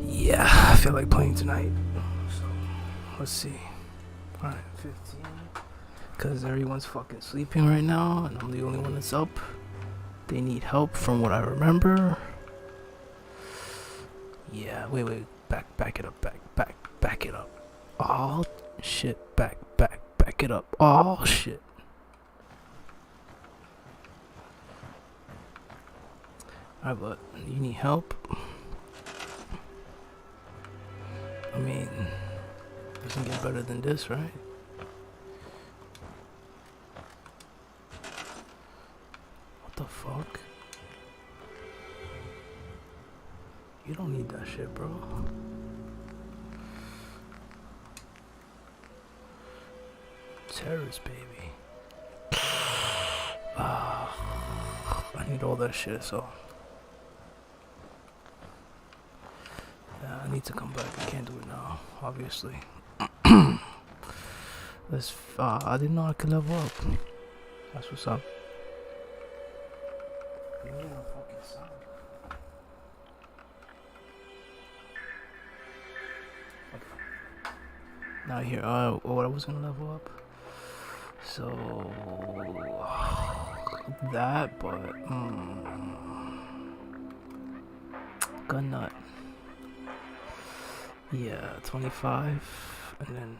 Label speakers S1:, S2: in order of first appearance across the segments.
S1: Yeah, I feel like playing tonight. So, let's see. Alright, 15. Because everyone's fucking sleeping right now, and I'm the only one that's up. They need help from what I remember. Yeah, wait. Back it up. Back it up. Oh, shit. Back it up. Oh, shit. Alright, but you need help? I mean, doesn't get better than this, right? What the fuck? You don't need that shit, bro. Terrorist, baby. I need all that shit, so. Yeah, I need to come back. I can't do it now, obviously. I didn't know I could level up. That's what's up. Now here, what I was gonna level up. So that, but gun nut. Yeah, 25, and then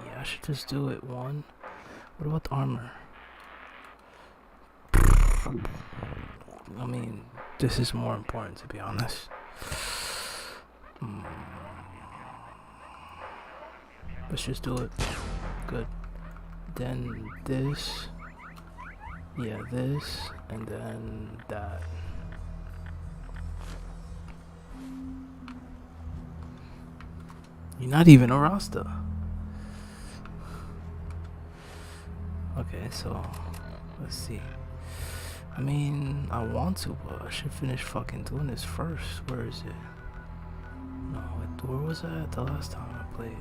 S1: yeah, I should just do it one. What about the armor? I mean, this is more important, to be honest. Let's just do it. Good. Then this. Yeah, this. And then that. You're not even a Rasta. Okay, so let's see. I mean, I want to, but I should finish fucking doing this first. Where is it? No, where was I at the last time I played?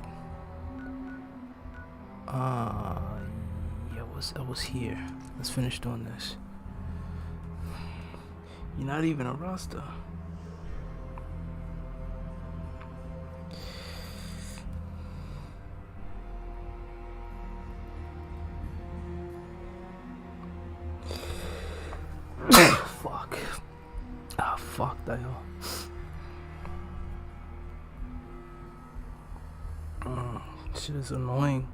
S1: Yeah, I was here. Let's finish doing this. You're not even a Rasta. Fuck. Ah, fuck that. Shit is annoying.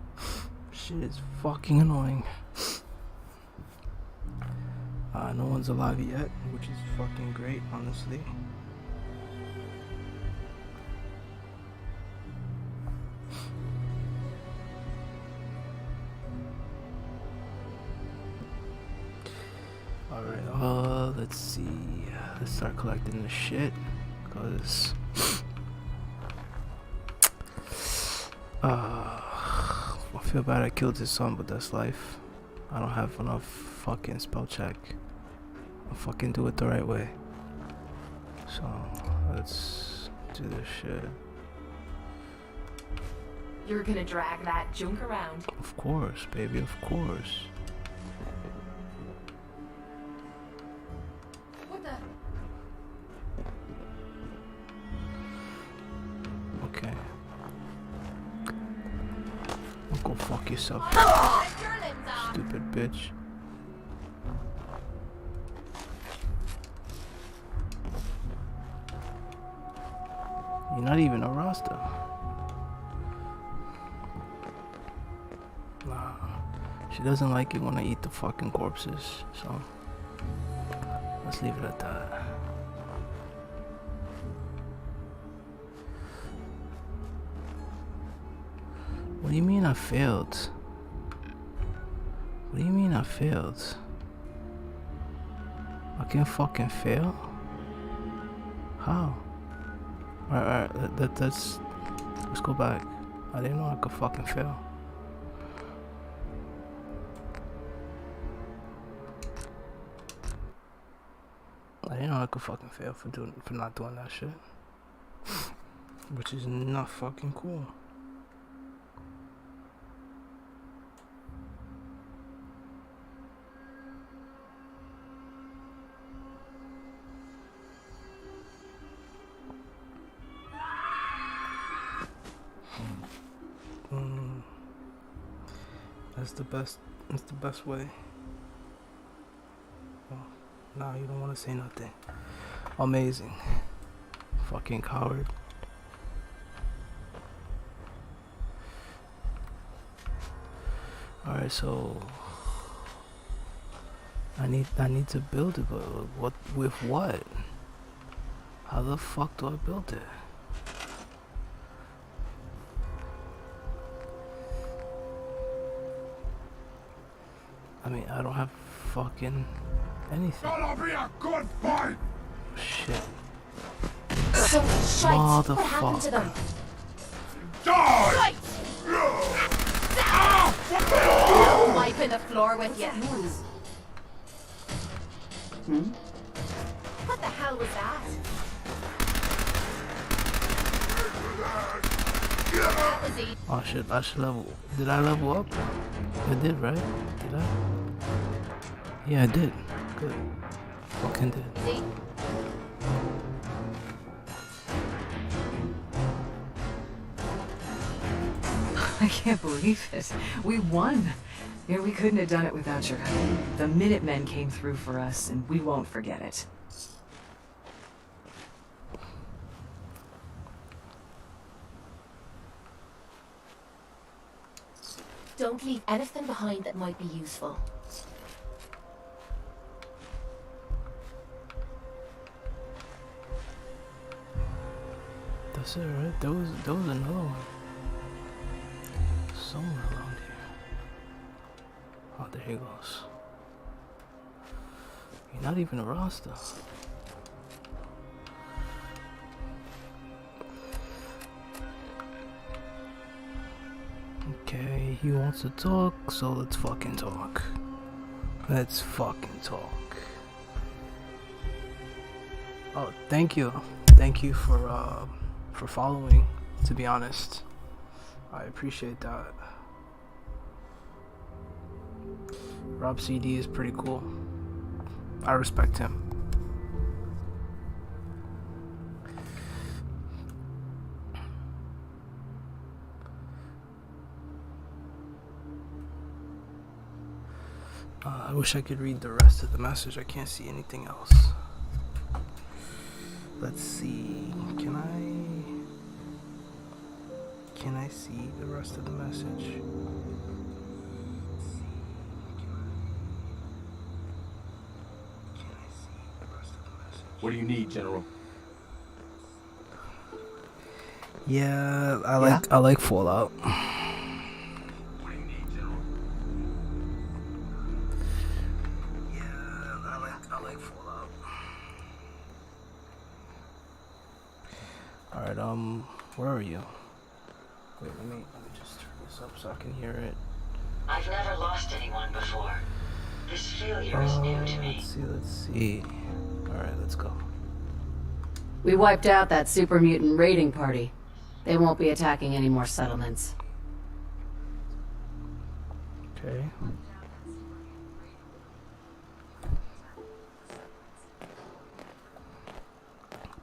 S1: Shit is fucking annoying. No one's alive yet, which is fucking great, honestly. Alright, let's see. Let's start collecting the shit, cause I feel bad I killed his son, but that's life. I don't have enough fucking spell check. I'll fucking do it the right way. So, let's do this shit.
S2: You're gonna drag that junk around.
S1: Of course, baby, of course.
S2: What the?
S1: Okay. Go fuck yourself, stupid bitch. You're not even a Rasta. Nah, she doesn't like it when I eat the fucking corpses, so let's leave it at that. What do you mean I failed? What do you mean I failed? I can't fucking fail? How? Alright, let's go back. I didn't know I could fucking fail. I didn't know I could fucking fail for not doing that shit. Which is not fucking cool. That's the best way. Oh, nah, you don't want to say nothing. Amazing. Fucking coward. Alright, so I need to build it, but with what? How the fuck do I build it? I mean, I don't have fucking anything.
S3: Gonna be a good fight!
S1: Shit.
S2: So, shite! What happened to them?
S3: Die!
S2: Shite! Wiping the floor with you. What the hell was that? That was easy.
S1: Oh shit, I should level. Did I level up? I did, right? Did I? Yeah, I did. Good. Fucking did.
S2: See?
S4: I can't believe it. We won. Yeah, we couldn't have done it without your help. The Minutemen came through for us, and we won't forget it.
S2: Don't leave anything behind that might be useful.
S1: That's it, right? There was another one. Somewhere around here. Oh, there he goes. You're not even a roster. Okay, he wants to talk, so let's fucking talk. Let's fucking talk. Oh, thank you. Thank you for following, to be honest. I appreciate that. Rob CD is pretty cool. I respect him. I wish I could read the rest of the message. I can't see anything else. Let's see. Can I see the rest of the message?
S3: What do you need, General?
S1: Yeah, I like Fallout.
S3: What do you need, General?
S1: Yeah, I like Fallout. Alright, where are you? Wait, let me just turn this up so I can hear it.
S5: I've never lost anyone before. This failure is new to me.
S1: Let's see. Alright, let's go.
S6: We wiped out that super mutant raiding party. They won't be attacking any more settlements.
S1: Okay.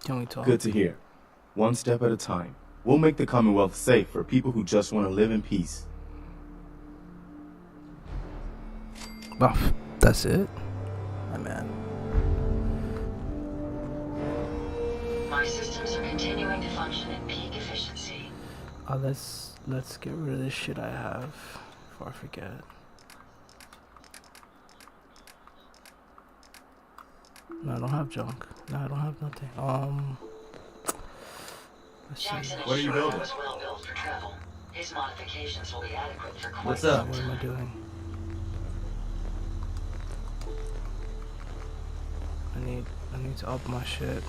S1: Can we talk?
S7: Good to hear. One step at a time. We'll make the Commonwealth safe for people who just want to live in peace.
S1: Well, that's it? My man.
S5: My systems are continuing to function at peak efficiency.
S1: Let's get rid of this shit I have before I forget. No, I don't have junk. No, I don't have nothing. Let's see.
S5: Jackson
S7: What are you building?
S5: was well built for travel. His modifications will be adequate for quite
S7: What's up?
S1: What am I doing? I need to up my shit.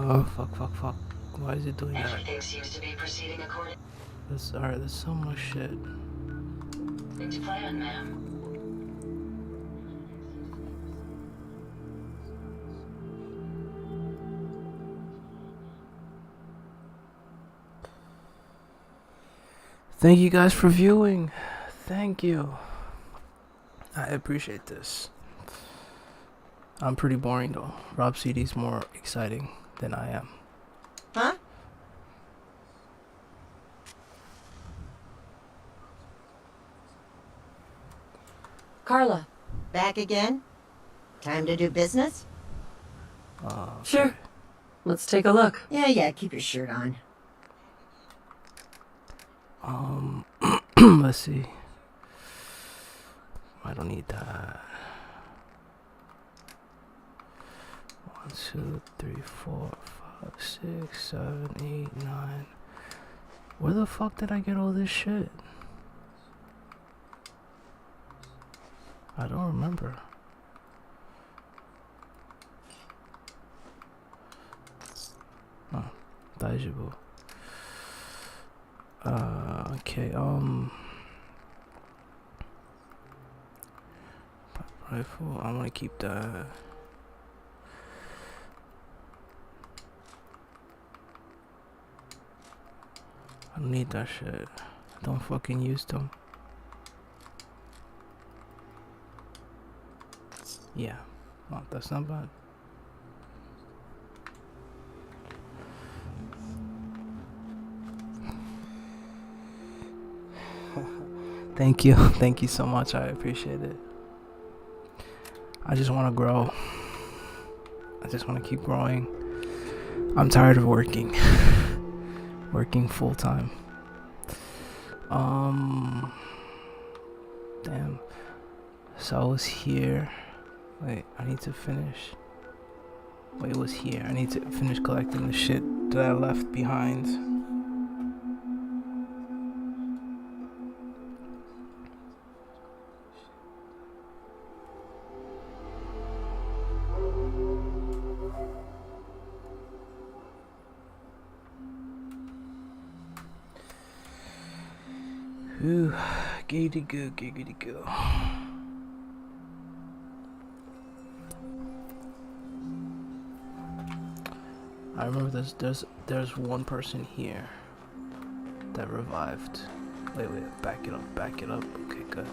S1: Fuck. Why is it doing that?
S5: Everything seems to be proceeding according
S1: Alright, there's so much shit.
S5: to plan, ma'am.
S1: Thank you guys for viewing. Thank you. I appreciate this. I'm pretty boring though. Rob CD's more exciting than I am.
S2: Huh? Carla, back again? Time to do business?
S4: Sure. Let's take a look.
S2: Yeah, keep your shirt on.
S1: Let's see. I don't need that. 1, 2, 3, 4, 5, 6, 7, 8, 9. Where the fuck did I get all this shit? I don't remember. Oh, Daijibu. Okay, rifle, I want to keep that. I don't need that shit. I don't fucking use them. Yeah, well, that's not bad. Thank you so much. I appreciate it. I just want to grow. I just want to keep growing. I'm tired of working. Working full time. Damn. So I was here. Wait, I need to finish. Wait, it was here. I need to finish collecting the shit that I left behind. Ooh, giggity goo. I remember there's one person here that revived. Wait, back it up. Okay, good.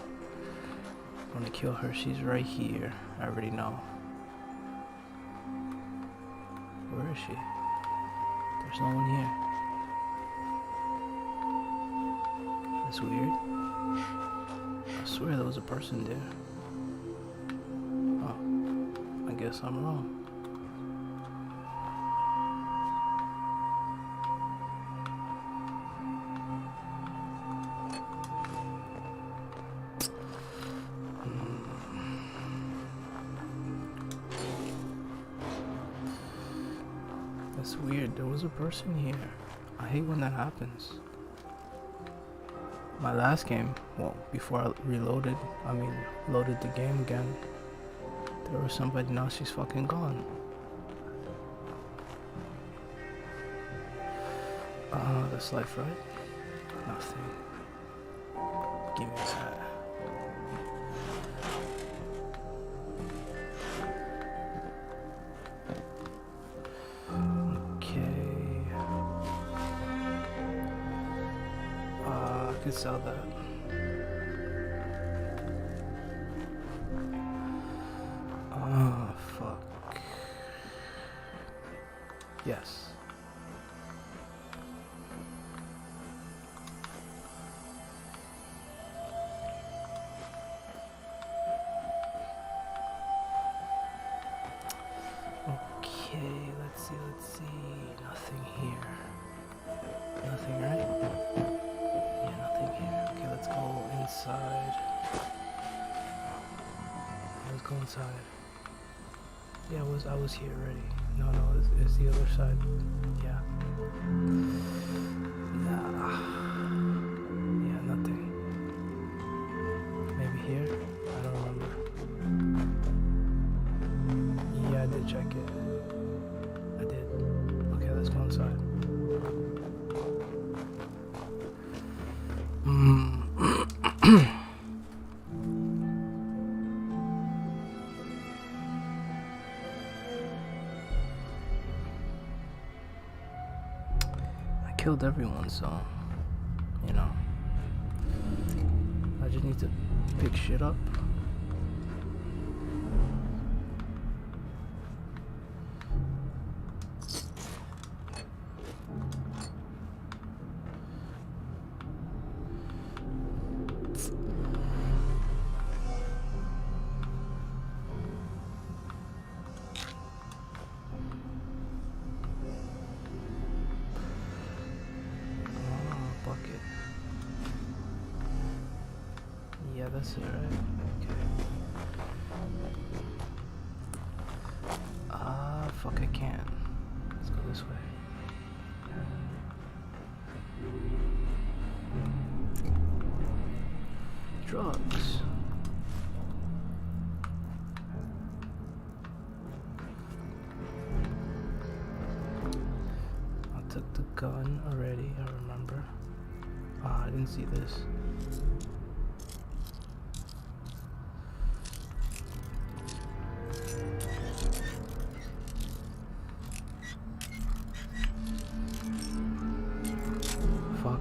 S1: I'm gonna kill her. She's right here. I already know. Where is she? There's no one here. That's weird. I swear there was a person there. Oh, I guess I'm wrong. That's weird. There was a person here. I hate when that happens. My last game, well, before I loaded the game again, there was somebody. Now she's fucking gone. That's life, right? Nothing. Give me that. I could sell that. Oh, fuck. Yes. Okay, let's see. Nothing here. Nothing, right? Yeah, nothing here. Okay, let's go inside. Let's go inside. Yeah, I was here already. No, it's the other side. Yeah. Yeah, nothing. Maybe here? I don't remember. Yeah, I did check it. I did. killed everyone, so you know. I just need to pick shit up. Bucket. Yeah, that's it, right? Okay. Fuck, I can't. Let's go this way. Drugs. I took the gun already, I remember. Ah, I didn't see this. Fuck.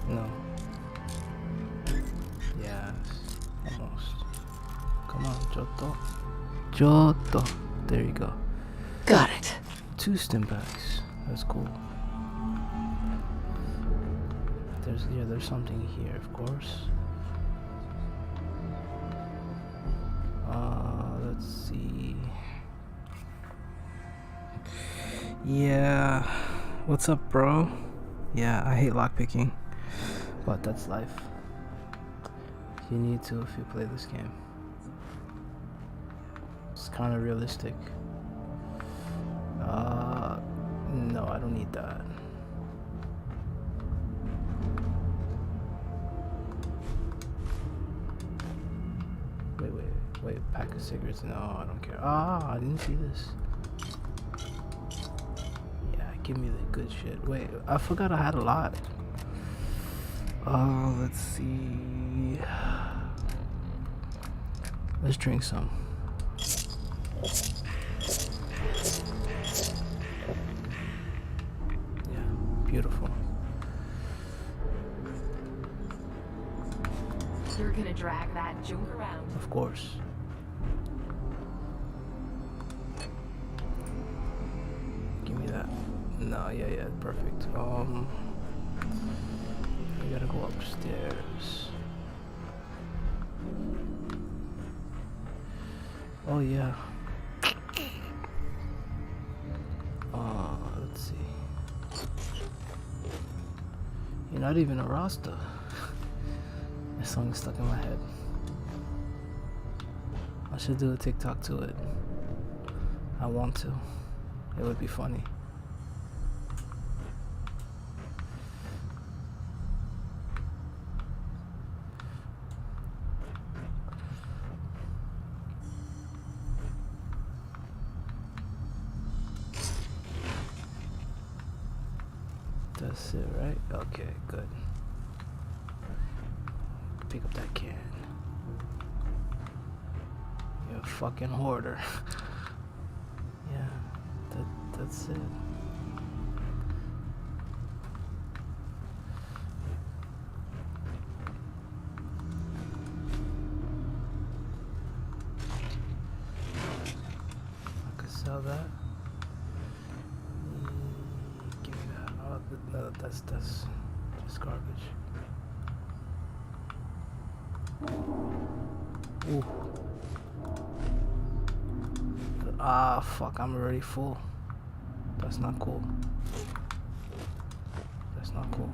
S1: No. Yes. Almost. Come on, Giotto. Giotto. There you go.
S6: Got it.
S1: 2 stim packs. That's cool. There's something here, of course. Let's see. Yeah. What's up, bro? Yeah, I hate lockpicking, but that's life. You need to if you play this game. It's kind of realistic. No, I don't need that. Wait, pack of cigarettes? No, I don't care. Ah, I didn't see this. Yeah, give me the good shit. Wait, I forgot I had a lot. Let's see. Let's drink some. Yeah, beautiful.
S4: You're gonna drag that junk around.
S1: Of course. Give me that. No, yeah, perfect. We gotta go upstairs. Oh yeah. Let's see. You're not even a Rasta. This song is stuck in my head. I should do a TikTok to it. I want to. It would be funny. That's it, right? Okay, good. Pick up that can. You're a fucking hoarder. Yeah, that's it. I could sell that. Give me that. Oh, no, that's just garbage. Ooh. Ah, fuck, I'm already full. That's not cool. That's not cool.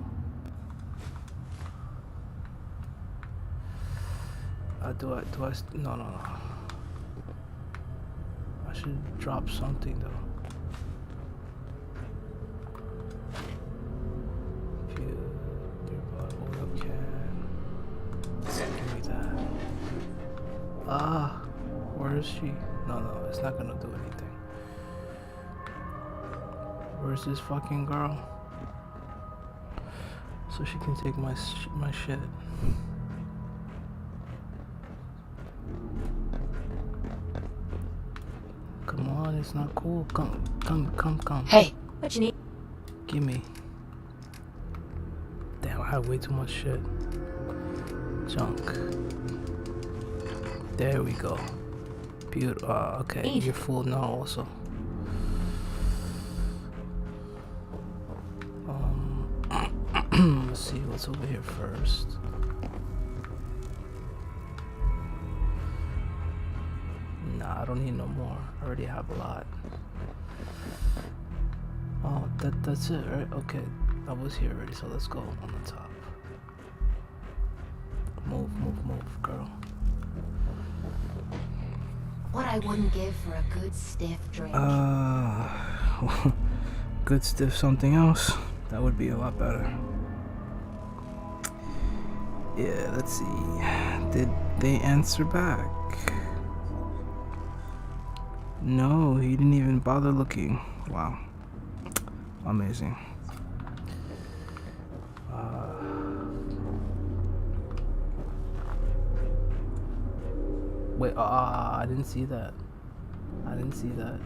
S1: No. I should drop something though. Oil can. Give me that. Ah, where is she? No, it's not gonna do anything. Where's this fucking girl? So she can take my shit. Come on, not. It's not cool. Come.
S6: Hey, what you need?
S1: Gimme. Damn, I have way too much shit. Junk. There we go. Beautiful. Okay, you're full now also. Let's see what's over here first. Nah, I don't need no more. I already have a lot. Oh, that's it, right? Okay, I was here already, so let's go on the top. Move, girl.
S2: What I wouldn't give for a good stiff drink.
S1: Good stiff something else. That would be a lot better. Yeah, let's see. Did they answer back? No, he didn't even bother looking. Wow. Amazing. Wait, I didn't see that. I didn't see that.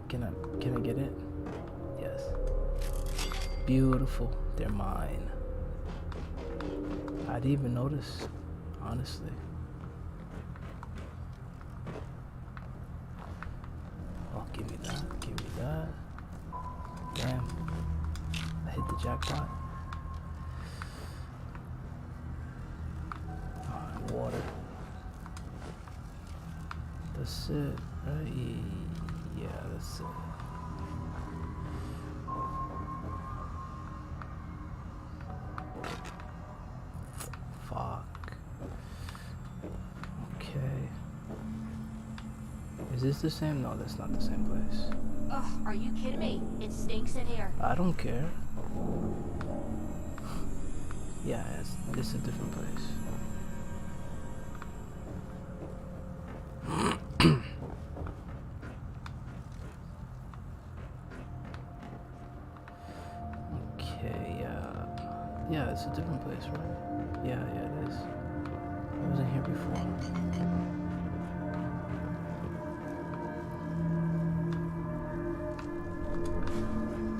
S1: Can I get it? Yes. Beautiful. They're mine. I didn't even notice, honestly. Oh, give me that. Give me that. Damn. I hit the jackpot. Alright, water. That's it, right? Yeah, that's it. Fuck. Okay. Is this the same? No, that's not the same place.
S2: Ugh, are you kidding me? It stinks in here.
S1: I don't care. Yeah, it's a different place. Okay, yeah, it's a different place, right? Yeah, it is. I wasn't here before.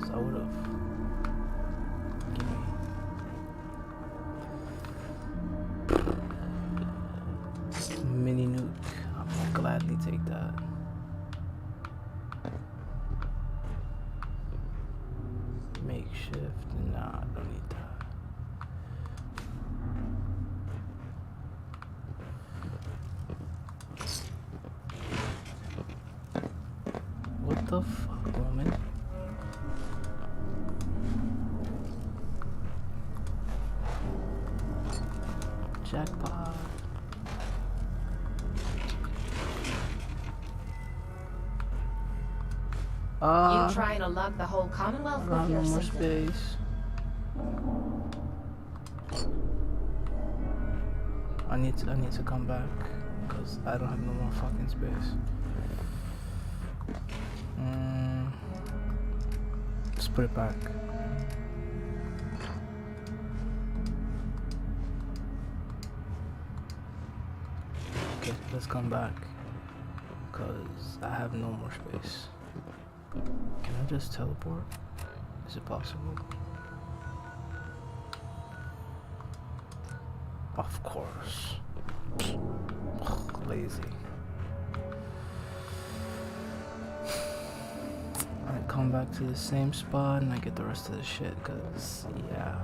S1: So I would have. Mini nuke. I'll gladly take that. Makeshift. Nah, I don't need that. What the fuck, woman? Jackpot.
S2: You trying to lug the whole Commonwealth
S1: I got
S2: with
S1: no
S2: you or
S1: more
S2: something?
S1: space. I need to come back because I don't have no more fucking space. Let's put it back. Okay, let's come back because I have no more space. Can I just teleport? Is it possible? Of course. Lazy. I come back to the same spot and I get the rest of the shit, cause yeah.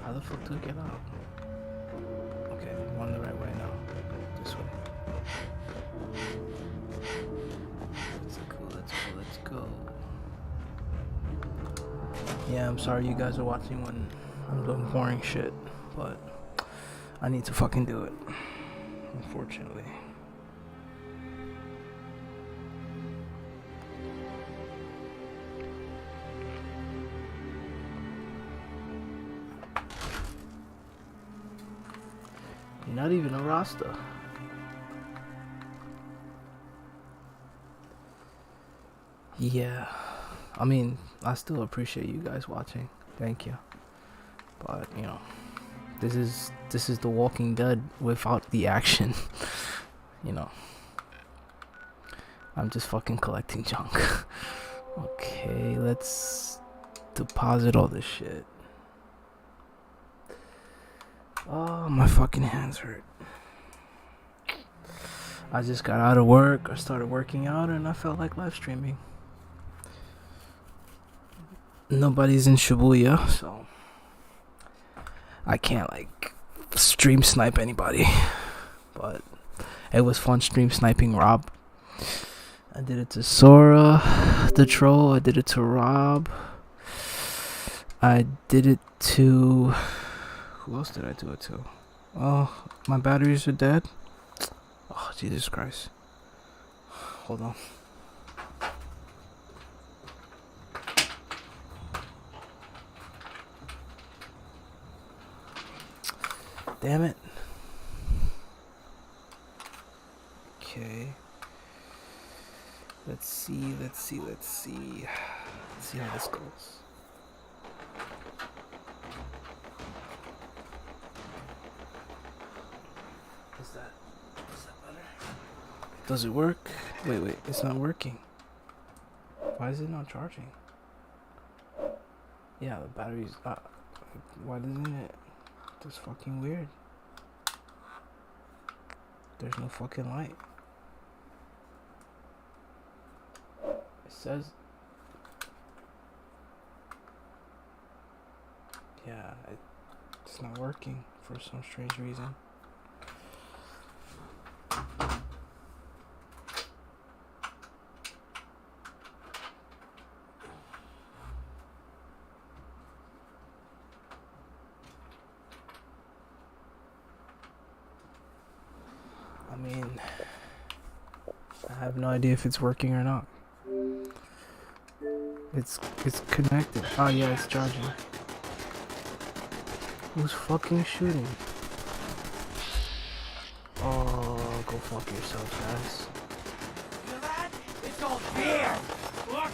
S1: How the fuck do I get out? Okay, I'm on the right way now. This way. Let's go. Yeah, I'm sorry you guys are watching when I'm doing boring shit, but I need to fucking do it. Unfortunately. You're not even a Rasta. Yeah, I mean, I still appreciate you guys watching. Thank you. But you know, this is The Walking Dead without the action. You know, I'm just fucking collecting junk. Okay, let's deposit all this shit. Oh, my fucking hands hurt. I just got out of work. I started working out and I felt like live streaming. Nobody's in Shibuya, so I can't like stream snipe anybody. But it was fun stream sniping Rob. I did it to Sora, the troll. I did it to Rob. I did it to... Who else did I do it to? Oh, my batteries are dead. Oh, Jesus Christ. Hold on. Damn it. Okay. Let's see how this goes. Is that better? Does it work? Wait, it's not working. Why is it not charging? Yeah, the battery's why doesn't it? That's fucking weird. There's no fucking light. It says... Yeah, it's not working for some strange reason. I mean, I have no idea if it's working or not. It's connected. Oh yeah, it's charging. Who's fucking shooting? Oh, go fuck yourself, guys.
S3: Feel that? It's all fear! Look!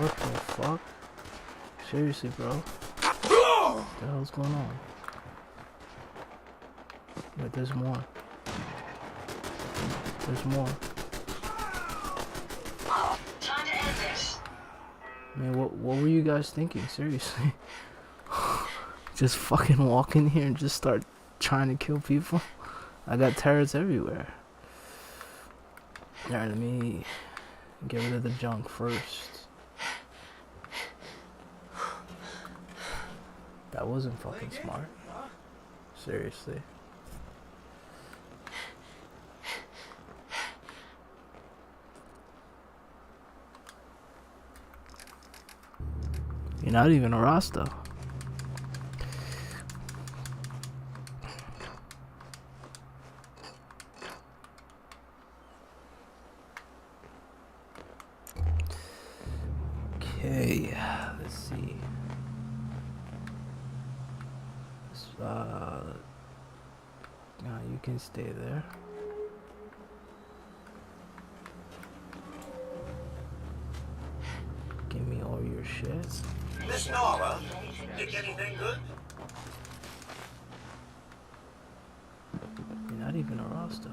S1: What the fuck? Seriously, bro. What the hell's going on? Wait, there's more. There's more.
S5: Time to end this.
S1: I mean, what were you guys thinking? Seriously. Just fucking walk in here and just start trying to kill people? I got turrets everywhere. Alright, let me get rid of the junk first. That wasn't fucking smart. Seriously. You're not even a Rasta. Okay, let's see. You can stay there. Give me all your shit.
S8: Miss Nora, you get anything good?
S1: You're not even a Rasta.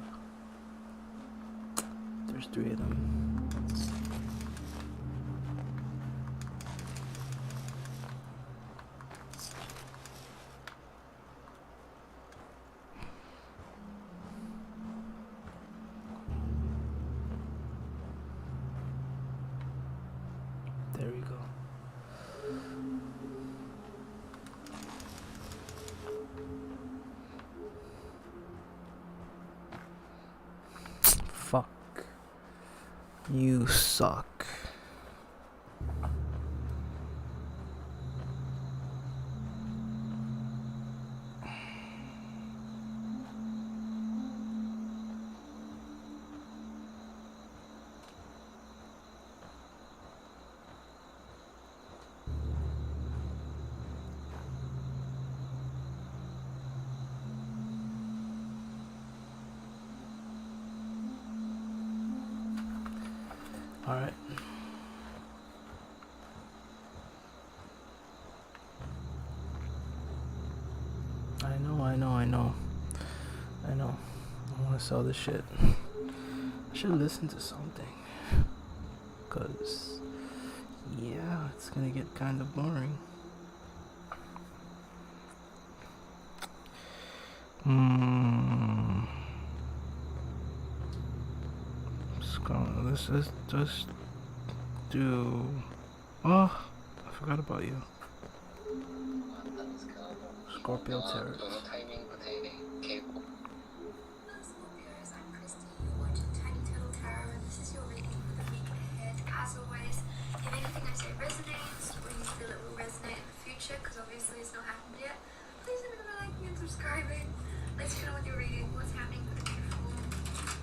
S1: There's 3 of them. There we go. Fuck. You suck. Alright. I know. I want to sell this shit. I should listen to something. Cause, yeah, it's gonna get kind of boring. Let's just do. Oh, I forgot about you. Scorpio Terrace.
S2: Scorpios, I'm Christy. You're watching Tiny Turtle Tarot, and this is your reading for the week ahead. As always, if anything I say resonates, or you feel it will resonate in the future, because obviously it's not happened yet, please remember liking and subscribing. Let's get on with your reading. What's happening for the beautiful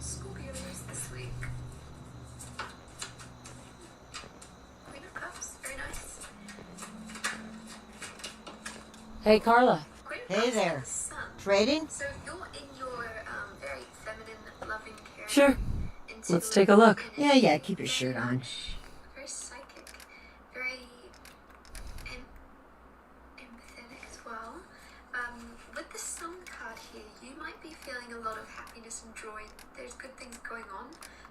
S2: Scorpios this week? Queen of Cups, very nice.
S6: Hey, Carla.
S2: Queen of
S9: Hey
S2: Cups
S9: there.
S2: and the Sun.
S9: Trading?
S2: So you're in your very feminine, loving, caring.
S6: Sure.
S2: Into
S6: Let's take a look.
S9: Yeah, keep your shirt on.
S2: Very psychic, very empathetic as well. With the Sun card here, you might be feeling a lot of happiness and joy. There's good things going on,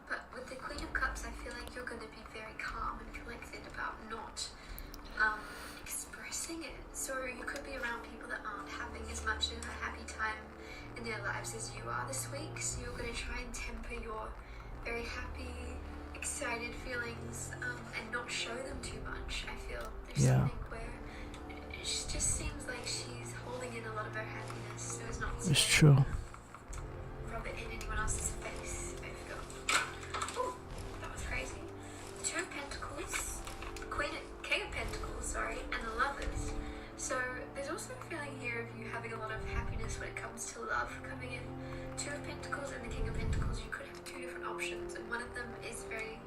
S2: but with the Queen of Cups, I feel like you're going to be very calm and collected about not expressing it. So you could be around people that aren't having as much of a happy time in their lives as you are this week. So you're going to try and temper your very happy, excited feelings and not show them too much. I feel there's something where it just seems like she's holding in a lot of her happiness, so as not to
S1: It's true.
S2: rub it in anyone else's face. I feel. Oh, that was crazy. Two of Pentacles, King of Pentacles, sorry, and the Lovers. So there's also a feeling here of you having a lot of happiness when it comes to love coming in. Two of Pentacles and the King of Pentacles, you could have two different options, and one of them is very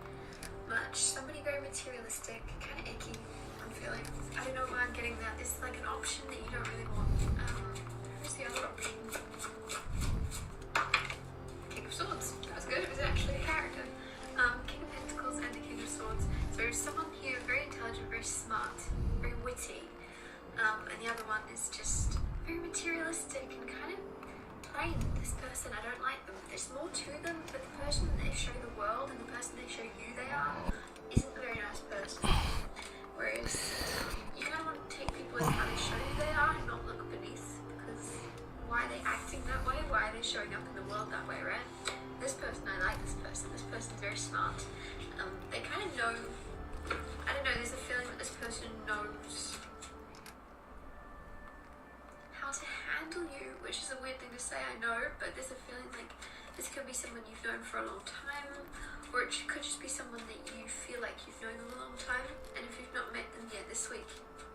S2: much somebody very materialistic, kind of icky. I'm feeling. I don't know why I'm getting that. This is like an option that you don't really want. Who's the other option? King of Swords. That was good. It was actually a character. King of Pentacles and the King of Swords. So there's someone here very intelligent, very smart, very witty. And the other one is just very materialistic and kind of plain. This person, I don't like them. There's more to them, but the person they show the world and the person they show you they are isn't a very nice person. Whereas you kind of want to take people as how they show you they are and not look beneath, because why are they acting that way? Why are they showing up in the world that way, right? This person, I like this person. This person's very smart. They kind of know, I don't know, there's a feeling that this person knows how to handle you, which is a weird thing to say, I know, but there's a feeling like this could be someone you've known for a long time, or it could just be someone that you feel like you've known a long time, and if you've not met them yet this week,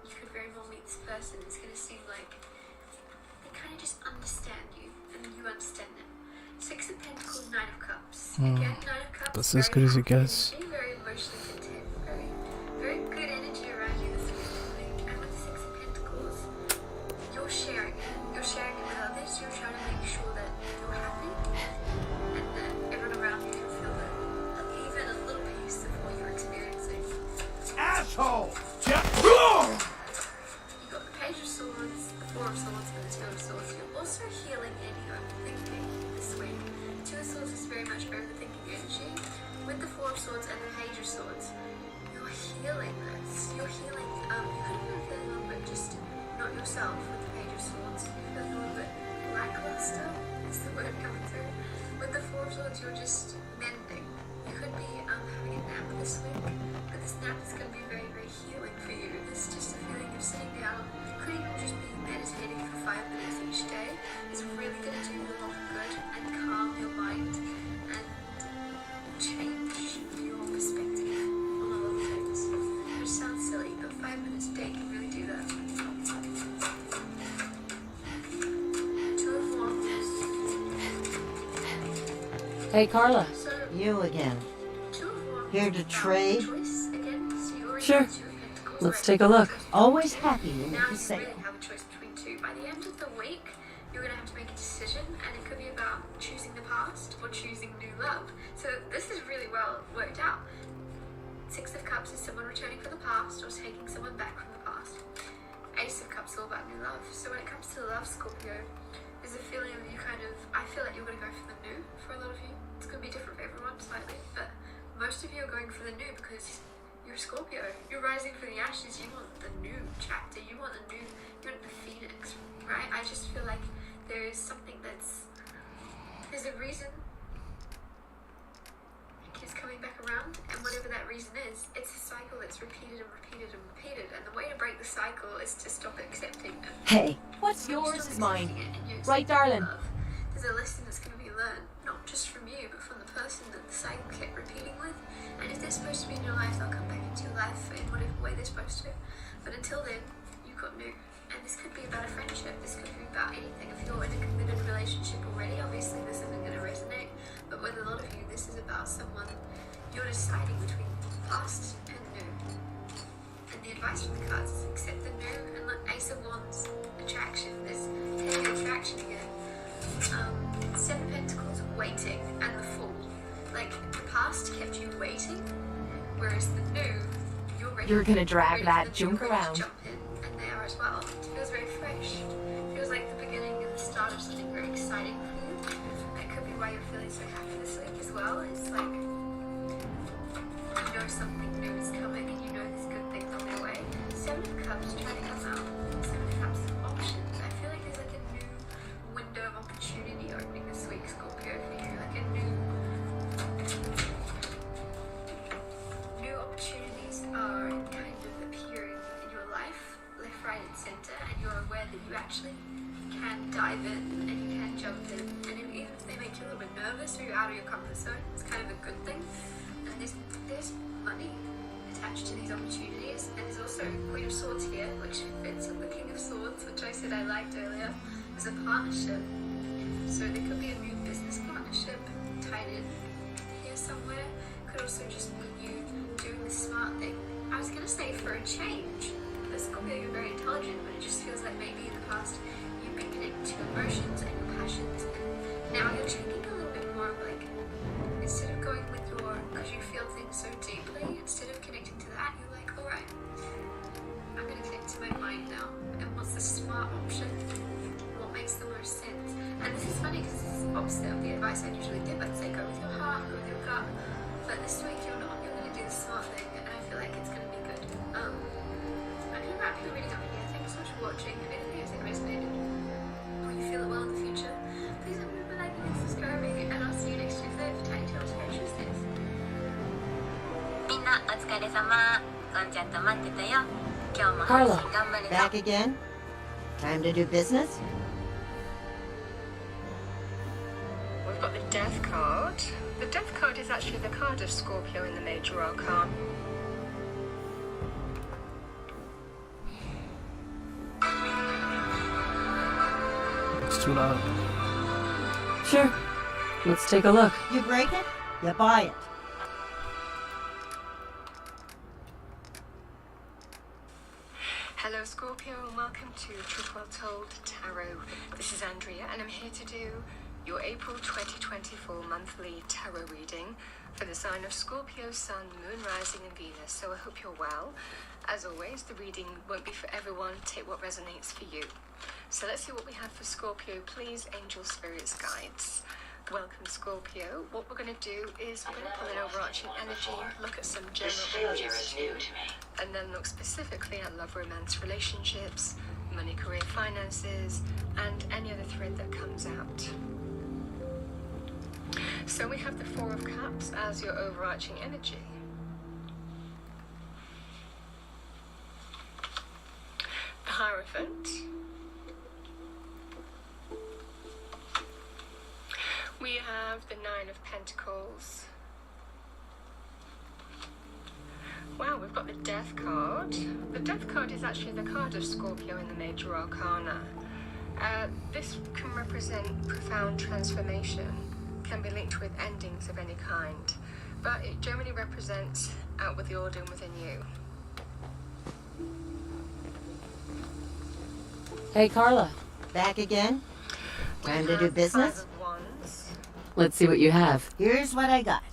S2: you could very well meet this person. It's going to seem like they kind of just understand you, and you understand them. Six of Pentacles, Nine of Cups. Again, Nine of Cups.
S1: That's as good as it gets.
S2: Very emotionally content, very good energy around you this week. And with the Six of Pentacles, you're sharing it. You're sharing it with others. You're trying to make sure that you're happy and that everyone around you can feel that even a little piece of what you're experiencing.
S3: Asshole!
S2: You got the Page of Swords, the Four of Swords, and the Two of Swords. You're also healing any overthinking this week. Two of Swords is very much overthinking energy. With the Four of Swords and the Page of Swords, you're healing this. You're healing. You could have been feeling a little bit just not yourself with the Page of Swords. You feel a little bit lackluster. Is the word coming through. With the Four of Swords, you're just mending. You could be having a nap this week, but this nap is going to be very, very healing for you. It's just a feeling of sitting down. Could even just be meditating for 5 minutes each day. It's really going to do you a lot of good and calm your mind and change your perspective on a lot of things. Which sounds silly, but 5 minutes a day can really do that. Two of Wands.
S6: Hey, Carla.
S2: So,
S9: You again.
S2: Two of Wands.
S9: Here to trade?
S2: Choice again. So you already
S6: Sure.
S2: have Two of Pentacles,
S6: Let's
S2: right?
S6: take a look.
S9: Always happy when
S2: Now
S9: you
S2: you
S9: say
S2: really have a choice between two. By the end of the week, you're going to have to make a decision, and it could be about choosing the past or choosing new love. So this is really well worked out. Six of Cups is someone returning from the past or taking someone back from the past. Ace of Cups is all about new love. So when it comes to love, Scorpio, there's a feeling of you kind of, I feel like you're going to go for the new for a lot of you. It's going to be different for everyone slightly, but most of you are going for the new because you're a Scorpio. You're rising from the ashes. You want the new chapter. You want the new, you want the phoenix, right? I just feel like there is something there's a reason it keeps coming back around, and whatever that reason is, it's a cycle that's repeated and repeated and repeated, and the way to break the cycle is to stop accepting it.
S9: Hey.
S3: What's yours is mine. Right,
S2: Right,
S3: darling?
S2: There's a lesson that's going to be learned, not just from you, but from the person that the cycle kept repeating with. And if they're supposed to be in your life, they'll come back into your life in whatever way they're supposed to. But until then, you've got new. And this could be about a friendship, this could be about anything. If you're in a committed relationship already, obviously this isn't going to resonate. But with a lot of you, this is about someone you're deciding between past and new. And the advice from the cards is accept the new. And look, Ace of Wands, attraction, there's heavy attraction again. Seven Pentacles, waiting, and the Fool. Like, the past kept you waiting, whereas the new, you're ready.
S3: You're gonna drag
S2: ready
S3: that
S2: for the
S3: junk
S2: new, ready to
S3: around.
S2: Jump in, and they are as well. It feels very fresh. It feels like the beginning and the start of something very exciting for you. That could be why you're feeling so happy this week as well. It's like, you know something new is coming, and you know there's good things on their way. Seven of Cups trying to come out. Seven of Cups options. I feel like there's like a new window of opportunity opening this week, Scorpio, for you. Like a new opportunities are kind of appearing in your life, left, right, and center, and you're aware that you actually can dive in and you can jump in. And even if they make you a little bit nervous or you're out of your comfort zone, it's kind of a good thing. And there's money attached to these opportunities, and there's also Queen of Swords here, which fits with the King of Swords, which I said I liked earlier. There's a partnership, so there could be a new business partnership tied in here somewhere. Could also just be you doing the smart thing. I was gonna say for a change, but Scorpio, you're very intelligent, but it just feels like maybe in the past you've been connected to emotions and your passions, and now you're checking a little bit more of like, instead of going with your, because you feel things so deeply, instead of connecting to that, you're like, alright, I'm gonna connect to my mind now, and what's the smart option? What makes the most sense? And this is funny because this is opposite of the advice I'd usually give. I'd say go with your heart, go with your gut. But this week you're not. You're going to do the smart thing, and I feel like it's going to be good. I'm going to wrap your reading up here. Thank you so much for watching. If anything has resonated, or you feel it well in the future, please remember liking and subscribing, and I'll see you next Tuesday for Tiny Tales for Tuesdays.
S10: みんなお疲れ様。ゴンちゃんと待ってたよ。今日も
S3: Carla,
S10: 配信頑張るぞ。
S9: Back again? Time to do business?
S11: We've got the Death card. The Death card is actually the card of Scorpio in the Major Arcana.
S1: It's too loud.
S4: Sure. Let's take a look.
S9: You break it, you buy it.
S11: Hello Scorpio and welcome to Truth Well Told Tarot. This is Andrea and I'm here to do your April 2024 monthly tarot reading for the sign of Scorpio, Sun, Moon, Rising and Venus. So I hope you're well. As always, the reading won't be for everyone. Take what resonates for you. So let's see what we have for Scorpio. Please, angel, spirits, guides. Welcome Scorpio. What we're going to do is we're going to pull an overarching energy, look at some general
S5: This failure
S11: energies
S5: is
S11: for you,
S5: new to me.
S11: and then look specifically at love, romance, relationships, money, career, finances, and any other thread that comes out. So we have the Four of Cups as your overarching energy. The Hierophant. We have the Nine of Pentacles. Wow, we've got the Death card. The Death card is actually the card of Scorpio in the Major Arcana. This can represent profound transformation, can be linked with endings of any kind, but it generally represents outward the order within you.
S4: Hey, Carla.
S9: Back again? Time to
S11: We
S9: do
S11: have
S9: business?
S11: Five of Wands.
S4: Let's see what you have.
S9: Here's what I got.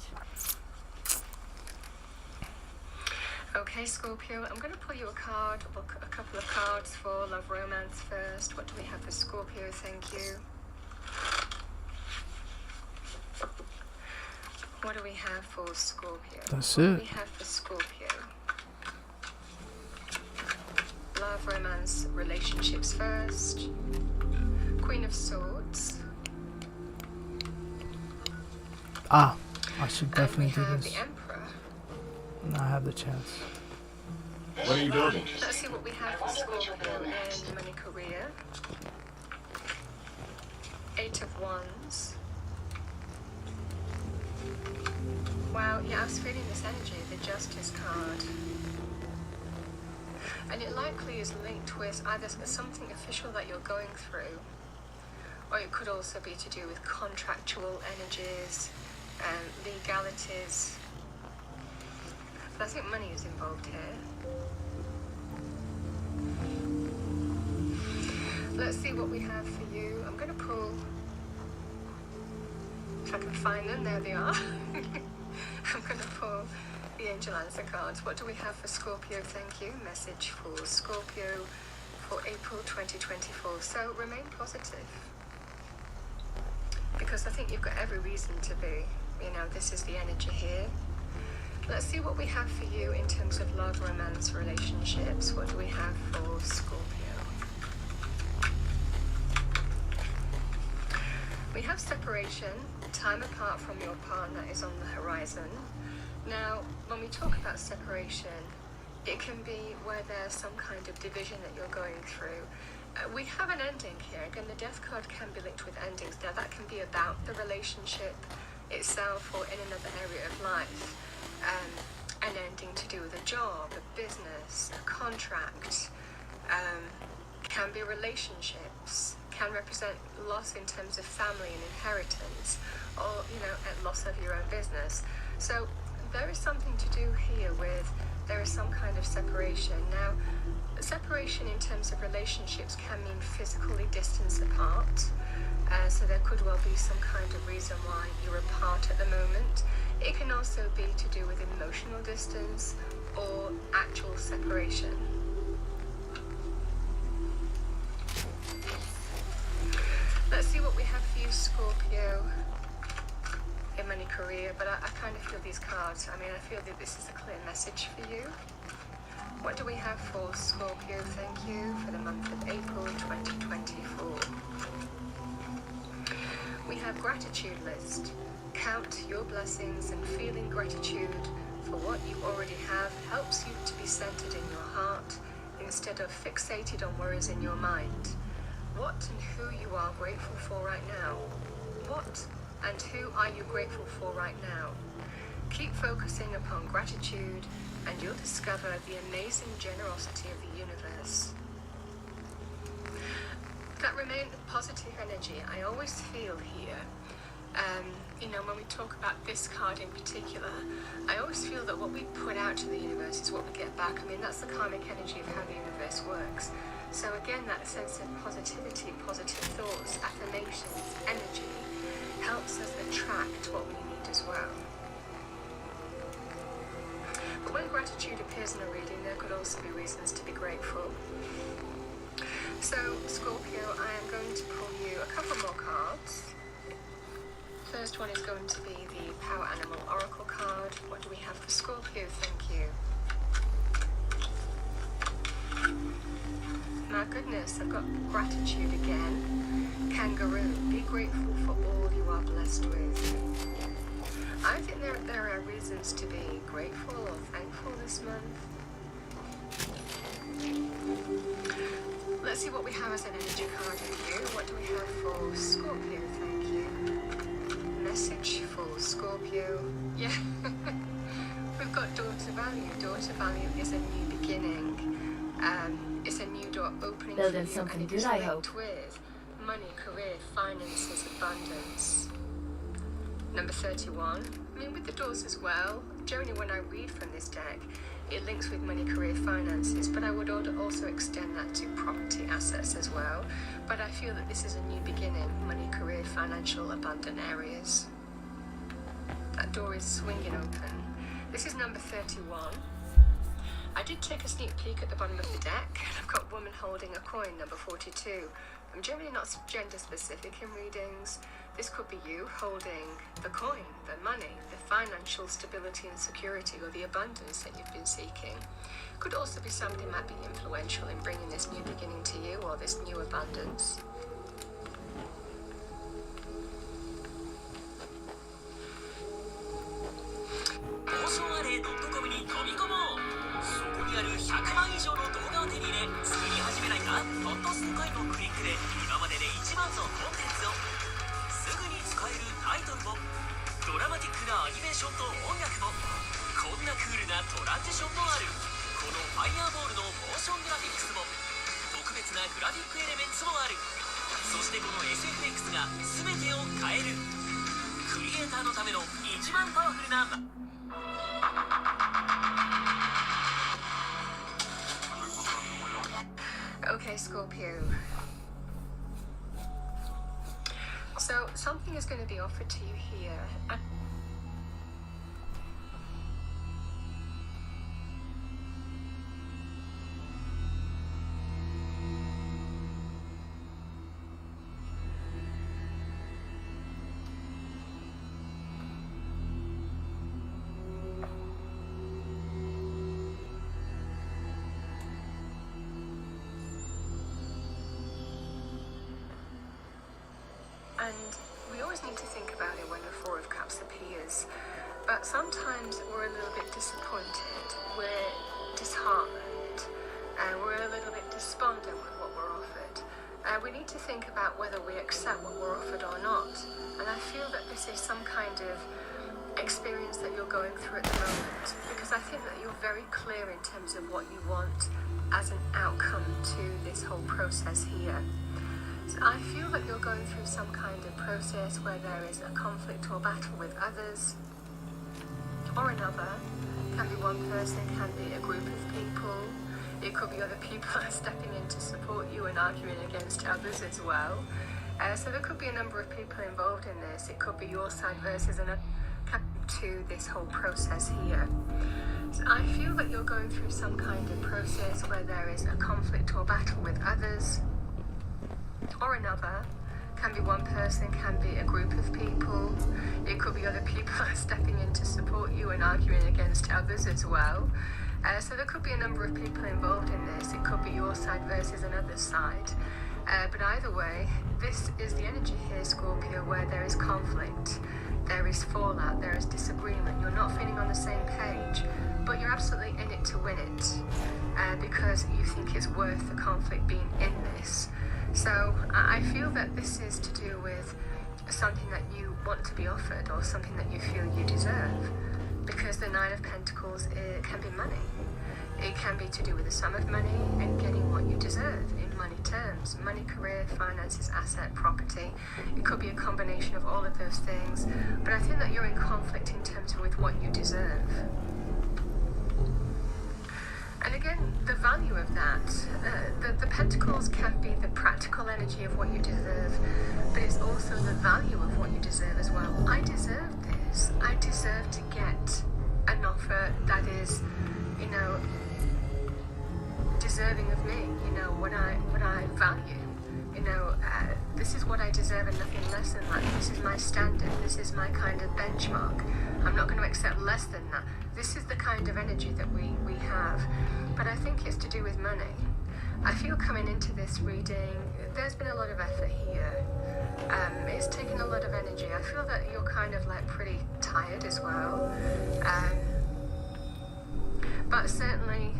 S11: Okay, Scorpio, I'm going to pull you a card, or a couple of cards for love romance first. What do we have for Scorpio? Thank you. What do we have for Scorpio?
S1: That's
S11: What
S1: it.
S11: do we have for Scorpio? Love, romance, relationships first. Queen of Swords.
S1: Ah, I should
S11: And we
S1: definitely do
S11: have
S1: this.
S11: the Emperor.
S1: Now I have the chance.
S7: What are you building?
S11: Let's see what we have for Scorpio in money career. Eight of Wands. Wow, yeah, I was feeling this energy, the Justice card. And it likely is linked with either something official that you're going through, or it could also be to do with contractual energies and legalities. But I think money is involved here. Let's see what we have for you. I'm going to pull, if I can find them, there they are. I'm going to pull the Angel Answer cards. What do we have for Scorpio? Thank you. Message for Scorpio for April 2024. So remain positive, because I think you've got every reason to be. You know, this is the energy here. Let's see what we have for you in terms of love, romance, relationships. What do we have for Scorpio? We have separation, time apart from your partner is on the horizon. Now, when we talk about separation, it can be where there's some kind of division that you're going through. We have an ending here. Again, the Death card can be linked with endings. Now, that can be about the relationship itself or in another area of life. An ending to do with a job, a business, a contract, can be relationships, can represent loss in terms of family and inheritance, or, you know, a loss of your own business. So there is something to do here with, there is some kind of separation. Now, separation in terms of relationships can mean physically distance apart. So there could well be some kind of reason why you're apart at the moment. It can also be to do with emotional distance or actual separation. Let's see what we have for you, Scorpio, in money career, but I kind of feel these cards. I mean, I feel that this is a clear message for you. What do we have for Scorpio? Thank you, for the month of April 2024. We have gratitude list. Count your blessings, and feeling gratitude for what you already have helps you to be centered in your heart instead of fixated on worries in your mind. What and who you are grateful for right now? What and who are you grateful for right now? Keep focusing upon gratitude and you'll discover the amazing generosity of the universe. That remain positive energy. I always feel here, you know, when we talk about this card in particular, I always feel that what we put out to the universe is what we get back. I mean, that's the karmic energy of how the universe works. So again, that sense of positivity, positive thoughts, affirmations, energy helps us attract what we need as well. But when gratitude appears in a reading, there could also be reasons to be grateful. So, Scorpio, I am going to pull you a couple more cards. First one is going to be the Power Animal Oracle card. What do we have for Scorpio? Thank you. My goodness, I've got gratitude again. Kangaroo, be grateful for all you are blessed with. I think there are reasons to be grateful or thankful this month. Let's see what we have as an energy card for you. What do we have for Scorpio? Thank you. Message for Scorpio. Yeah. We've got Daughter Value. Daughter Value is a new beginning. It's a new door opening
S6: Building
S11: for you,
S6: something
S11: and it is
S6: good, I
S11: linked
S6: hope.
S11: with money, career, finances, abundance. Number 31. I mean, with the doors as well. Generally, when I read from this deck, it links with money, career, finances, but I would also extend that to property assets as well. But I feel that this is a new beginning, money, career, financial, abundant areas. That door is swinging open. This is number 31. I did take a sneak peek at the bottom of the deck, and I've got a woman holding a coin, number 42. I'm generally not gender specific in readings. This could be you holding the coin, the money, the financial stability and security, or the abundance that you've been seeking. Could also be somebody who might be influential in bringing this new beginning to you, or this new abundance. Okay, Scorpio. So, something is going to be offered to you here. And we always need to think about it when the Four of Cups appears. But sometimes we're a little bit disappointed, we're disheartened, and we're a little bit despondent with what we're offered. We need to think about whether we accept what we're offered or not. And I feel that this is some kind of experience that you're going through at the moment, because I think that you're very clear in terms of what you want as an outcome to this whole process here. So I feel that you're going through some kind of process where there is a conflict or battle with others or another. Can be one person, can be a group of people. It could be other people stepping in to support you and arguing against others as well. So there could be a number of people involved in this. It could be your side versus another to this whole process here. So I feel that you're going through some kind of process where there is a conflict or battle with others or another. Can be one person, can be a group of people. It could be other people stepping in to support you and arguing against others as well. So there could be a number of people involved in this. It could be your side versus another side. But either way, this is the energy here, Scorpio, where there is conflict, there is fallout, there is disagreement. You're not feeling on the same page, but you're absolutely in it to win it, because you think it's worth the conflict being in this. So I feel that this is to do with something that you want to be offered or something that you feel you deserve, because the Nine of Pentacles, it can be money. It can be to do with the sum of money and getting what you deserve in money terms. Money, career, finances, asset, property. It could be a combination of all of those things. But I think that you're in conflict in terms of with what you deserve. And again, the value of that, the pentacles can be the practical energy of what you deserve, but it's also the value of what you deserve as well. I deserve this. I deserve to get an offer that is, you know, deserving of me, you know, what I value. You know, this is what I deserve and nothing less than that. This is my standard. This is my kind of benchmark. I'm not going to accept less than that. This is the kind of energy that we have. But I think it's to do with money. I feel coming into this reading, there's been a lot of effort here. It's taken a lot of energy. I feel that you're kind of like pretty tired as well. But certainly,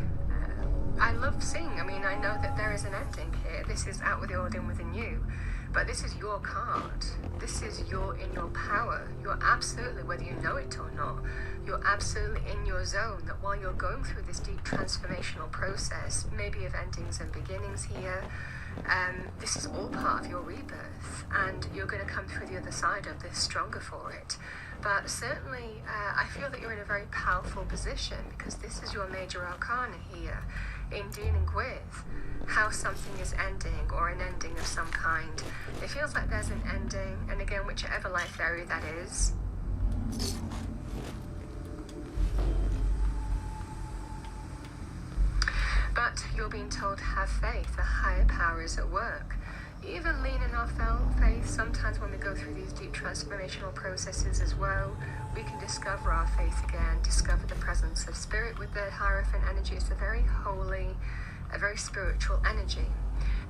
S11: I love seeing, I mean, I know that there is an ending here. This is out with the old, in with the new. But this is your card. This is in your power. You're absolutely, whether you know it or not, you're absolutely in your zone, that while you're going through this deep transformational process, maybe of endings and beginnings here, this is all part of your rebirth, and you're going to come through the other side of this stronger for it. But certainly, I feel that you're in a very powerful position, because this is your major arcana here in dealing with how something is ending, or an ending of some kind. It feels like there's an ending, and again, whichever life area that is. But you're being told to have faith, a higher power is at work. Even lean in our faith, sometimes when we go through these deep transformational processes as well, we can discover our faith again, discover the presence of spirit with the Hierophant energy. It's a very holy, a very spiritual energy.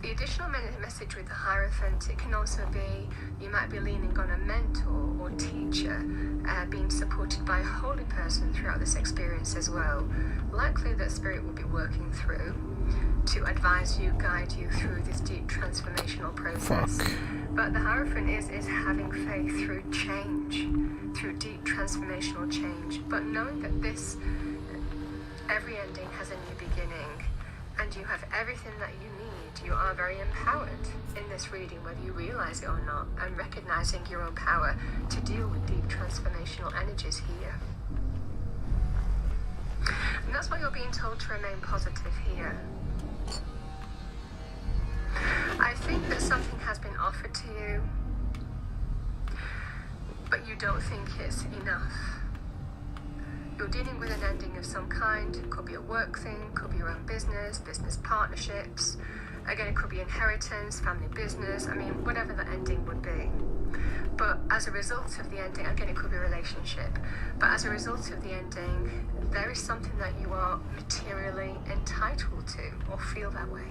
S11: The additional message with the Hierophant, it can also be, you might be leaning on a mentor or teacher, being supported by a holy person throughout this experience as well. Likely that spirit will be working through to advise you, guide you through this deep transformational process. But the Hierophant is having faith through change, through deep transformational change, but knowing that every ending has a new beginning, and you have everything that you need. You are very empowered in this reading, whether you realize it or not, and recognizing your own power to deal with deep transformational energies here. And that's why you're being told to remain positive here. I think that something has been offered to you, but you don't think it's enough. You're dealing with an ending of some kind. It could be a work thing, could be your own business partnerships. Again, it could be inheritance, family business, whatever the ending would be. But as a result of the ending, again, it could be a relationship, but as a result of the ending, there is something that you are materially entitled to, or feel that way.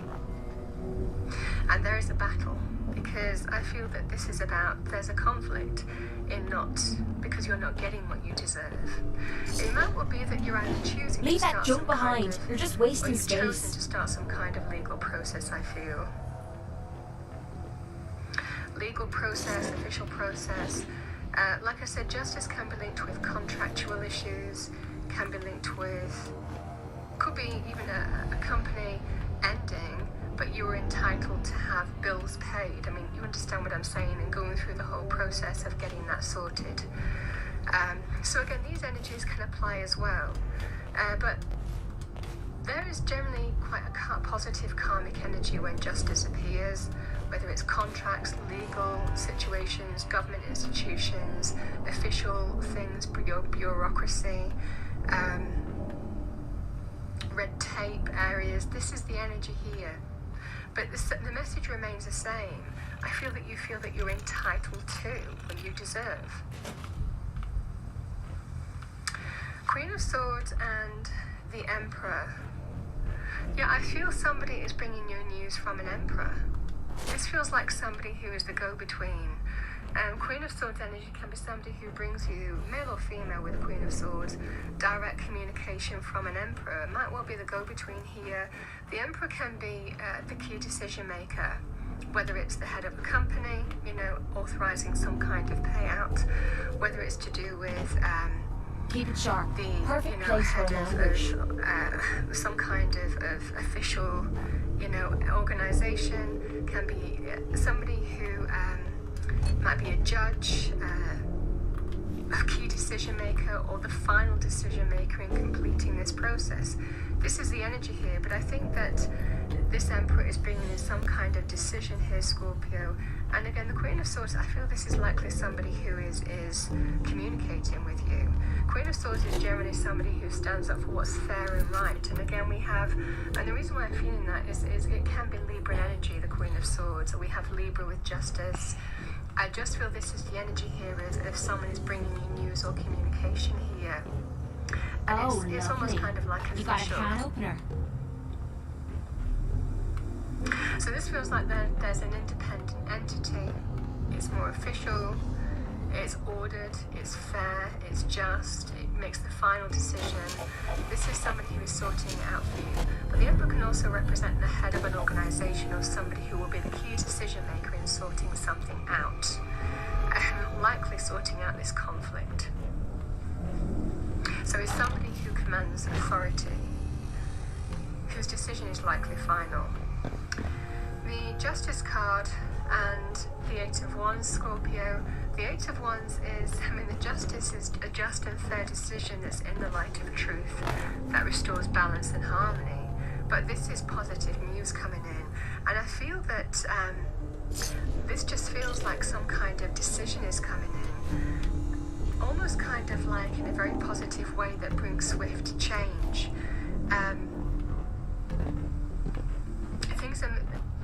S11: And there is a battle, because I feel that this is about, there's a conflict in because you're not getting what you deserve. It might well be that you're either choosing
S12: Leave
S11: to
S12: that
S11: start
S12: junk
S11: some
S12: behind.
S11: kind of,
S12: You're just wasting
S11: or you've
S12: space.
S11: chosen to start some kind of legal process, I feel. Legal process, official process. Like I said, justice can be linked with contractual issues, can be linked with, could be even a company ending, but you were entitled to have bills paid. You understand what I'm saying, and going through the whole process of getting that sorted. So again, these energies can apply as well. But there is generally quite a positive karmic energy when justice appears, whether it's contracts, legal situations, government institutions, official things, bureaucracy, red tape areas. This is the energy here. But the message remains the same. I feel that you feel that you're entitled to what you deserve. Queen of Swords and the Emperor. Yeah, I feel somebody is bringing you news from an Emperor. This feels like somebody who is the go-between. Queen of Swords energy can be somebody who brings you, male or female with a Queen of Swords, direct communication from an Emperor. It might well be the go-between here. The Emperor can be the key decision maker, whether it's the head of a company, authorizing some kind of payout, whether it's to do with
S12: keep it sharp.
S11: The
S12: Perfect place
S11: head
S12: for
S11: some kind of official, organization, can be somebody who might be a judge, a key decision maker, or the final decision maker in completing this process. This is the energy here, but I think that this Emperor is bringing in some kind of decision here, Scorpio. And again, the Queen of Swords, I feel this is likely somebody who is communicating with you. Queen of Swords is generally somebody who stands up for what's fair and right. And again, and the reason why I'm feeling that is it can be Libra energy, the Queen of Swords. We have Libra with justice. I just feel this is the energy here is if someone is bringing you news or communication here. And it's almost kind of like official.
S12: You got a can opener.
S11: So this feels like there's an independent entity. It's more official, it's ordered, it's fair, it's just, it makes the final decision. This is somebody who is sorting it out for you. But the Emperor can also represent the head of an organization or somebody who will be the key decision maker in sorting something out. Likely sorting out this conflict. So it's somebody who commands authority, whose decision is likely final. The Justice card and the Eight of Wands, Scorpio. The Eight of Wands is, the Justice is a just and fair decision that's in the light of truth, that restores balance and harmony. But this is positive news coming in. And I feel that this just feels like some kind of decision is coming in. Almost kind of like in a very positive way that brings swift change.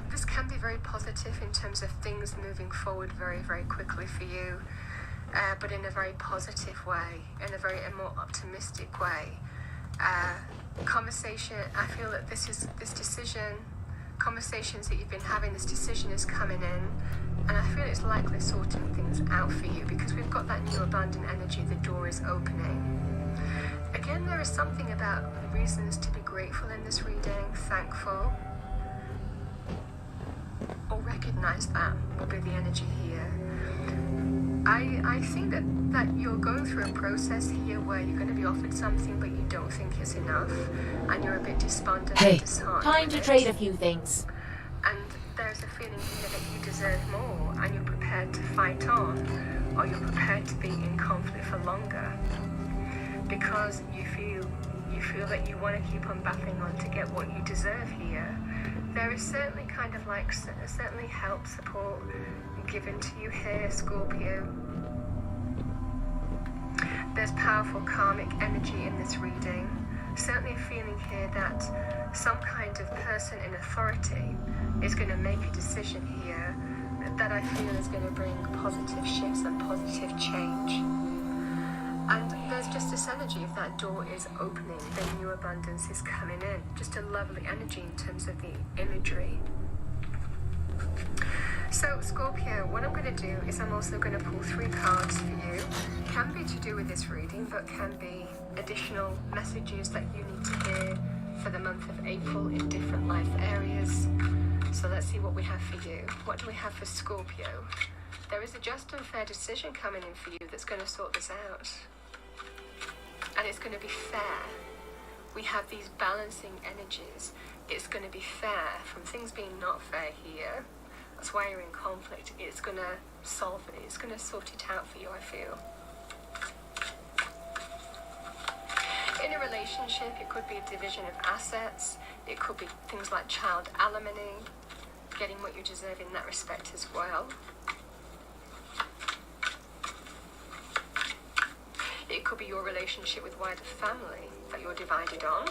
S11: this can be very positive in terms of things moving forward very, very quickly for you, but in a very positive way, in a more optimistic way. Conversation, I feel that this decision, conversations that you've been having, this decision is coming in, and I feel it's likely sorting things out for you because we've got that new abundant energy, the door is opening. Again, there is something about reasons to be grateful in this reading, thankful, or recognize that will be the energy here. I think that you're going through a process here where you're going to be offered something but you don't think it's enough and you're a bit despondent and disheartened.
S12: Time to trade a few things.
S11: And there's a feeling here that you deserve more and you're prepared to fight on, or you're prepared to be in conflict for longer because you feel that you want to keep on battling on to get what you deserve here. There is certainly kind of like certainly help, support given to you here, Scorpio. There's powerful karmic energy in this reading. Certainly a feeling here that some kind of person in authority is going to make a decision here that I feel is going to bring positive shifts and positive change. And there's just this energy of that door is opening, the new abundance is coming in. Just a lovely energy in terms of the imagery. So Scorpio, what I'm going to do is I'm also going to pull 3 cards for you. Can be to do with this reading, but can be additional messages that you need to hear for the month of April in different life areas. So let's see what we have for you. What do we have for Scorpio? There is a just and fair decision coming in for you that's going to sort this out. And it's going to be fair. We have these balancing energies. It's going to be fair from things being not fair here. That's why you're in conflict. It's going to solve it. It's going to sort it out for you, I feel. In a relationship, it could be a division of assets. It could be things like child alimony, getting what you deserve in that respect as well. It could be your relationship with wider family that you're divided on.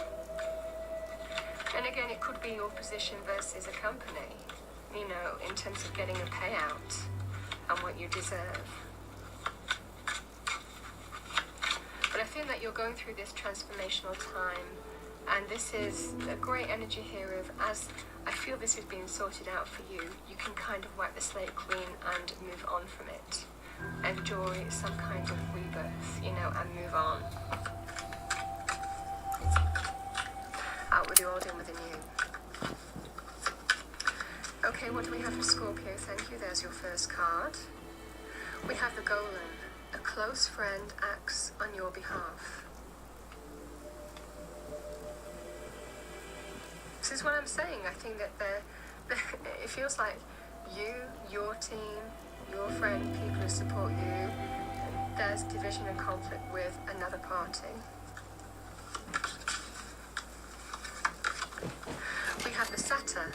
S11: And again, it could be your position versus a company, you know, in terms of getting a payout and what you deserve. But I feel that you're going through this transformational time, and this is a great energy here of, as I feel this is being sorted out for you, you can kind of wipe the slate clean and move on from it. Enjoy some kind of rebirth, you know, and move on. Out with the old, in with the new. Okay, what do we have for Scorpio? Thank you. There's your first card. We have the Golem. A close friend acts on your behalf. This is what I'm saying. I think that it feels like you, your team, your friend, people who support you, there's division and conflict with another party. We have the satire,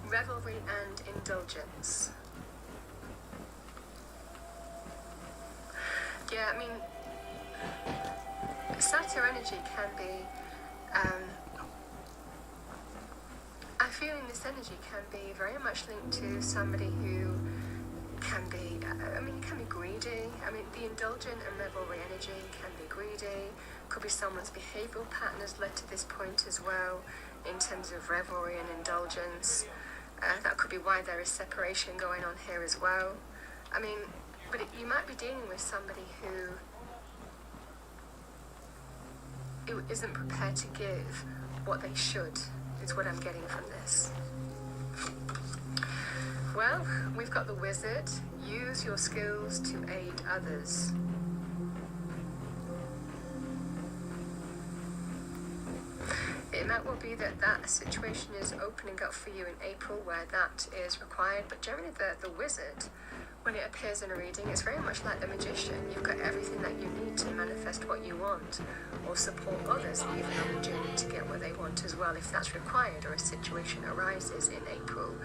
S11: revelry and indulgence. Yeah, I mean, satire energy can be, I feel in this energy can be very much linked to somebody who can be, can be greedy. I mean, the indulgent and revelry energy can be greedy. Could be someone's behavioural pattern has led to this point as well, in terms of revelry and indulgence. That could be why there is separation going on here as well. I mean, but you might be dealing with somebody who isn't prepared to give what they should, is what I'm getting from this. Well, we've got the Wizard. Use your skills to aid others. It might well be that that situation is opening up for you in April where that is required, but generally the Wizard, when it appears in a reading, it's very much like the Magician. You've got everything that you need to manifest what you want, or support others even on the journey to get what they want as well, if that's required or a situation arises in April.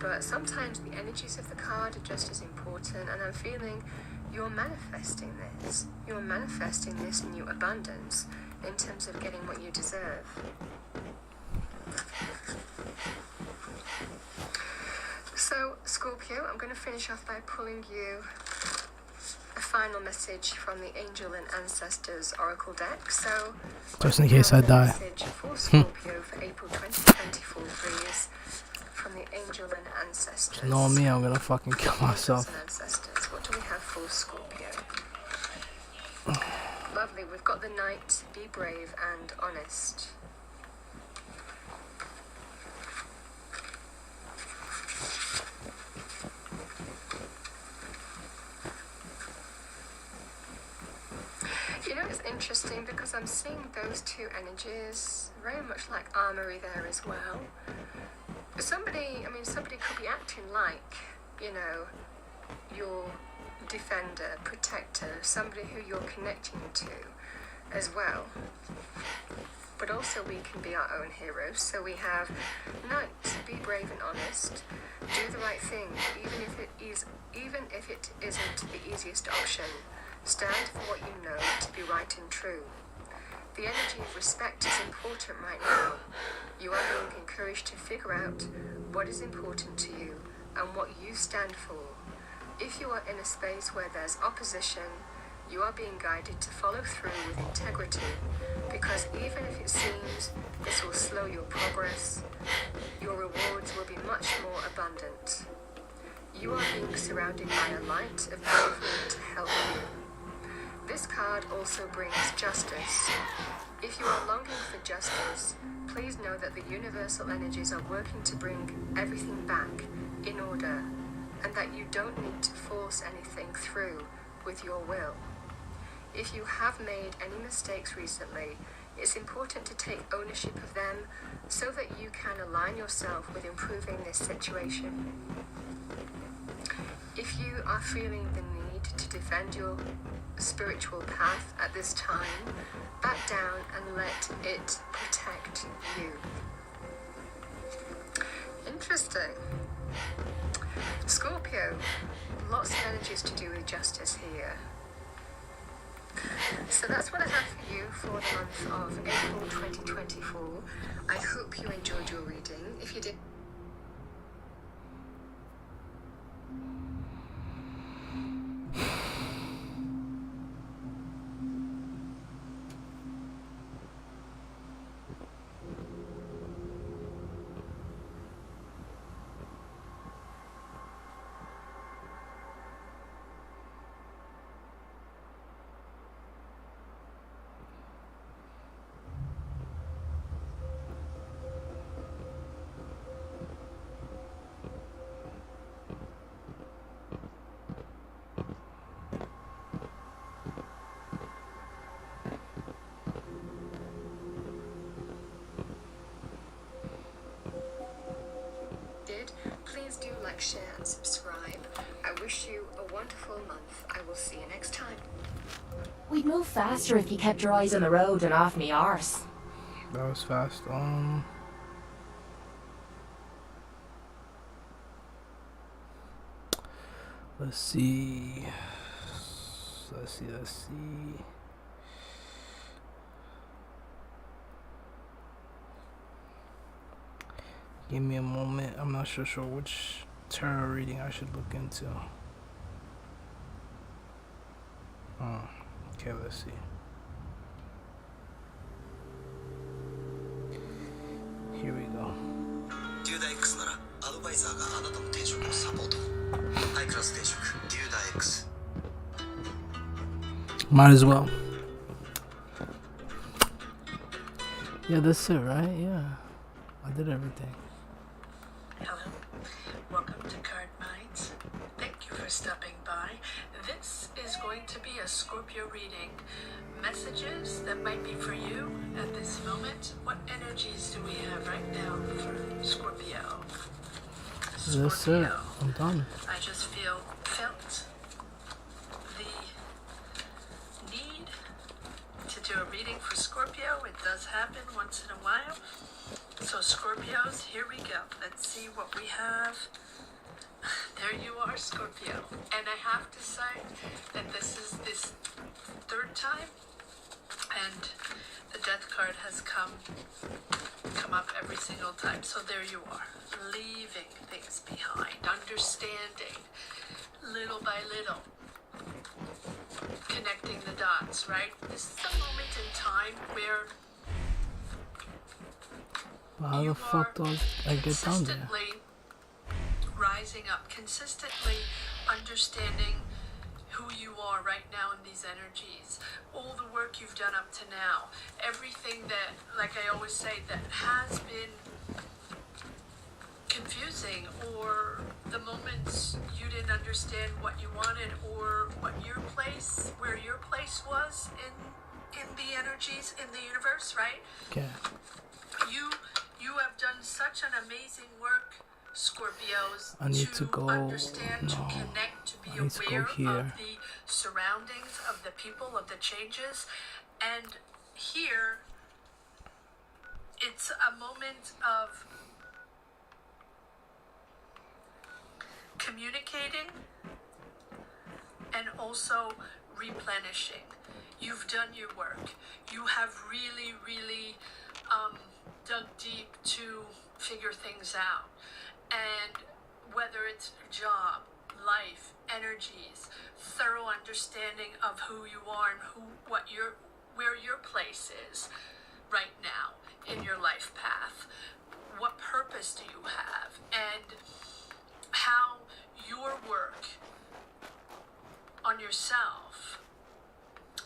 S11: But sometimes the energies of the card are just as important, and I'm feeling you're manifesting this. You're manifesting this new abundance. in terms of getting what you deserve. So, Scorpio, I'm going to finish off by pulling you a final message from the Angel and Ancestors Oracle deck. So,
S1: just in case I die.
S11: Message for Scorpio for April 2024, please, from the Angel and Ancestors.
S1: Knowing me, I'm gonna fucking kill myself.
S11: And Ancestors. What do we have for Scorpio? Lovely. We've got the Knight. Be brave and honest. You know, it's interesting because I'm seeing those two energies very much like armory there as well. Somebody could be acting like, you know, your defender, protector, somebody who you're connecting to as well. But also we can be our own heroes. So we have Knight, be brave and honest, do the right thing, even if it isn't the easiest option. Stand for what you know to be right and true. The energy of respect is important right now. You are being encouraged to figure out what is important to you and what you stand for. If you are in a space where there's opposition, you are being guided to follow through with integrity, because even if it seems this will slow your progress, your rewards will be much more abundant. You are being surrounded by a light of bravery to help you. This card also brings justice. If you are longing for justice, please know that the universal energies are working to bring everything back in order, and that you don't need to force anything through with your will. If you have made any mistakes recently, it's important to take ownership of them so that you can align yourself with improving this situation. If you are feeling the need to defend your spiritual path at this time, back down and let it protect you. Interesting. Scorpio, lots of energies to do with justice here. So that's what I have for you for the month of April 2024. I hope you enjoyed your reading. If you did, please do like, share, and subscribe. I wish you a wonderful month. I will see you next time.
S12: We'd move faster if you kept your eyes on the road and off me arse.
S1: That was fast. Let's see. Give me a moment. I'm not sure which tarot reading I should look into. Okay, let's see. Here we go. Might as well. Yeah, that's it, right? Yeah. I did everything.
S13: Hello. Welcome to Card Minds. Thank you for stopping by. This is going to be a Scorpio reading. Messages that might be for you at this moment. What energies do we have right now for Scorpio?
S1: That's it. I'm done.
S13: I just felt the need to do a reading for Scorpio. It does happen once in a while. So Scorpios, here we go. Let's see what we have. There you are, Scorpio. And I have to say that this is this third time And the death card has come up every single time. So there you are, leaving things behind, understanding little by little, connecting the dots, right? This is a moment in time where
S1: How the fuck do I get down there?
S13: consistently rising up, consistently understanding who you are right now in these energies, all the work you've done up to now, everything that, like I always say, that has been confusing, or the moments you didn't understand what you wanted, or what where your place was in the energies, in the universe, right?
S1: Okay.
S13: You have done such an amazing work, Scorpios,
S1: I need to go.
S13: understand, to connect, to be
S1: I need to go
S13: aware
S1: here.
S13: of the surroundings, of the people, of the changes. And here, it's a moment of communicating and also replenishing. You've done your work. You have really, really dug deep to figure things out. And whether it's job, life, energies, thorough understanding of who you are and where your place is right now in your life path. What purpose do you have? And how your work on yourself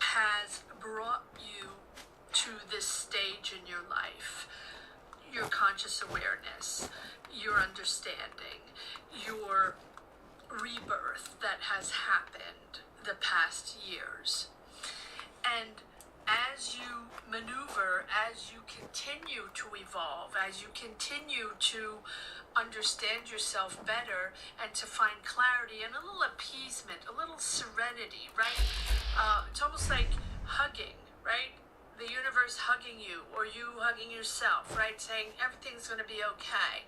S13: has brought you to this stage in your life. Your conscious awareness, your understanding, your rebirth that has happened the past years. And as you maneuver, as you continue to evolve, as you continue to understand yourself better and to find clarity and a little appeasement, a little serenity, right? It's almost like hugging, right? The universe hugging you, or you hugging yourself, right? Saying everything's going to be okay.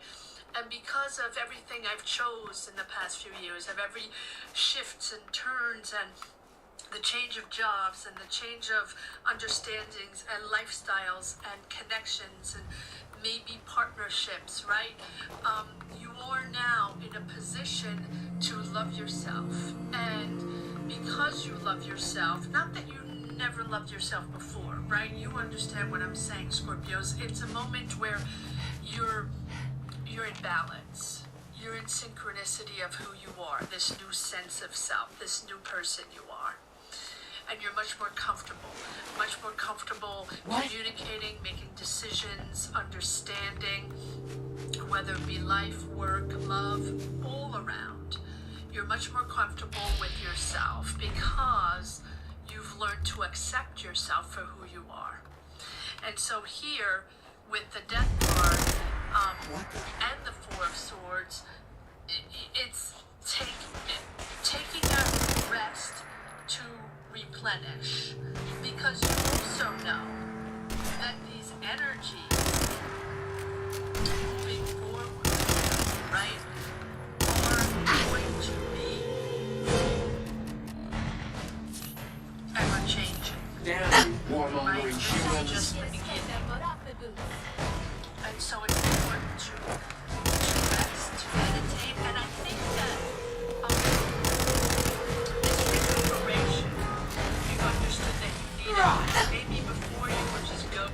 S13: And because of everything I've chose in the past few years, of every shifts and turns and the change of jobs and the change of understandings and lifestyles and connections and maybe partnerships, right? You are now in a position to love yourself. And because you love yourself, not that you never loved yourself before, right? You understand what I'm saying, Scorpios. It's a moment where you're in balance. You're in synchronicity of who you are, this new sense of self, this new person you are. And you're much more comfortable communicating, making decisions, understanding, whether it be life, work, love, all around. You're much more comfortable with yourself because you've learned to accept yourself for who you are. And so here, with the Death card and the Four of Swords, it's taking a rest to replenish, because you also know that these energies moving forward, right, are going to be ever changing.
S3: Damn, warmongering
S13: This is
S3: humans.
S13: just the beginning. And so it's important to rest, to meditate, and I think that this recuperation, you've understood that you need it. Maybe before you were just go,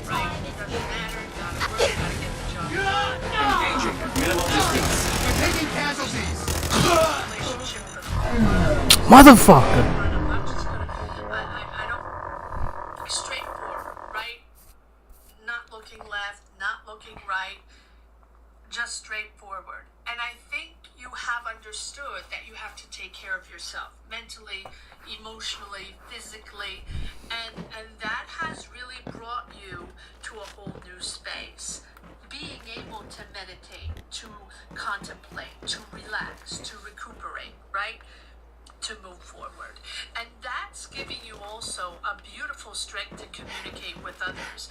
S13: right? It doesn't matter, gotta work, gotta get the job done.
S3: Engaging at minimal distance. We're taking casualties.
S13: Relationship for the
S1: Motherfucker!
S13: I'm not just gonna, I don't, straightforward, right? Not looking left, not looking right, just straightforward. And I think you have understood that you have to take care of yourself mentally, emotionally, physically, and that has really brought you to a whole new space. Being able to meditate, to contemplate, to relax, to recuperate, right? To move forward. And that's giving you also a beautiful strength to communicate with others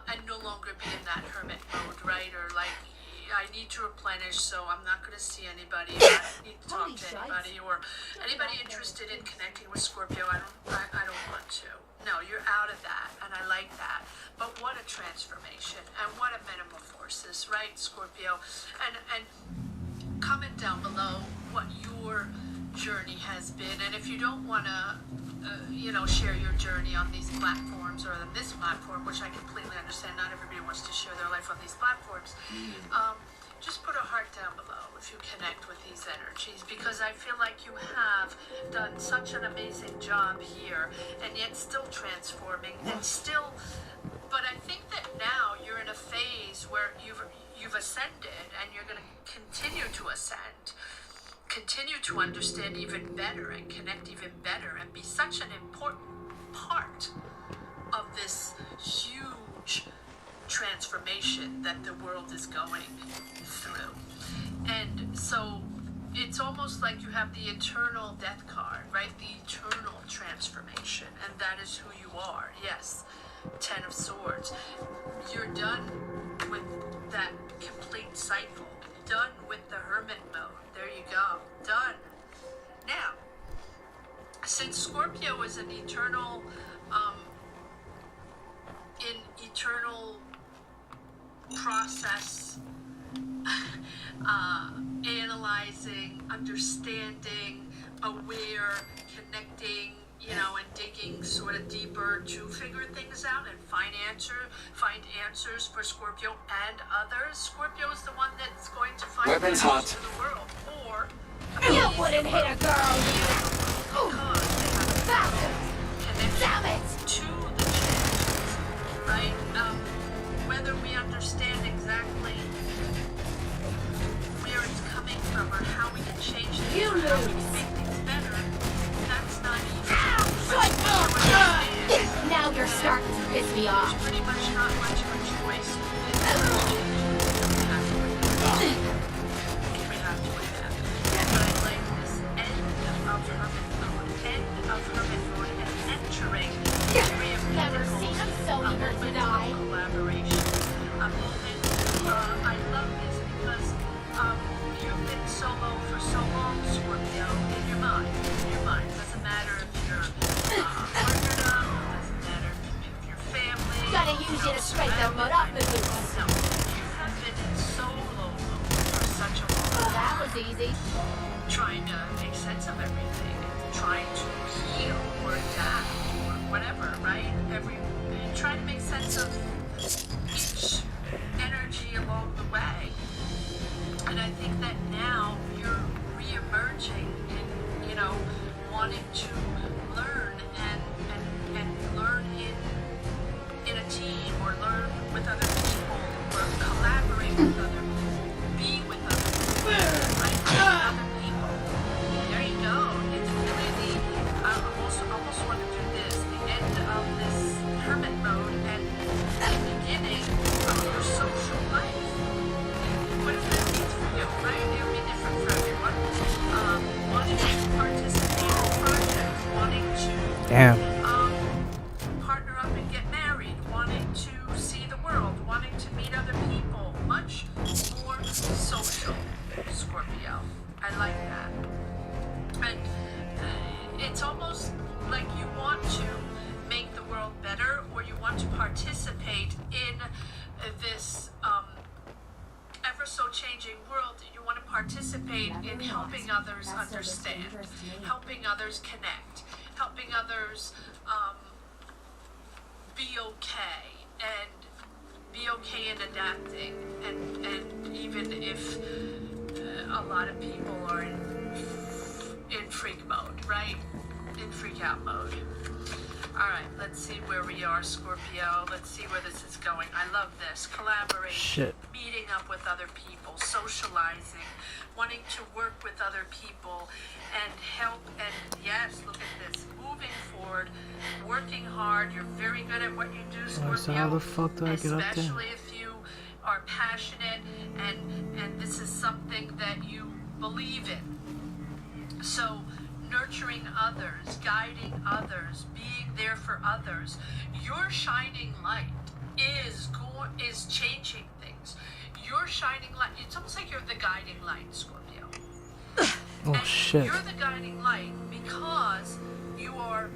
S13: and no longer be in that hermit mode, right? Or like, I need to replenish, so I'm not going to see anybody. I don't need to talk to anybody or anybody interested in connecting with Scorpio. I don't want to. No, you're out of that, and I like that. But what a transformation and what a metamorphosis, right, Scorpio? And comment down below what your journey has been, and if you don't want to share your journey on these platforms or on this platform, which I completely understand, not everybody wants to share their life on these platforms, just put a heart down below if you connect with these energies, because I feel like you have done such an amazing job here, and yet still transforming, and still, but I think that now you're in a phase where you've ascended, and you're going to continue to ascend, continue to understand even better and connect even better and be such an important part of this huge transformation that the world is going through. And so it's almost like you have the eternal death card, right? The eternal transformation, and that is who you are. Yes, 10 of Swords. You're done with that complete cycle, done with the hermit mode. There you go. Done. Now, since Scorpio is an eternal, process, analyzing, understanding, aware, connecting, and digging sort of deeper to figure things out and find answers for Scorpio and others. Scorpio is the one that's going to find
S3: Weapons
S13: answers
S3: hot.
S13: to the world, or
S12: You wouldn't hit a girl, you!
S13: because they have a connection
S12: Damn it!
S13: to the changes, right? Whether we understand exactly where it's coming from or how we can change things,
S12: You
S13: or how we can
S12: lose.
S13: make things better, that's not easy.
S12: Shut up! Now you're starting to piss me off.
S13: There's pretty much not much of a choice. We have to adapt. But I like this end of hermit mode, and entering the area of
S12: Never seen him so
S13: a
S12: eager to
S13: moment
S12: die.
S13: of collaboration, a moment. I love this because you've been solo for so long, Scorpio, in your mind. Doesn't matter if you're partnered up, doesn't matter if you're family.
S12: Gotta use you to straighten the mud up, the boots.
S13: No, you have been in solo mode for such a long
S12: Well,
S13: time.
S12: that was easy.
S13: Trying to make sense of everything, trying to heal or adapt or whatever, right? Trying to make sense of each energy along the way. And I think that now you're re-emerging and, wanting to learn and learn in a team, or learn with other people, or collaborate with other people, be with other people, right? Other people. There you go. It's really I almost want to do this, the end of this hermit mode and the beginning of your social life. What if that means for you, right? It'll be different for everyone. Wanting to participate in projects, wanting to partner up and get married, wanting to see the world, wanting to meet other people, much more social, Scorpio. I like that. And it's almost like you want to make the world better, or you want to participate in this ever so changing world. You want to participate in helping others understand, helping others connect, helping others be okay, and be okay in adapting, and even if a lot of people are in freak mode, right? In freak out mode. Alright, let's see where we are, Scorpio. Let's see where this is going. I love this. Collaborating,
S1: Shit.
S13: meeting up with other people, socializing, wanting to work with other people, and help, and yes, look at this. Moving forward, working hard. You're very good at what you do, Scorpio.
S1: So how the fuck do I get up there?
S13: Especially if you are passionate and this is something that you believe in. So nurturing others, guiding others, being there for others. Your shining light is changing things. You're shining light. It's almost like you're the guiding light, Scorpio.
S1: Oh
S13: and
S1: shit.
S13: You're the guiding light because you are,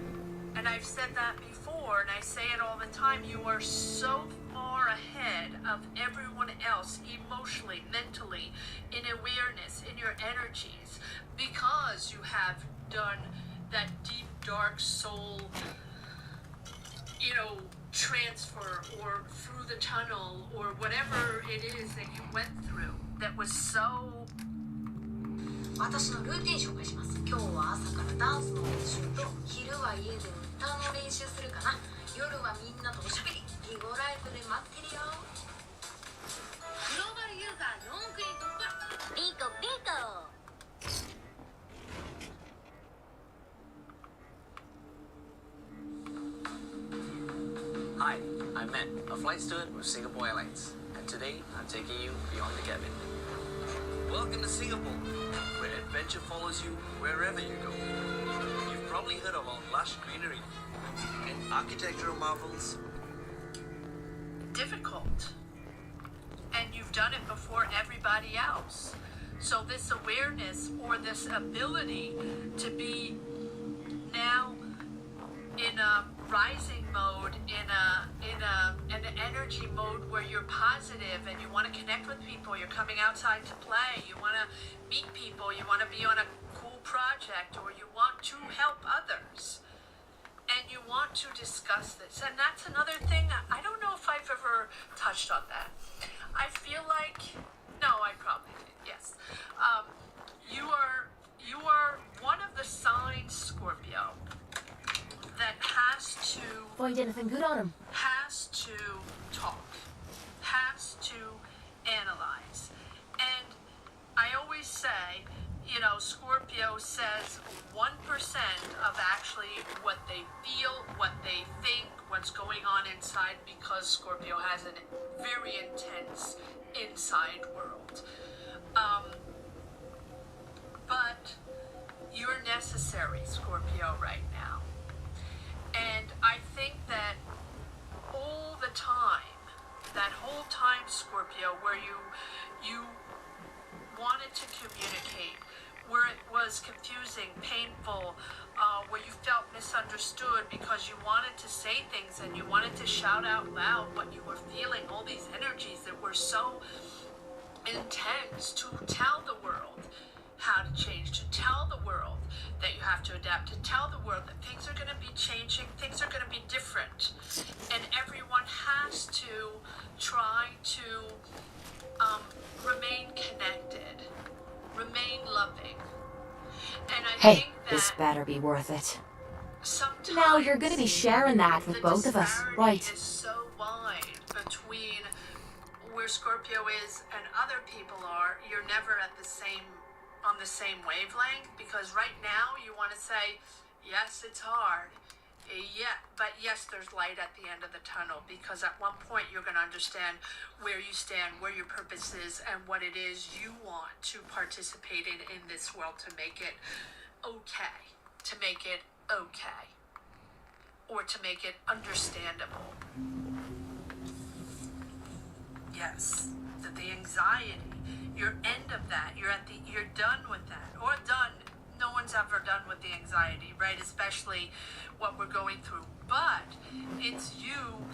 S13: and I've said that before, and I say it all the time, you are so far ahead of everyone else emotionally, mentally, in awareness, in your energies, because you have done that deep, dark soul, transfer, or through the tunnel, or whatever it is that you went through that was so.
S10: 私のルーティン紹介します。今日は朝からダンスの練習と、昼は家で歌の練習するかな。夜はみんなとおしゃべり。囲碁ライブで待ってるよ。グローバルユーザー4億人突破。ビコビコ。
S14: Hi, I'm Matt, a flight steward with Singapore Airlines, and today I'm taking you beyond the cabin. Welcome to Singapore, where adventure follows you wherever you go. You've probably heard of our lush greenery and architectural marvels.
S13: Difficult. And you've done it before everybody else. So this awareness, or this ability to be now in a rising mode, in an energy mode where you're positive and you want to connect with people, you're coming outside to play, you want to meet people, you want to be on a cool project, or you want to help others, and you want to discuss this. And that's another thing, I don't know if I've ever touched on that. I feel like, no, I probably did, yes. You are one of the signs, Scorpio, that has to
S12: find anything good on him.
S13: Has to talk, has to analyze. And I always say, Scorpio says 1% of actually what they feel, what they think, what's going on inside, because Scorpio has a very intense inside world. But you're necessary, Scorpio, right now. And I think that all the time, that whole time, Scorpio, where you wanted to communicate, where it was confusing, painful, where you felt misunderstood because you wanted to say things and you wanted to shout out loud what you were feeling, all these energies that were so intense, to tell the world how to change, to tell the world that you have to adapt, to tell the world that things are going to be changing, things are going to be different, and everyone has to try to remain connected, remain loving. And I
S12: Hey,
S13: think that
S12: this better be worth it.
S13: sometimes
S12: Now you're gonna be sharing that with
S13: the
S12: both of us,
S13: disparity
S12: right?
S13: is so wide between where Scorpio is and other people are. You're never on the same wavelength, because right now you want to say, yes, it's hard. Yeah, but yes, there's light at the end of the tunnel, because at one point you're going to understand where you stand, where your purpose is, and what it is you want to participate in this world to make it okay. To make it okay. Or to make it understandable. Yes, the anxiety, your end of that, you're done with that, or done. No one's ever done with the anxiety, right? Especially what we're going through. But it's you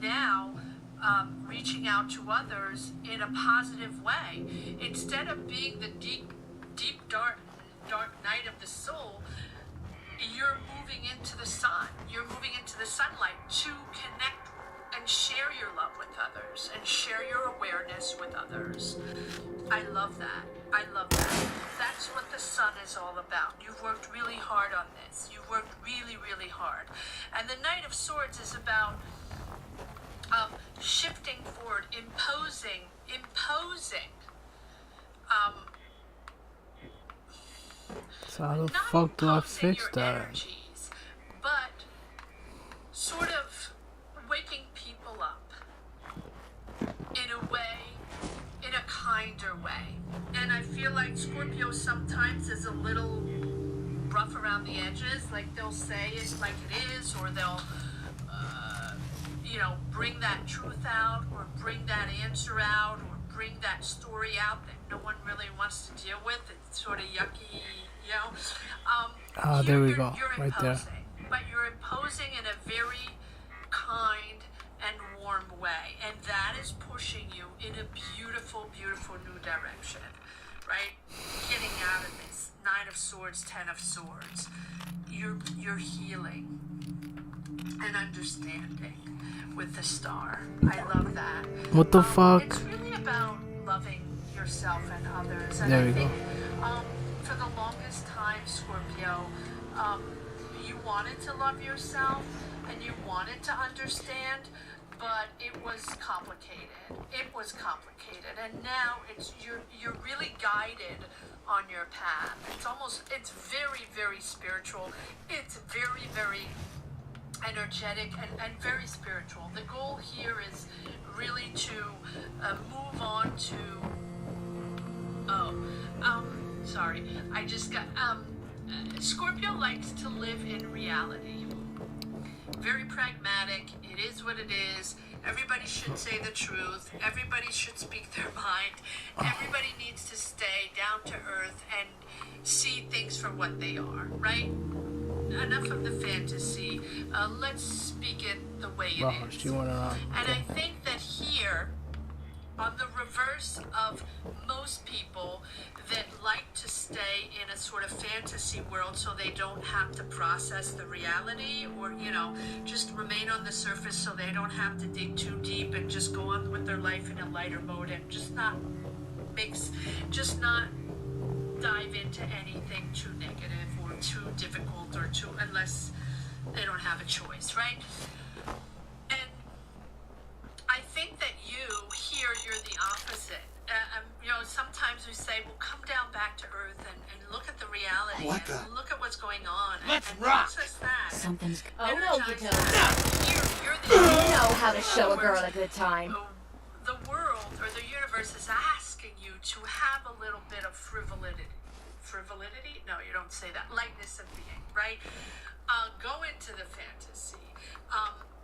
S13: now reaching out to others in a positive way. Instead of being the deep, dark night of the soul, you're moving into the sun. You're moving into the sunlight to connect and share your love with others and share your awareness with others. I love that. I love that. That's what the sun is all about. You've worked really hard on this. You've worked really, really hard. And the Knight of Swords is about shifting forward, imposing.
S1: So how the
S13: Not
S1: fuck do I
S13: imposing
S1: fix
S13: your
S1: that?
S13: energies, but sort of waking people up in a way, in a kinder way. And I feel like Scorpio sometimes is a little rough around the edges. Like they'll say it like it is, or they'll, bring that truth out, or bring that answer out, or bring that story out that no one really wants to deal with. It's sort of yucky, you know.
S1: There we
S13: You're-
S1: go,
S13: you're
S1: right there.
S13: imposing, but you're imposing in a very kind and warm way, and that is pushing you in a beautiful, beautiful new direction, right? Getting out of this Nine of Swords, Ten of Swords. You're healing and understanding with the Star. I love that.
S1: What the fuck?
S13: It's really about loving yourself and others. And
S1: There
S13: I
S1: we
S13: think, for the longest time, Scorpio, you wanted to love yourself and you wanted to understand, but it was complicated. It was complicated, and now you're really guided on your path. It's very, very spiritual. It's very, very energetic and very spiritual. The goal here is really to move on to. Sorry, I just got. Scorpio likes to live in reality. Very pragmatic. It is what it is. Everybody should say the truth. Everybody should speak their mind. Everybody needs to stay down to earth and see things for what they are, right? Enough of the fantasy. Let's speak it the way
S1: Wow,
S13: it is.
S1: she went around.
S13: And I think that here, on the reverse of most people that like to stay in a sort of fantasy world so they don't have to process the reality, or, you know, just remain on the surface so they don't have to dig too deep and just go on with their life in a lighter mode and just not dive into anything too negative or too difficult or too, unless they don't have a choice, right? And I think that you're the opposite. You know, sometimes we say, well, come down back to earth and look at the reality and look at what's going on.
S3: Let's
S13: and
S3: rock.
S13: process that.
S6: Something's.
S12: Oh, no, you
S13: Energize
S12: don't.
S13: that. You're the
S12: You know how to show a girl a good time.
S13: The world or the universe is asking you to have a little bit of frivolity. Frivolity? No, you don't say that. Lightness of being, right? Go into the fantasy.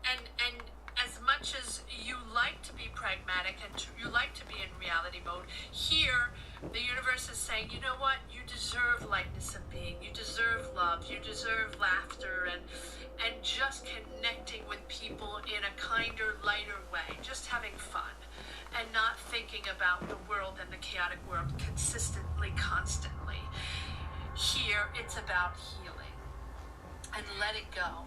S13: And as much as you like to be pragmatic and you like to be in reality mode, here the universe is saying, you know what? You deserve lightness of being. You deserve love. You deserve laughter and just connecting with people in a kinder, lighter way. Just having fun and not thinking about the world and the chaotic world consistently, constantly. Here, it's about healing and letting go.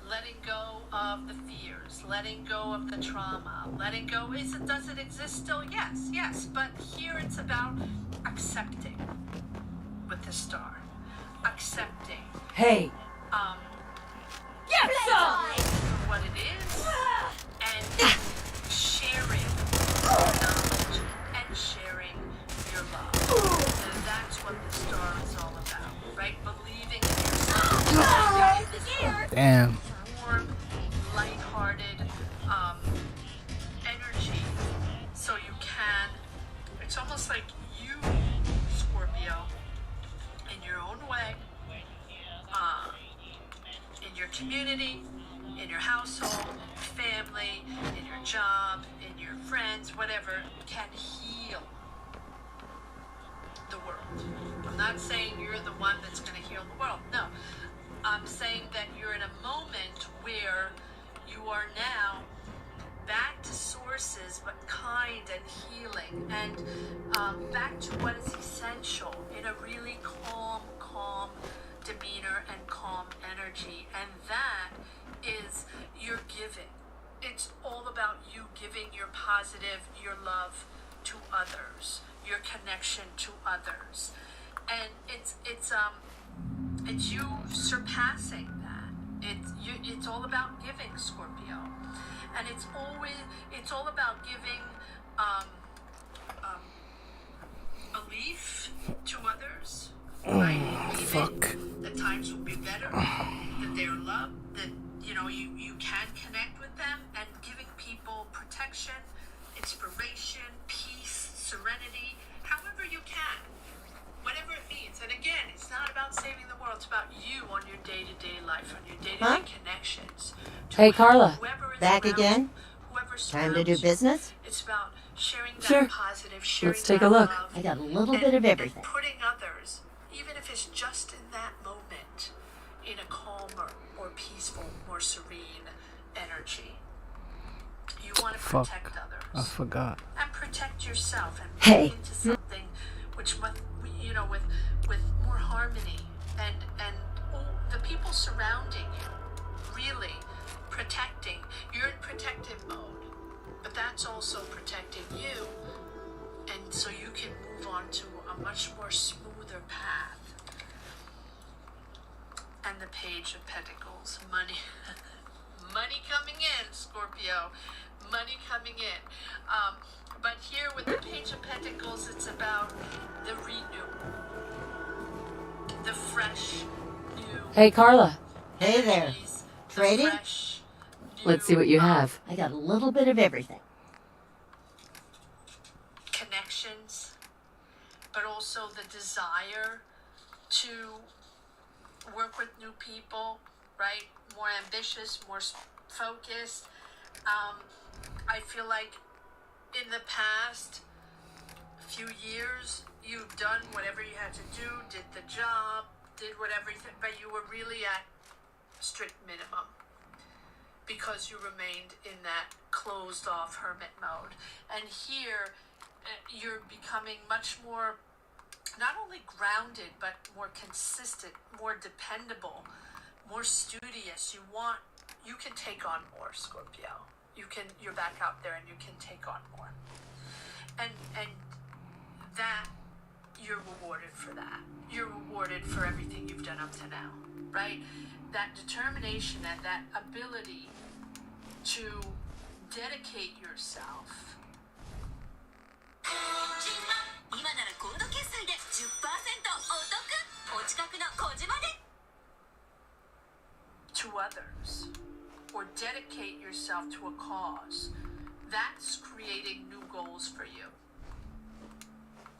S13: Letting go of the fears, letting go of the trauma, letting go. Does it exist still? Yes. But here it's about accepting with the Star. Accepting.
S4: Hey.
S12: Get some!
S13: For what it is, and sharing your knowledge and sharing your love. And that's what the Star is all about, right? Believing in yourself.
S1: Damn.
S13: Warm, lighthearted energy, so you can. It's almost like you, Scorpio, in your own way, in your community, in your household, family, in your job, in your friends, whatever, can heal the world. I'm not saying you're the one that's going to heal the world. No. I'm saying that you're in a moment where you are now back to sources, but kind and healing, and back to what is essential in a really calm demeanor and calm energy. And that is your giving. It's all about you giving your positive, your love to others, your connection to others. And it's you surpassing that. It's all about giving, Scorpio, and it's all about giving belief to others. Right? Believing that times will be better, that they're loved, that you can connect with them, and giving people protection, inspiration, peace, serenity, however you can. Whatever it means. And again, it's not about saving the world. It's about you on your day-to-day life, on your day-to-day connections.
S6: Hey, Carla.
S9: Back again? Time to do business?
S13: It's about sharing that
S4: Sure.
S13: that positive, sharing
S4: Let's take a
S13: that
S4: look.
S13: love,
S9: I got a little
S13: and-
S9: bit of everything.
S13: And putting others, even if it's just in that moment, in a calmer, more peaceful, more serene energy. You want to
S1: Fuck.
S13: protect others.
S1: I forgot.
S13: And protect yourself and
S9: Hey.
S13: move into something which must, you know, with more harmony and the people surrounding you, really protecting. You're in protective mode, but that's also protecting you, and so you can move on to a much more smoother path. And the Page of Pentacles, money. Money coming in, Scorpio. Money coming in. But here with the Page of Pentacles, it's about the renew. The fresh, new.
S6: Hey, Carla.
S9: Hey there.
S13: energies, the
S9: Trading?
S13: fresh,
S6: Let's see what you have.
S9: I got a little bit of everything.
S13: connections, but also the desire to work with new people, right? More ambitious, more focused. I feel like in the past few years, you've done whatever you had to do, did the job, did whatever, but you were really at strict minimum because you remained in that closed off hermit mode. And here, you're becoming much more, not only grounded, but more consistent, more dependable, more studious. You can take on more, Scorpio. You're back out there and you can take on more. And that, you're rewarded for that. You're rewarded for everything you've done up to now, right? That determination and that ability to dedicate yourself to others, or dedicate yourself to a cause. That's creating new goals for you.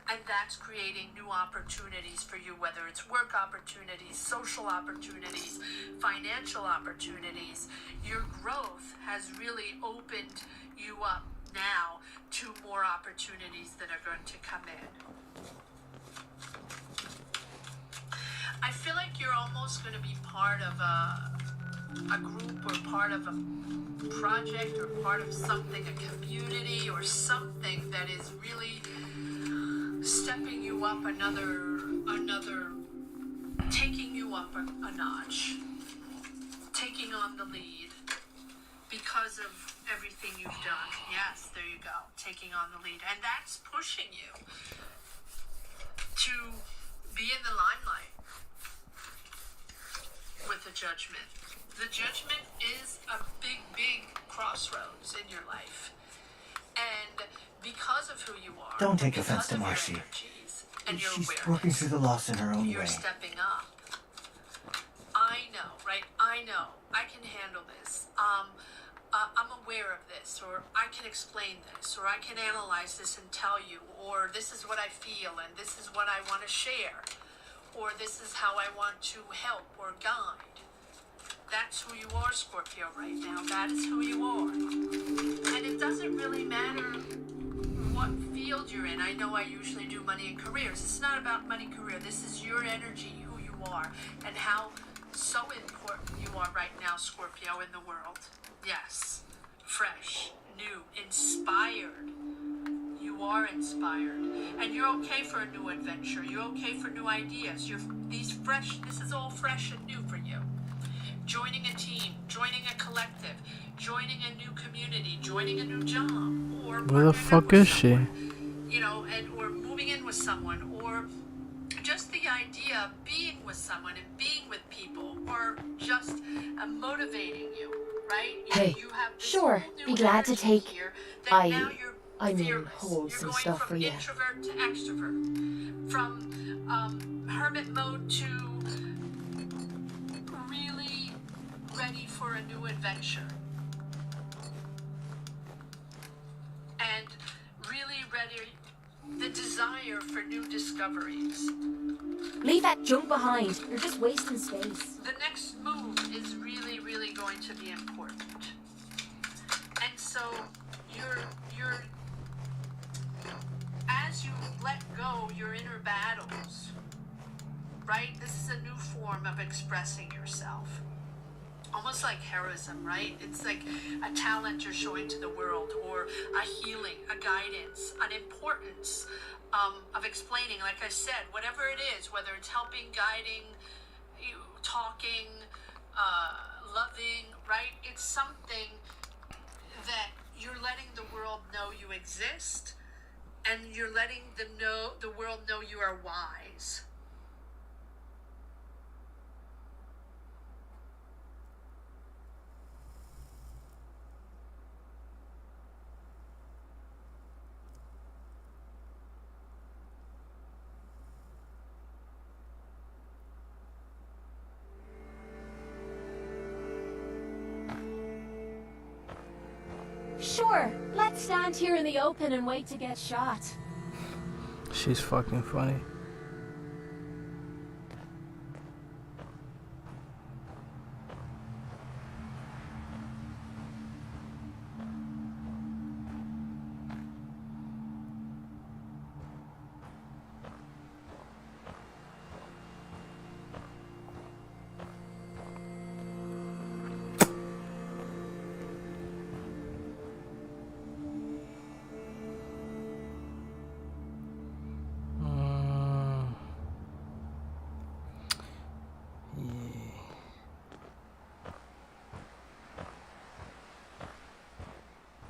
S13: And that's creating new opportunities for you, whether it's work opportunities, social opportunities, financial opportunities. Your growth has really opened you up now to more opportunities that are going to come in. I feel like you're almost going to be part of a group or part of a project or part of something, a community or something that is really stepping you up another, taking you up a notch, taking on the lead because of everything you've done. Yes, there you go, taking on the lead. And that's pushing you to be in the limelight with the Judgment. The Judgment is a big, big crossroads in your life. And because of who you are,
S3: Don't take offense
S13: because
S3: to
S13: of your
S3: Marcy.
S13: energies and your
S3: She's
S13: awareness,
S3: working through the loss in her own
S13: you're
S3: way.
S13: stepping up. I know, right? I know. I can handle this. I'm aware of this, or I can explain this, or I can analyze this and tell you, or this is what I feel, and this is what I want to share, or this is how I want to help or guide. That's who you are, Scorpio, right now. That is who you are. And it doesn't really matter what field you're in. I know I usually do money and careers. It's not about money and career. This is your energy, who you are, and how so important you are right now, Scorpio, in the world. Yes. Fresh, new, inspired. You are inspired. And you're okay for a new adventure. You're okay for new ideas. This is all fresh and new for you. Joining a team, joining a collective, joining a new community, joining a new job, or
S1: Where the fuck is she?
S13: you know, or moving in with someone, or just the idea of being with someone and being with people, or just motivating you, right?
S12: Hey,
S13: you have this
S12: sure,
S13: whole new
S12: be glad to
S13: energy
S12: take-
S13: here that now you're
S12: I mean,
S13: fearless.
S12: hold
S13: You're
S12: some
S13: going
S12: stuff
S13: from
S12: for you.
S13: introvert to extrovert, from hermit mode to really ready for a new adventure, and really ready, the desire for new discoveries.
S12: Leave that junk behind. You're just wasting space.
S13: The next move is really, really going to be important. And so you're let go your inner battles, right? This is a new form of expressing yourself. Almost like heroism, right? It's like a talent you're showing to the world, or a healing, a guidance, an importance of explaining, like I said, whatever it is, whether it's helping, guiding, talking, loving, right? It's something that you're letting the world know you exist, and you're letting the world know you are wise.
S12: Sure, let's stand here in the open and wait to get shot.
S1: She's fucking funny.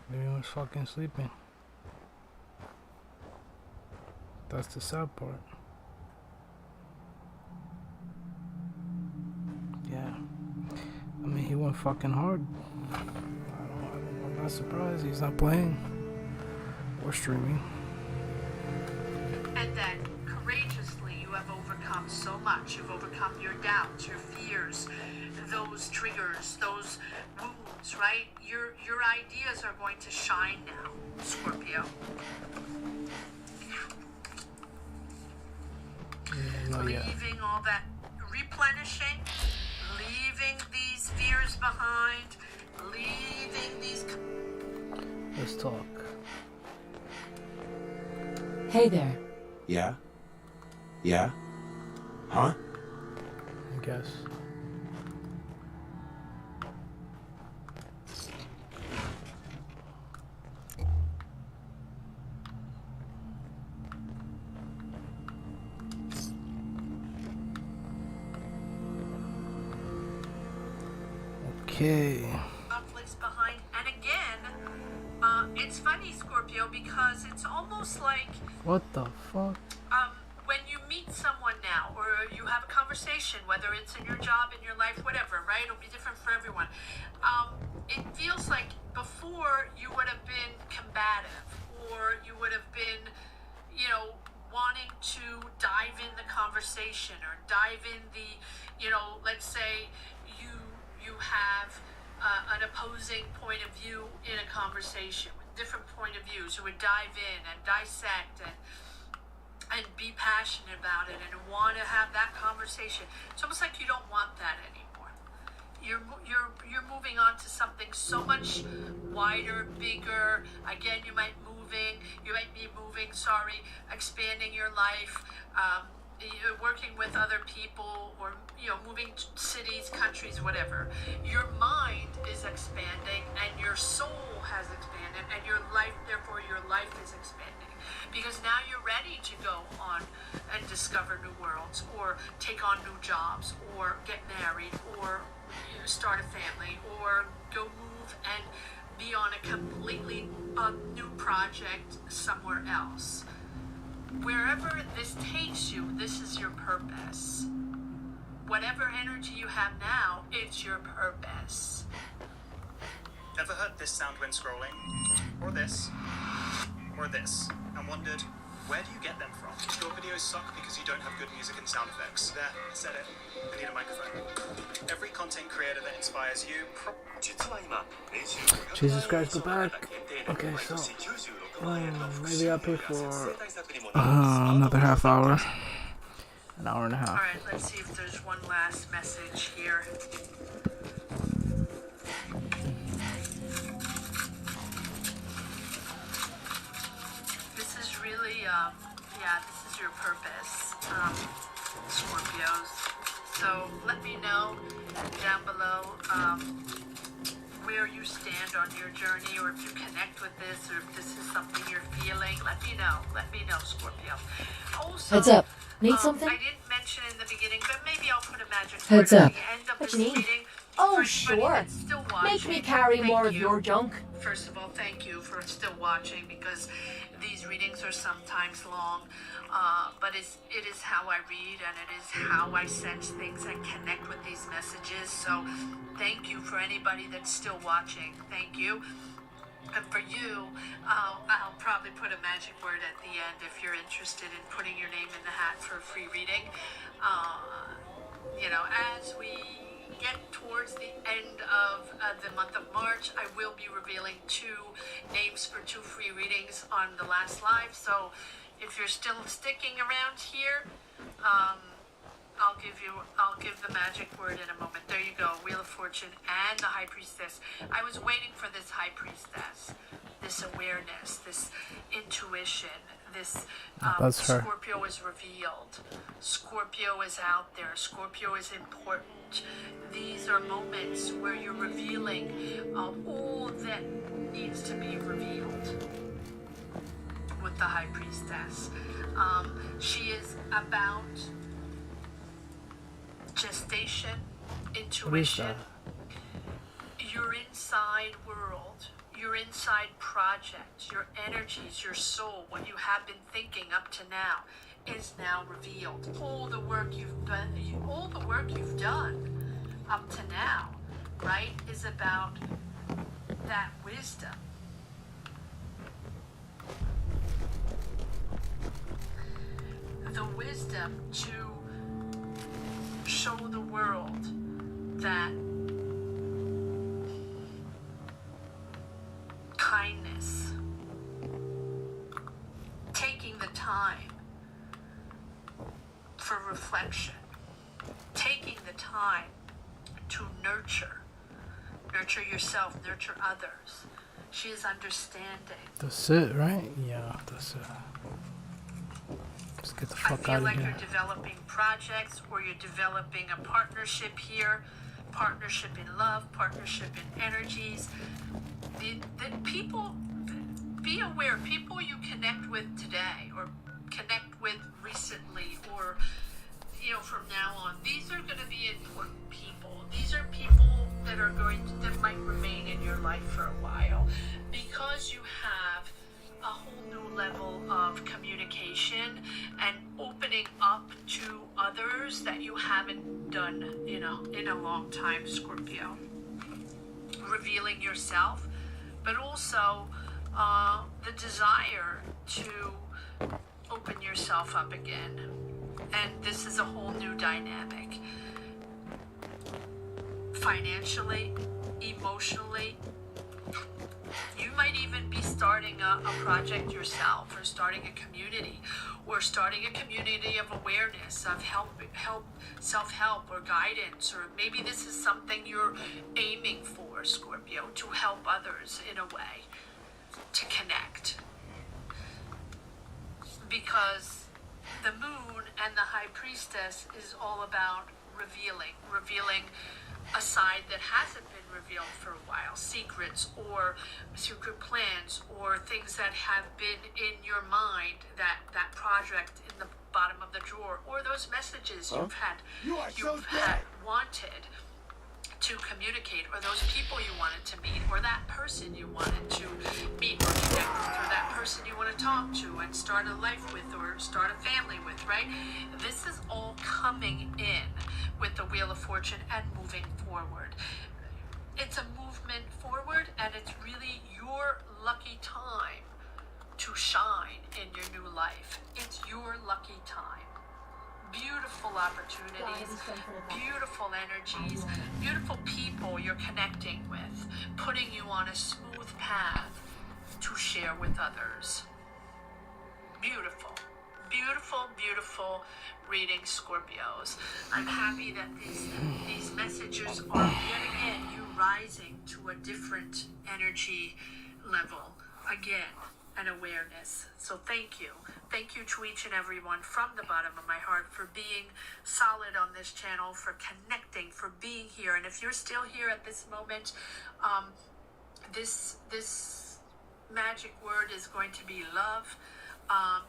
S1: Everyone's fucking sleeping. That's the sad part. Yeah. I mean, he went fucking hard. I'm not surprised he's not playing or streaming.
S13: And that courageously you have overcome so much. You've overcome your doubts, your fears, those triggers, those wounds, right? Your ideas are going to shine now, Scorpio. Leaving all that, replenishing, leaving these fears behind, leaving these...
S1: Let's talk.
S6: Hey there.
S15: Yeah? Yeah? Huh?
S1: I guess. Okay.
S13: Conflicts behind, and again, it's funny, Scorpio, because it's almost like
S1: What the fuck?
S13: when you meet someone now, or you have a conversation, whether it's in your job, in your life, whatever, right? It'll be different for everyone. It feels like before you would have been combative, or you would have been, wanting to dive in the conversation, or dive in the, let's say you have an opposing point of view in a conversation with different point of views, who would dive in and dissect and be passionate about it and want to have that conversation. It's almost like you don't want that anymore. You're moving on to something so much wider, bigger. Again, you might be moving, expanding your life, you're working with other people, or moving cities, countries, whatever. Your mind is expanding, and your soul has expanded, and your life is expanding, because now you're ready to go on and discover new worlds, or take on new jobs, or get married, or start a family, or go move and be on a completely new project somewhere else. Wherever this takes you, this is your purpose. Whatever energy you have now, it's your purpose.
S16: Ever heard this sound when scrolling? Or this? Or this? And wondered, where do you get them from? Your videos suck because you don't have good music and sound effects. There, I said it. I need a microphone. Every content creator that inspires you...
S1: Jesus Christ, go back. Okay, so maybe I'll pay for another half hour, an hour and a half.
S13: Alright, let's see if there's one last message here. This is really yeah, this is your purpose, Scorpios. So let me know down below where you stand on your journey, or if you connect with this, or if this is something you're feeling. Let me know. Let me know, Scorpio. Also,
S12: Heads up. Need something?
S13: I didn't mention in the beginning, but maybe I'll put a magic
S12: Heads
S13: word
S12: up.
S13: at the end of
S12: What
S13: this
S12: you need?
S13: reading.
S12: Oh,
S13: For anybody
S12: sure.
S13: that's still watching,
S12: Make me carry
S13: thank
S12: more of
S13: you.
S12: your junk.
S13: First of all, thank you for still watching, because these readings are sometimes long, but it is how I read, and it is how I sense things and connect with these messages. So thank you for anybody that's still watching. Thank you. And for you, I'll probably put a magic word at the end if you're interested in putting your name in the hat for a free reading. You know, as we get towards the end of the month of March, I will be revealing 2 names for 2 free readings on the last live. So if you're still sticking around here, I'll give the magic word in a moment. There you go, Wheel of Fortune and the High Priestess. I was waiting for this High Priestess, this awareness, this intuition, this
S1: That's her.
S13: Scorpio is revealed. Scorpio is out there. Scorpio is important. These are moments where you're revealing all that needs to be revealed with the High Priestess. She is about gestation, intuition, your inside world, your inside project, your energies, your soul, what you have been thinking up to now is now revealed. All the work you've done up to now, right, is about that wisdom. The wisdom to show the world that kindness, taking the time for reflection, taking the time to nurture yourself, nurture others. She is understanding.
S1: That's it, right? Yeah, that's it. Let's get the fuck
S13: I feel
S1: out of
S13: like
S1: here.
S13: you're developing projects, or you're developing a partnership here, partnership in love, partnership in energies. The people, be aware, people you connect with today, or connect with recently, or from now on, these are going to be important people. These are people that might remain in your life for a while, because you have a whole new level of communication and opening up to others that you haven't done in a long time, Scorpio. Revealing yourself, but also the desire to open yourself up again. And this is a whole new dynamic. Financially, emotionally, you might even be starting a project yourself, or starting a community, or starting a community of awareness, of self-help, or guidance, or maybe this is something you're aiming for, Scorpio, to help others in a way, to connect. Because the moon and the High Priestess is all about revealing a side that hasn't been revealed for a while, secrets or secret plans, or things that have been in your mind, that project in the bottom of the drawer, or those messages you've had wanted to communicate, or those people you wanted to meet, or that person you wanted to meet or connect with, or that person you want to talk to and start a life with, or start a family with, right? This is all coming in with the Wheel of Fortune and moving forward. It's a movement forward, and it's really your lucky time to shine in your new life. It's your lucky time. Beautiful opportunities, beautiful energies, beautiful people you're connecting with, putting you on a smooth path to share with others. Beautiful, beautiful, beautiful reading, Scorpios. I'm happy that these messages are yet again you rising to a different energy level. Again, and awareness. So thank you. Thank you to each and everyone from the bottom of my heart for being solid on this channel, for connecting, for being here. And if you're still here at this moment, this magic word is going to be love,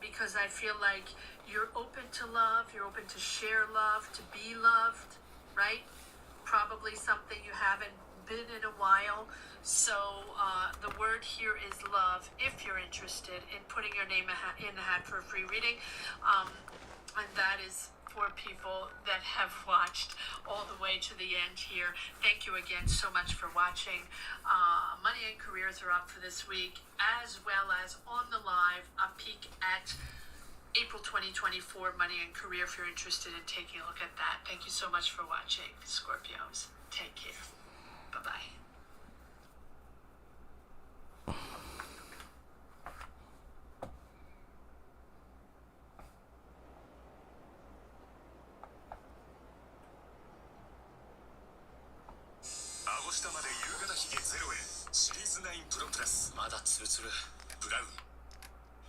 S13: because I feel like you're open to love, you're open to share love, to be loved, right? Probably something you haven't been in a while. So the word here is love, if you're interested in putting your name in the hat for a free reading. And that is for people that have watched all the way to the end here. Thank you again so much for watching. Money and Careers are up for this week, as well as on the live, a peek at April 2024 Money and Career if you're interested in taking a look at that. Thank you so much for watching, Scorpios. Take care. Bye-bye.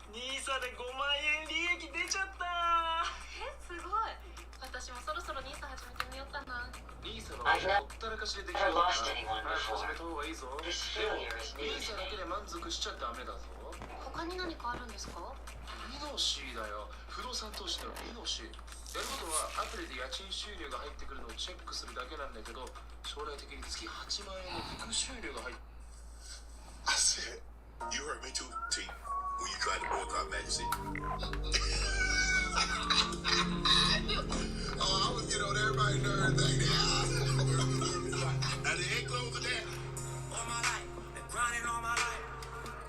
S14: NISA で5万円利益出ちゃった
S2: すごい。私もそろそろ NISA 始めてみようかな。
S14: NISA のほったらかしでできるから始めた方がいいぞ。でも NISA だけで満足しちゃダメだぞ。
S2: 他に何かあるんですか？
S14: イノシだよ。不動産投資のイノシ。やることはアプリで家賃収入が入ってくるのをチェックするだけなんだけど、将来的に月8万円の副収入が入って。
S8: I said, you heard me too, T. When you tried to boycott Majesty. I was getting on everybody's nerves like that. And they ain't closing that.
S3: All my life, been grinding all my life.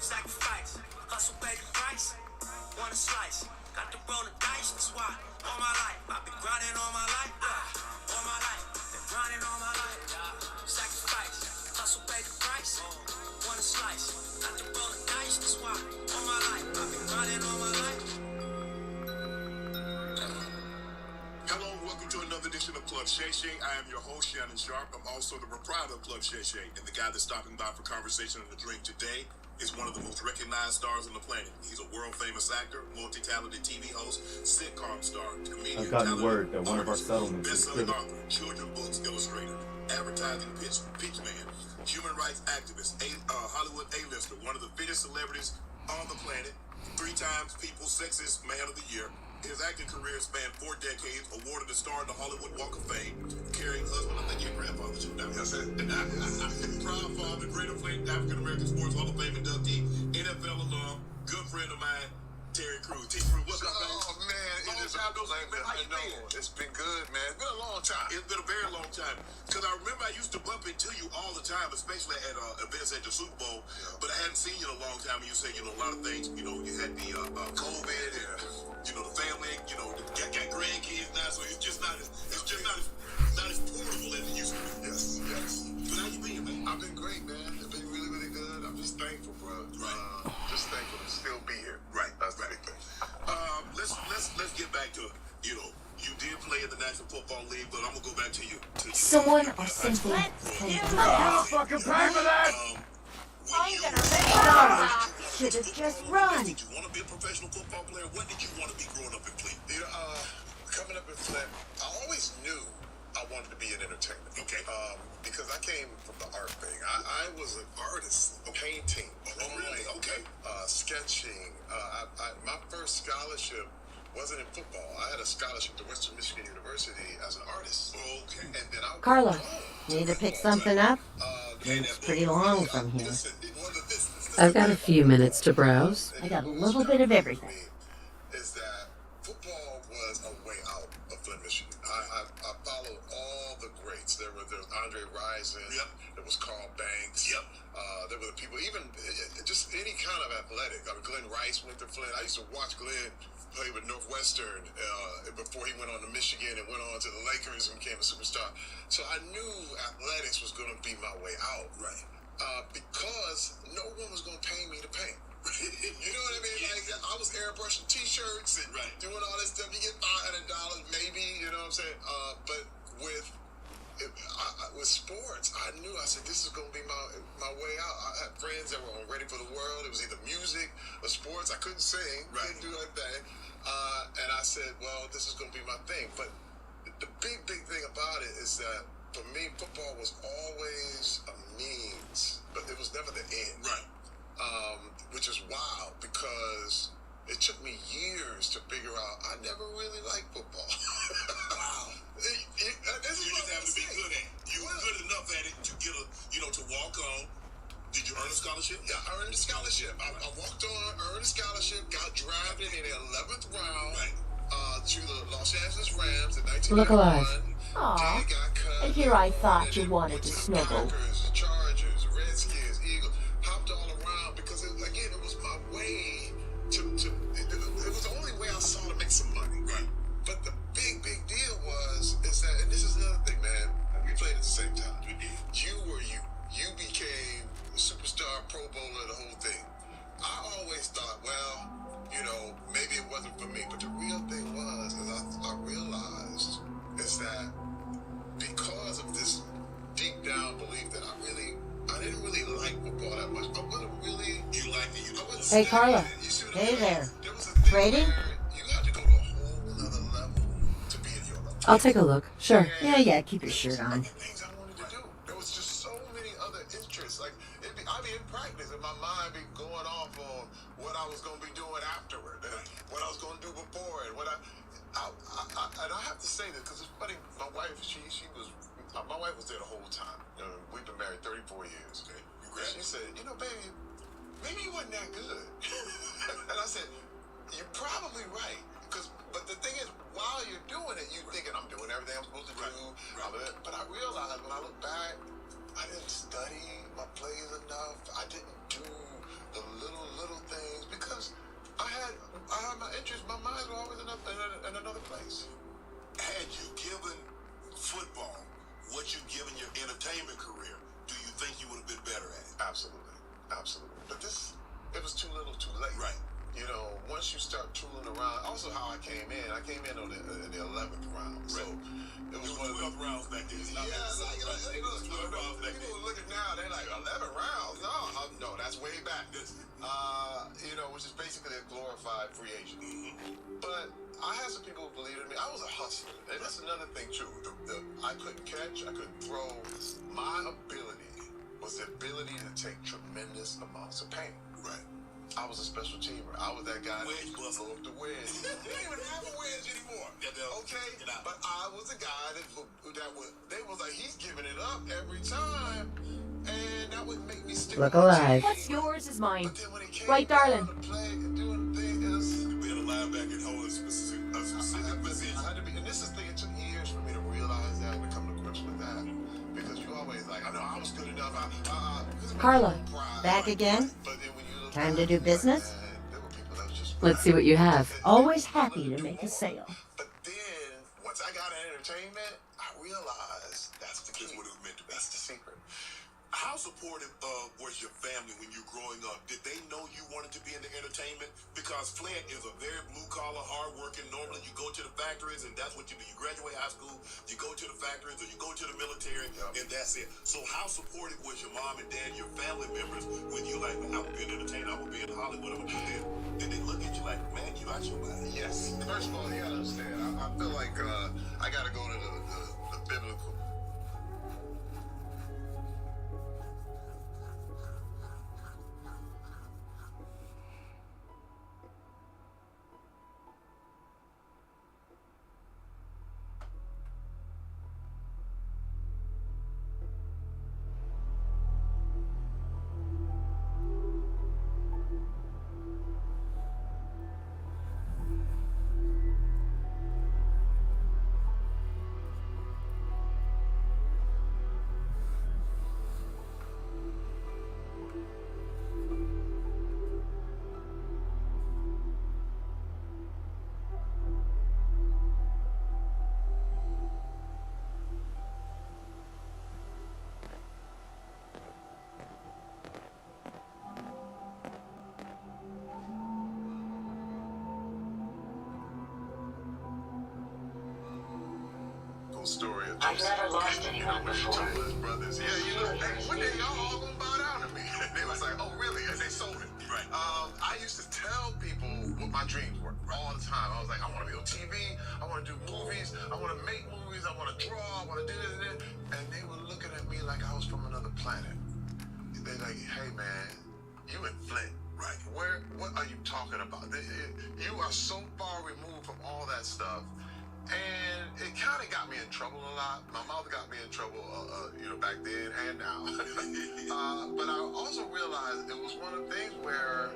S3: Sacrifice, hustle, pay the price. Want a slice, got to roll the dice, that's why. All my life, I've been grinding all my life. All my life, been grinding all my life. Sacrifice, hustle, pay the price. Want a slice, got to roll the dice, that's why. All my life, I've been grinding all my life.
S8: Hello, welcome to another edition of Club Shay Shay. I am your host, Shannon Sharp. I'm also the proprietor of Club Shay Shay, and the guy that's stopping by for conversation and a drink today is one of the most recognized stars on the planet. He's a world-famous actor, multi-talented TV host, sitcom star, comedian,
S7: I've gotten word that one of our settlements is
S8: best-selling
S7: critical.
S8: author, children books illustrator, advertising pitch man, human rights activist, Hollywood A-lister, one of the biggest celebrities on the planet, 3 times People's Sexiest Man of the Year. His acting career spanned 4 decades, awarded a star in the Hollywood Walk of Fame, caring husband, I think your grandfather should know. Yes, sir. Proud father, Great African American Sports Hall of Fame inductee, NFL alum, good friend of mine, Terry Crews. T. Crews, what's up, man?
S17: Oh, man, it is a pleasure. I know. It's been good, man. It's been a long time.
S8: It's been a very long time. Because I remember I used to bump into you all the time, especially at events at the Super Bowl. Yeah. But I hadn't seen you in a long time. And you said, a lot of things. You had the COVID and, the family, got grandkids now. So it's just not as portable as it used to be. Yes. But how you been, man?
S17: I've been great, man. I've been really, really good. I'm just thankful, bro.
S8: Right.
S17: Just thankful to still be here.
S8: Right.
S17: That's the big thing.
S8: Let's get back to, you did play in the National Football League, but I'm gonna go back to you.
S12: Someone or something.
S3: Fucking pay for that!
S12: I'm gonna make should have just run.
S8: Did you want to be a professional football player? What did you want to be growing up in Flint?
S17: Coming up in Flint, I always knew I wanted to be in entertainment.
S8: Okay.
S17: Because I came from the art thing. I was an artist, painting.
S8: Oh, really? Okay.
S17: Sketching. My first scholarship wasn't in football. I had a scholarship to Western Michigan University as an artist.
S8: Okay.
S17: And then I
S12: Carla, need to pick something up? It's pretty long from here.
S6: I've got a few minutes to browse.
S12: I got a little bit of everything.
S17: Is that football was a way out of Flint, Michigan. I followed all the greats. There was Andre Rison.
S8: Yep.
S17: There was Carl Banks.
S8: Yep.
S17: There were the people, even just any kind of athletic. I mean, Glenn Rice went to Flint. I used to watch Glenn play with Northwestern before he went on to Michigan and went on to the Lakers and became a superstar. So I knew athletics was going to be my way out.
S8: Right.
S17: Because no one was going to pay me to paint. You know what I mean? Like, I was airbrushing T-shirts and doing all that stuff. You get $500 maybe, you know what I'm saying? But with sports, I knew, I said, this is going to be my way out. I had friends that were on Ready for the World. It was either music or sports. I couldn't sing, couldn't do anything. And I said, well, this is going to be my thing. But the big thing about it is that for me, football was always a means, but it was never the end. Right. Which is wild because it took me years to figure out I never really liked football. Wow. You just have to be good at it. You were good enough at it to get to walk on. Did you earn a scholarship? Yeah, I earned a scholarship. I walked on, earned a scholarship, got drafted in the 11th round to the Los Angeles Rams in 1991.
S12: Look alive. Aw, and here I thought you wanted to snuggle.
S17: Packers, Chargers, Redskins, Eagles, hopped all around because, it was my way to it was the only way I saw to make some money. Right. But the big deal is that, and this is another thing, man, we played at the same time. We did. You were you. You became a superstar, Pro Bowler, the whole thing. I always thought, well, maybe it wasn't for me, but the real thing was, I realized is that because of this deep down belief that I didn't really like football that much. I wouldn't really. You liked it. I wouldn't.
S9: Hey, Carla.
S17: Hey
S9: there. Rating?
S17: You had to go to a whole other level to be in your level.
S6: I'll take a look. Sure.
S9: Yeah, keep your shirt on.
S17: Things I wanted to do. There was just so many other interests. Like I'd be in practice and my mind be going off on what I was going to be doing afterward, and what I was going to do before, and what and I have to say this because it's funny. My wife, my wife was there the whole time. We've been married 34 years. Okay. She said, baby, maybe you wasn't that good. And I said, you're probably right. But the thing is, while you're doing it, you're thinking, I'm doing everything I'm supposed to do. Right. But I realized when I look back, I didn't study my plays enough. I didn't do the little things because I had my interest. My mind was always in another place.
S8: Had you given football what you given your entertainment career, do you think you would have been better at it?
S17: Absolutely. But it was too little too late. Right. Once you start tooling around, also how I came in on the 11th round. So it was one of the 12 rounds back then. Yeah, people looking now, they're like, 11 rounds? No, that's way back. Which is basically a glorified free agent. But I had some people who believed in me. I was a hustler. And that's another thing, too. I couldn't catch, I couldn't throw. My ability was the ability to take tremendous amounts of pain. Right. I was a special teamer. I was that guy that broke the wedge. They don't even have a wedge anymore. Okay? But I was the guy they was like, he's giving it up every time. And that would make me stick.
S9: Look alive.
S12: What's yours is mine. Right, darling?
S8: Being a linebacker and holding a specific position.
S17: I had to be, and this is the thing, it took years for me to realize that and to come to grips with that. Because you always like, I know I was good enough.
S9: Carla, back again? Time to do business?
S6: Let's see what you have.
S9: Always happy to make a sale.
S17: But then, once I got entertainment, I realized that's the key. What it was meant to be. That's the secret.
S8: How supportive was your family when you were growing up? Did they know you wanted to be in the entertainment? Because Flint is a very blue-collar, hard-working. Normally, you go to the factories, and that's what you do. You graduate high school, you go to the factories, or you go to the military, and that's it. So how supportive was your mom and dad, your family members, when you like, I would be an entertainer, I would be in Hollywood, I would do this? Did they look at you like, man, you out your mind?
S17: Yes. First of all, you gotta understand, I feel like I gotta go to the biblical. typical story of
S5: I've
S17: Joseph.
S5: never lost anyone
S17: When he
S5: before.
S17: told his brothers, yeah, you know, hey, one day y'all all gonna bow down to me. They was like, oh, really? And they sold it.
S8: Right.
S17: I used to tell people what my dreams were all the time. I was like, I want to be on TV. I want to do movies. I want to make movies. I want to draw. I want to do this and that. And they were looking at me like I was from another planet. They're like, hey, man, you in Flint.
S8: Right.
S17: What are you talking about? You are so far removed from all that stuff. And it kind of got me in trouble a lot. My mother got me in trouble, back then and now. But I also realized it was one of the things where,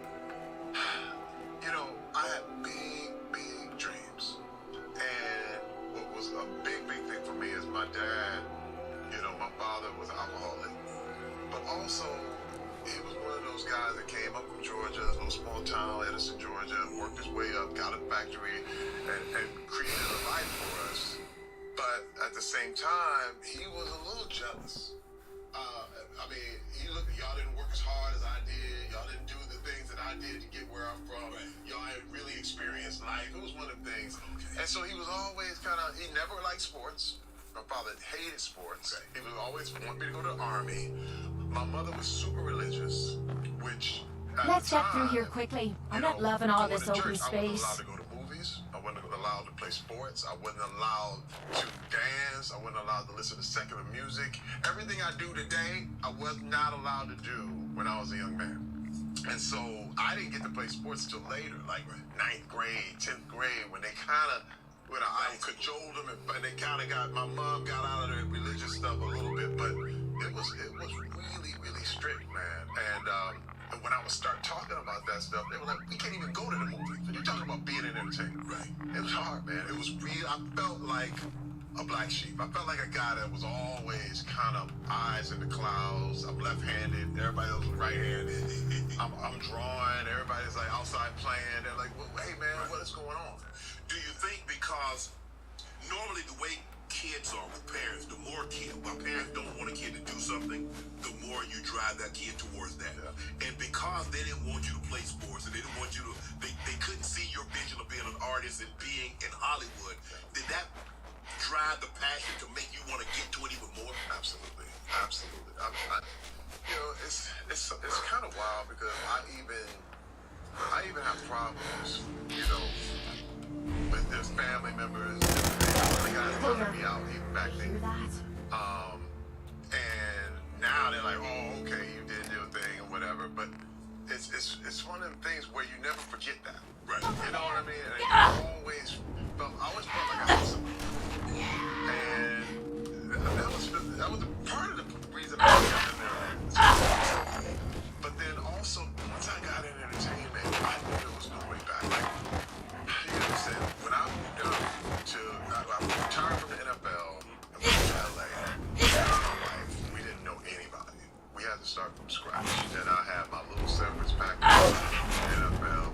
S17: I had big dreams. And what was a big thing for me is my dad, my father was an alcoholic. But also, he was one of those guys that came up from Georgia, a little small town, Edison, Georgia, worked his way up, got a factory, and created a life for us. But at the same time, he was a little jealous. He looked at y'all didn't work as hard as I did. Y'all didn't do the things that I did to get where I'm from. Right. Y'all had really experienced life. It was one of the things. Okay. And so he was always he never liked sports. My father hated sports. He would always want me to go to the Army. My mother was super religious, which
S12: Let's get through here quickly. I'm not loving all this open
S17: I wasn't
S12: space.
S17: allowed to go to movies. I wasn't allowed to play sports. I wasn't allowed to dance. I wasn't allowed to listen to secular music. Everything I do today, I was not allowed to do when I was a young man. And so I didn't get to play sports till later, like 9th grade, 10th grade, when they when I cajoled them and they kind of my mom got out of the religious stuff a little bit, but it was really strict, man. And when I would start talking about that stuff, they were like, we can't even go to the movies. So you're talking about being an entertainer. Right. It was hard, man. It was real. I felt like a black sheep. I felt like a guy that was always kind of eyes in the clouds. I'm left-handed. Everybody else was right-handed. I'm drawing. Everybody's like outside playing. They're like, well, hey, man, what is going on?
S8: Do you think because normally the way kids are with parents, the more parents don't want a kid to do something, the more you drive that kid towards that. Yeah. And because they didn't want you to play sports and they didn't want you to, they couldn't see your vision of being an artist and being in Hollywood, did that drive the passion to make you want to get to it even more?
S17: Absolutely. It's kind of wild because I even have problems, with their family members. The guys wanted me out even back then. And now they're like, oh, okay, you did your thing or whatever. But it's one of the things where you never forget that. Right. You know what I mean? And I always felt like I was something. And that was a part of the reason I got in there. But then also, once I got in entertainment, I knew there was no way back. Like, you understand, when I moved up I retired from the NFL and moved to LA, me and my wife, we didn't know anybody. We had to start from scratch. And I had my little severance package from the NFL.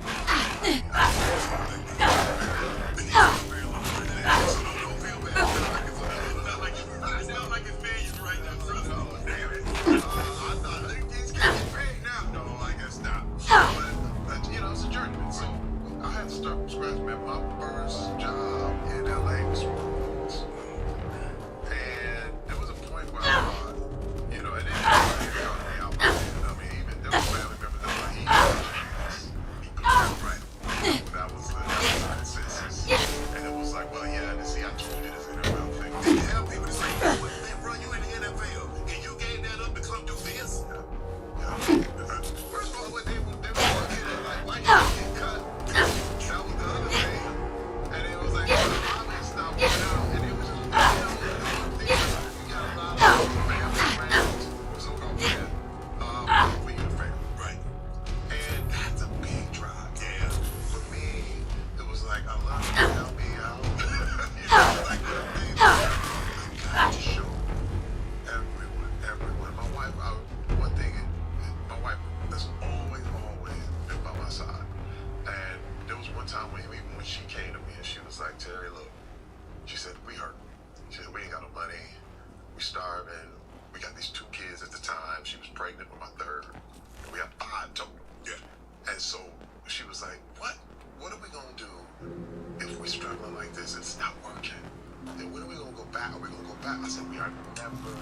S17: we are never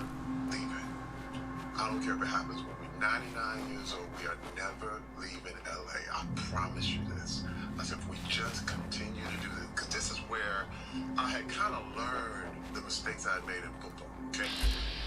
S17: leaving. I don't care if it happens when we're 99 years old, we are never leaving LA. I promise you this. I said, if we just continue to do this, because this is where I had kind of learned the mistakes I had made in football, okay?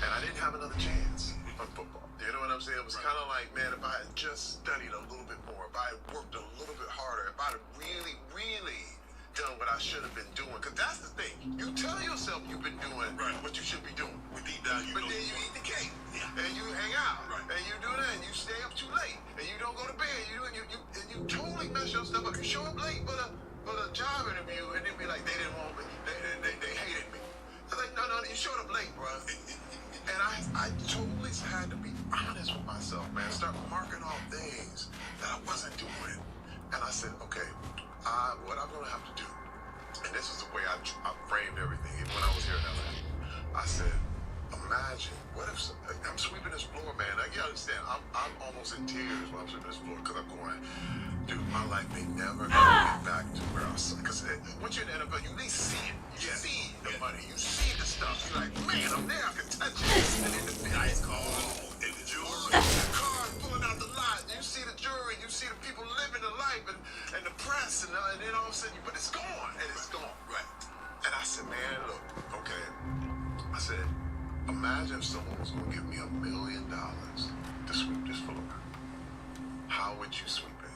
S17: And I didn't have another chance on football. You know what I'm saying? It was kind of like, man, if I had just studied a little bit more, if I had worked a little bit harder, if I had really, really done what I should have been doing. Because that's the thing. You tell yourself you've been doing what you should be doing. But deep down, but then you eat the cake. And you hang out. And you do that. And you stay up too late. And you don't go to bed. And you totally mess your stuff up. You show up late for the job interview. And then be like, they didn't want me. They hated me. I was like, no, you showed up late, bro. And I totally had to be honest with myself, man. Start marking off things that I wasn't doing. And I said, okay, what I'm going to have to do, and this is the way I framed everything, even when I was here in LA. I said, imagine, what if I'm sweeping this floor, man. Like, you understand, I'm almost in tears when I'm sweeping this floor because I'm going, dude, my life may never get back to where I was. Because once you're in the NFL, you at least see it. You see the money. You see the stuff. You're like, man, I'm there. I can touch it. And then the ice call, and the jewelry, the car pulling out the lot. You see the jewelry. You see the people living the life and the press. And then all of a sudden, but it's gone. And it's gone. Right. And I said, man, look, okay. I said, imagine if someone was going to give me $1 million to sweep this floor. How would you sweep it?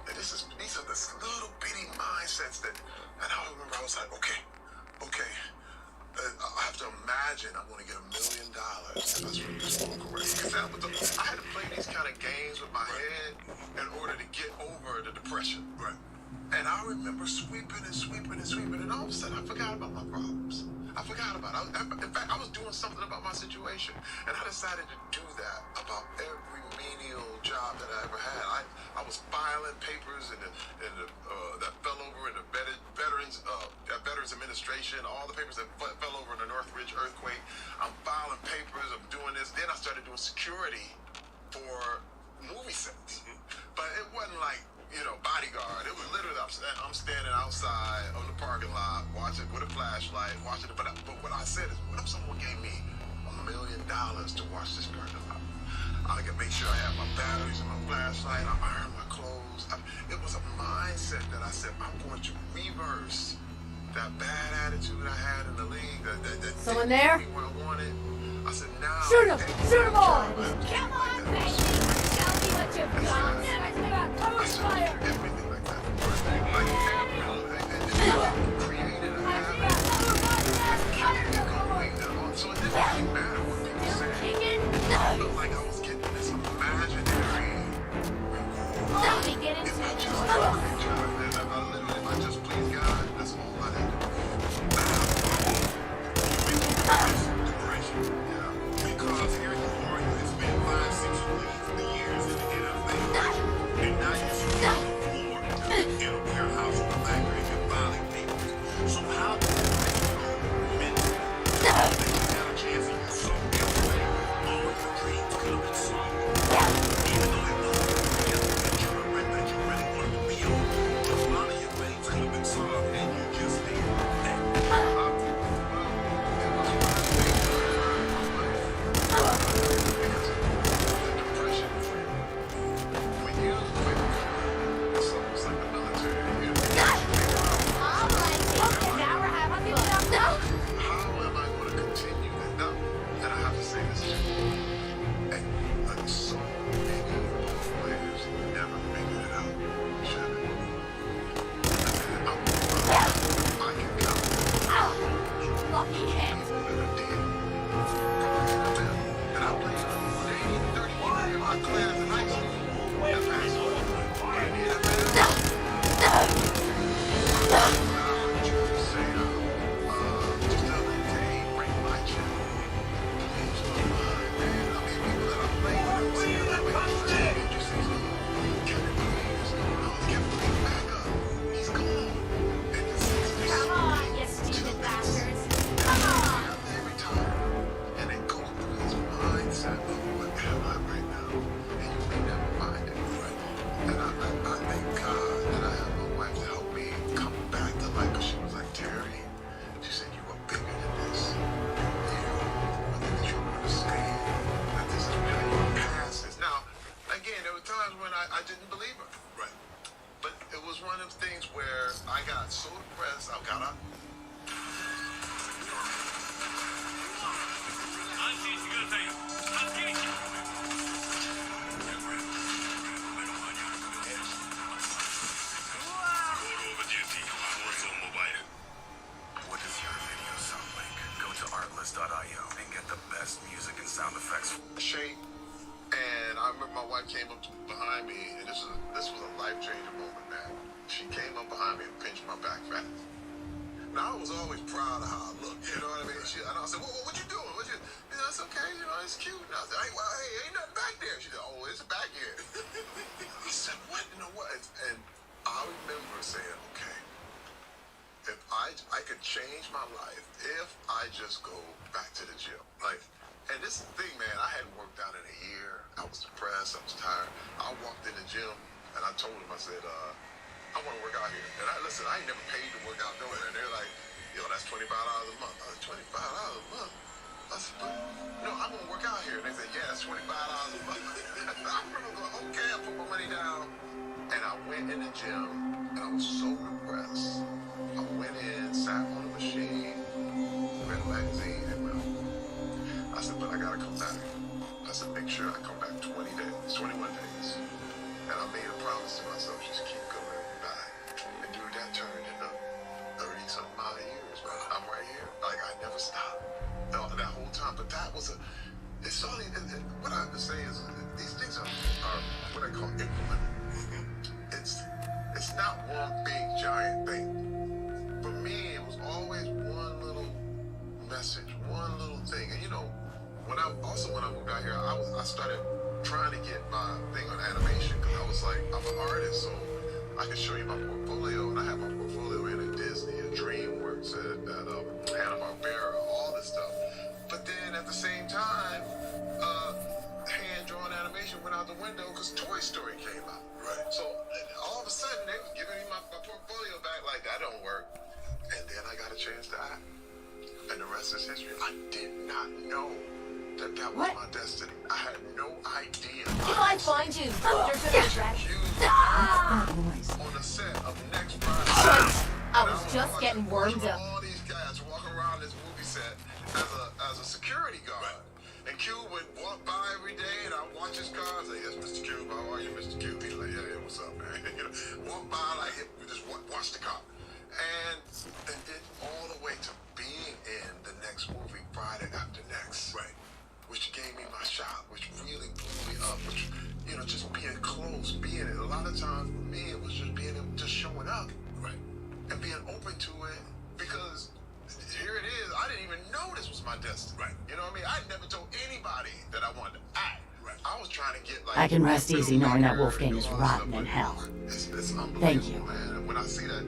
S17: And these are the little bitty mindsets that, and I remember I was like, okay, I have to imagine I'm going to get $1 million if I sweep this floor correctly. Because I had to play these kind of games with my head in order to get over the depression. Right. And I remember sweeping, and all of a sudden I forgot about my problems. I forgot about it. In fact, I was doing something about my situation, and I decided to do that about every menial job that I ever had. I was filing papers that fell over in the Veterans Administration, all the papers that fell over in the Northridge earthquake. I'm filing papers. I'm doing this. Then I started doing security for movie sets, but it wasn't like, bodyguard. It was literally, I'm standing outside on the parking lot, watching with a flashlight, watching it. But what I said is, what if someone gave me $1 million to watch this parking lot? I could make sure I have my batteries and my flashlight. I iron my clothes. It was a mindset that I said, I'm going to reverse that bad attitude I had in the league. That
S6: Someone there?
S17: Where I wanted. I said, now.
S12: Shoot him all! Come on, baby! Tell me what you've got! Close fire!
S17: Everything like that. Like, created a habit. So it didn't really matter what people said. I felt like I was getting this imaginary reward. If I just did a great job, man. If I just please God, that's all I had to do. Because here you are, you have spent 5-6 years in the NFL, and now you're sitting on the floor in a warehouse in the library and you're filing papers. So how do you mentally that you had a chance and you saw everything, all your dreams could have been solved, even though it wasn't the adventure that you really wanted to be on, a lot of your things could have been solved and you just did that.
S18: Atlas.io and get the best music and sound effects.
S17: Shape, and I remember my wife came up behind me, and this was a life-changing moment, man. She came up behind me and pinched my back fast. Now, I was always proud of how I looked, you know what I mean? And I said, what you doing? You know, it's okay, you know, it's cute. And I said, hey, ain't nothing back there. She said, oh, it's back here. I said, what in the what? And I remember saying, okay, if I could change my life if I just go back to the gym. Like, and this thing, man, I hadn't worked out in a year. I was depressed. I was tired. I walked in the gym, and I told him, I said, I want to work out here. And I ain't never paid to work out nowhere. And they're like, yo, that's $25 a month. I was $25 a month. I said, but, no, I'm going to work out here. And they said, yeah, that's $25 a month. I remember going, okay, I put my money down. And I went in the gym, and I was so depressed. I went in, sat on the machine, read a magazine, and went home. I said, but I got to come back. I said, make sure I come back 21 days. And I made a promise to myself, just keep coming back. And dude, that turned into 30-something odd years, bro. I'm right here. Like, I never stopped that whole time. But that was it's all, what I have to say is, these things are what I call incremental. It's not one big, giant thing. For me, it was always one little message, one little thing. And, you know, when I moved out here, I started trying to get my thing on animation, because I was like, I'm an artist, so I can show you my portfolio. And I have my portfolio in at Disney, at DreamWorks, at Hanna-Barbera, all this stuff. But then at the same time, hand-drawn animation went out the window because Toy Story came out. Right. So all of a sudden, they was giving me my portfolio back like, that don't work. And then I got a chance to act. And the rest is history. I did not know that was my destiny. I had no idea.
S12: If I find you, after the track.
S17: On the set of Next Friday.
S12: I was just getting warmed up.
S17: All these guys walking around this movie set as a security guard. And Q would walk by every day, and I'd watch his car. I'd say, yes, Mr. Q, how are you, Mr. Q? He's like, yeah, what's up, man? You know, walk by like we just watch the car. And then all the way to being in the next movie, Friday After Next. Right. Which gave me my shot, which really blew me up, which, you know, just being close, being it. A lot of times for me, it was just showing up. Right. And being open to it, because here it is. I didn't even know this was my destiny. Right. You know what I mean? I never told anybody that I wanted to act. Right. I was trying to get like.
S6: I can rest easy knowing that Wolfgang is rotten in hell.
S17: It's unbelievable,
S6: Thank you.
S17: Man. And when I see that,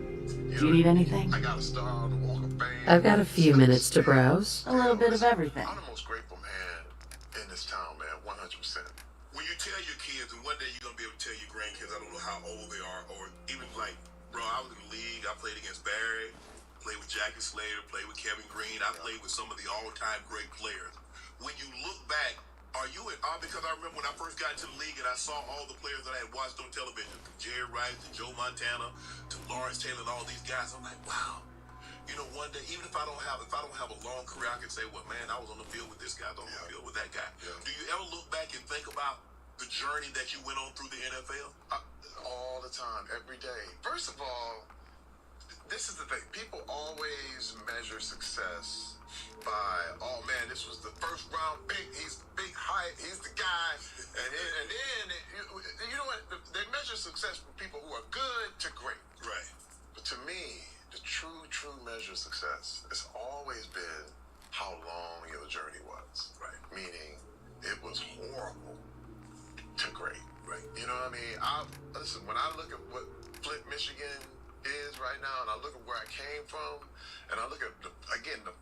S6: Do you need anything?
S17: I got a star on the Walk of Fame.
S19: I've got a few minutes to browse.
S6: A little bit of everything.
S17: I'm the most grateful man in this town, man. 100%.
S8: When you tell your kids, and one day you're gonna be able to tell your grandkids, I don't know how old they are, or even like, bro, I was in the league. I played against Barry. Played with Jackie Slater, played with Kevin Green. I played with some of the all-time great players. When you look back, are you in awe? Because I remember when I first got into the league and I saw all the players that I had watched on television, from Jerry Rice to Joe Montana to Lawrence Taylor and all these guys. I'm like, wow. You know, one day, even if I don't have a long career, I can say, well, man, I was on the field with this guy, I was on the field with that guy. Yeah. Do you ever look back and think about the journey that you went on through the NFL?
S17: All the time, every day. First of all, this is the thing. People always measure success by, oh man, this was the first round pick. He's big height. He's the guy. And then you know what? They measure success for people who are good to great.
S8: Right.
S17: But to me, the true measure of success has always been how long your journey was. Right. Meaning, it was horrible to great. Right. You know what I mean? Listen, when I look at what Flint, Michigan is right now, and I look at where I came from, and I look at the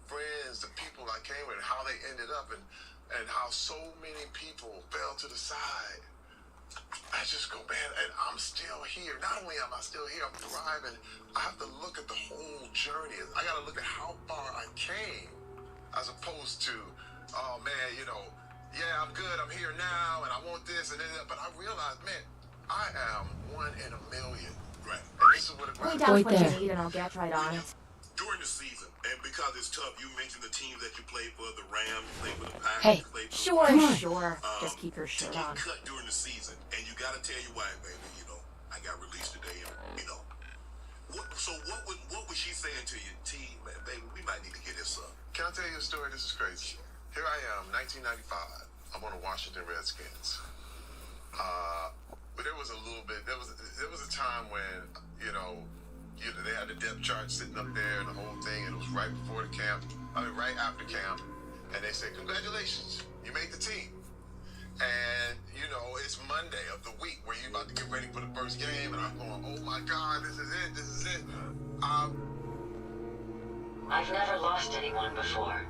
S17: friends, the people I came with, and how they ended up, and how so many people fell to the side. I just go, man, and I'm still here. Not only am I still here, I'm thriving. I have to look at the whole journey. I got to look at how far I came, as opposed to, oh man, you know, yeah, I'm good, I'm here now, and I want this, and then, but I realized, man, I am 1 in a million.
S8: Right.
S17: And this is what it
S12: Point out what you need and I'll get right on it.
S8: During the season, and because it's tough, you mentioned the teams that you played for, the Rams, you played for the Packers,
S12: Hey,
S8: you played for
S12: sure. Just keep your
S8: to
S12: shirt
S8: get
S12: on.
S8: cut during the season, and you got to tell your wife, baby, you know, I got released today, and, you know, What was she saying to you? T, man, baby, we might need to get this up. Can I tell you a story? This is crazy. Here I am, 1995. I'm on the Washington Redskins. But there was a little bit. There was a time when they had the depth chart sitting up there and the whole thing. And it was right before the camp. Right after camp, and they said, "Congratulations, you made the team." And it's Monday of the week where you're about to get ready for the first game, and I'm going, "Oh my God, this is it! This is it!"
S5: I've never lost anyone before.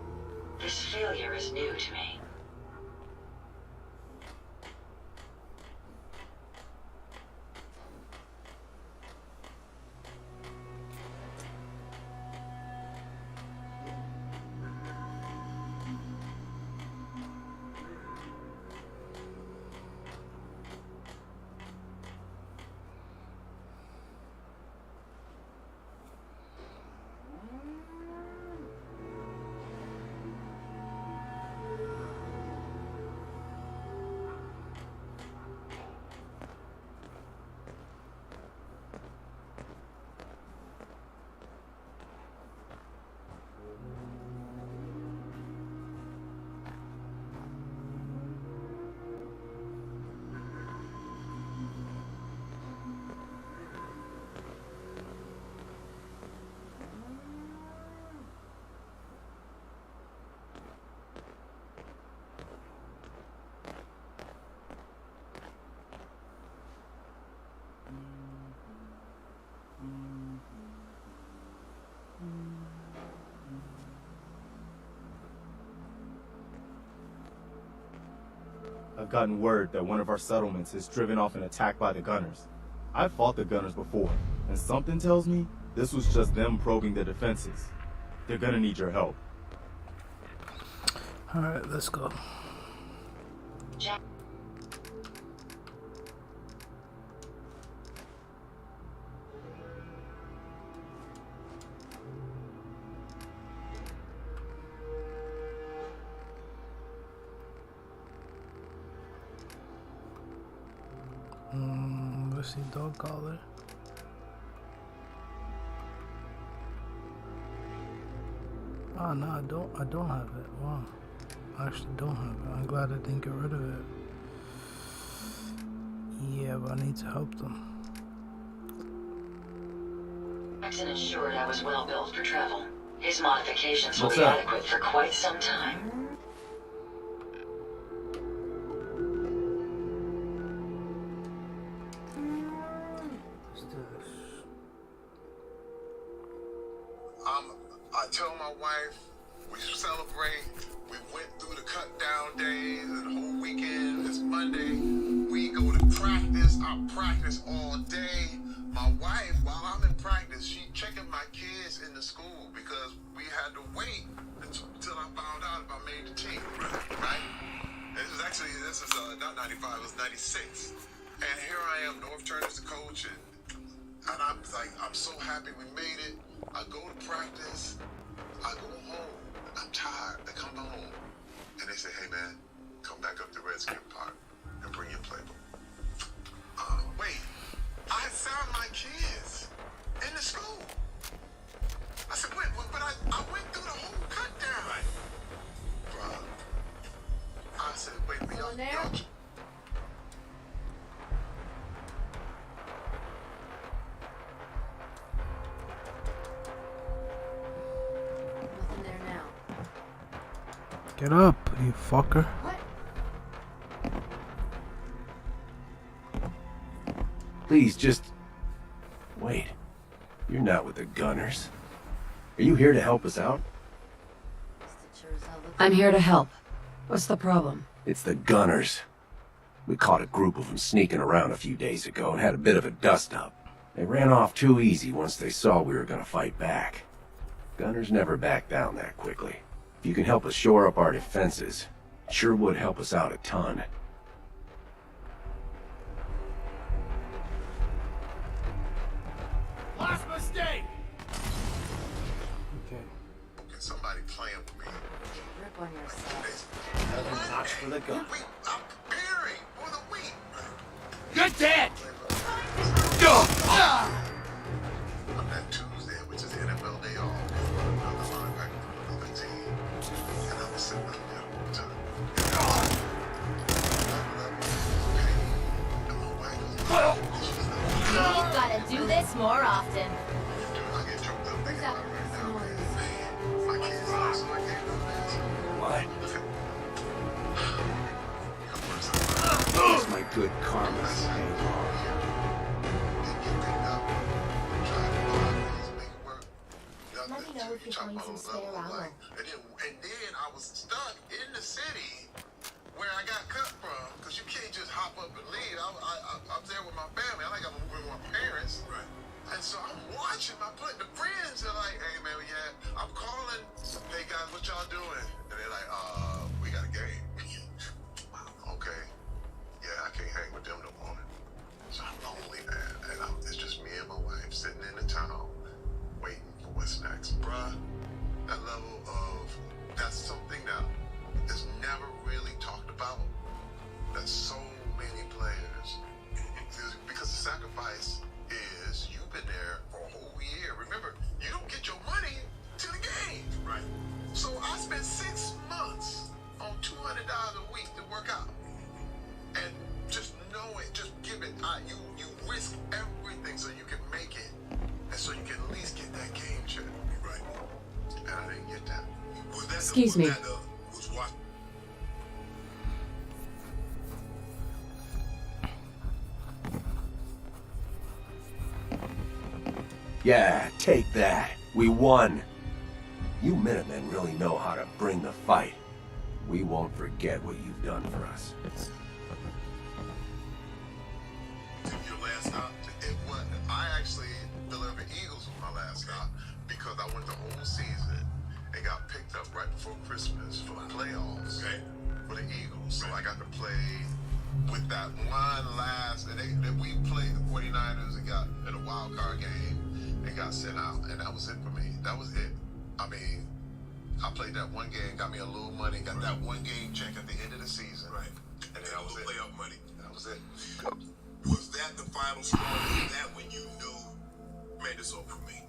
S5: This failure is new to me.
S7: I've gotten word that one of our settlements is driven off an attack by the Gunners. I've fought the Gunners before, and something tells me this was just them probing their defenses. They're gonna need your help.
S1: Alright, let's go.
S5: Jack.
S1: Let's see, dog collar. Oh no, I don't have it. Wow. I actually don't have it. I'm glad I didn't get rid of it. Yeah, but I need to help them.
S5: Jackson ensured I was well built for travel. His modifications will
S7: What's
S5: be
S7: up?
S5: adequate for quite some time.
S8: I tell my wife, we celebrate. We went through the cut down days and the whole weekend. It's Monday. We go to practice. I practice all day. My wife, while I'm in practice, she checking my kids in the school because we had to wait until I found out if I made the team. Right? This is not 95, it was 96. And here I am, North Turner's the coach, and I'm like, I'm so happy we made it. I go to practice. I go home. I'm tired. I come home. And they say, "Hey, man, come back up to Redskin Park and bring your playbook." Wait. I had found my kids in the school. I said, "Wait, but I went through the whole cut down." Right. Bruh. I said, "Wait, we y'all."
S6: Nothing there now.
S1: Get up, you fucker.
S6: What?
S15: Please, just... wait. You're not with the Gunners. Are you here to help us out?
S6: I'm here to help. What's the problem?
S15: It's the Gunners. We caught a group of them sneaking around a few days ago and had a bit of a dust-up. They ran off too easy once they saw we were gonna fight back. Gunners never back down that quickly. If you can help us shore up our defenses, it sure would help us out a ton.
S3: Last mistake!
S1: Okay.
S8: Somebody playing with me.
S6: Grip on yourself.
S15: Another notch for the gun.
S8: I'm preparing for the week.
S3: You're dead!
S8: I'm
S12: this more often.
S2: Who's that noise?
S15: What? That's my good karma.
S12: Let me know if you're going to stay around.
S17: And then I was stuck in the city where I got cut from, because you can't just hop up and leave. I'm there with my family. I got to move in with my parents. Right. And so I'm watching my play. The friends are like, hey, man, yeah, I'm calling. Hey, guys, what y'all doing? And they're like, we got a game. Okay. Yeah, I can't hang with them no more. So I'm lonely, man. And it's just me and my wife sitting in the town waiting for what's next. Bruh, that level of, that's something that is never really talked about. There's so many players. Because the sacrifice is you've been there for a whole year. Remember, you don't get your money till the game. Right. So I spent 6 months on $200 a week to work out. And just know it, just give it. You risk everything so you can make it. And so you can at least get that game check. Right. And I didn't get that.
S6: Excuse me.
S17: Was what?
S15: Yeah, take that. We won. You Minutemen really know how to bring the fight. We won't forget what you've done for us.
S17: Your last stop? It wasn't. I actually, Philadelphia Eagles was my last stop because I went the whole season and got picked up right before Christmas for the playoffs for the Eagles. So I got to play with that one last, and we played the 49ers and got in a wild card game and got sent out, and that was it for me. That was it. I mean, I played that one game, got me a little money, got that one game check at the end of the season. Right. And then that was it. Playoff money. That was it. Was that the final straw? Was that when you knew, man, it's over for me?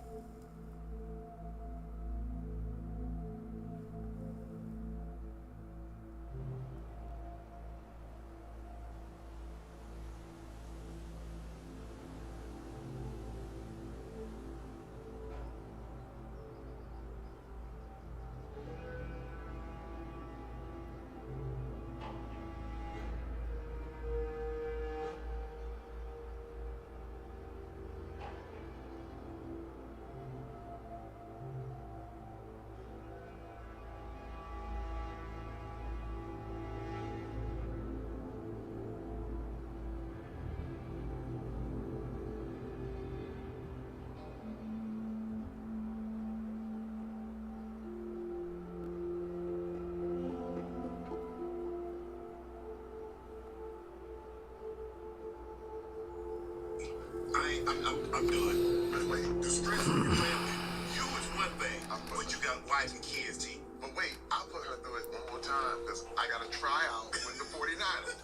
S17: I'm done. But wait, the stress of your family, you is one thing, but you got wife and kids, T. But wait, I'll put her through it one more time, because I got to try out with the 49ers.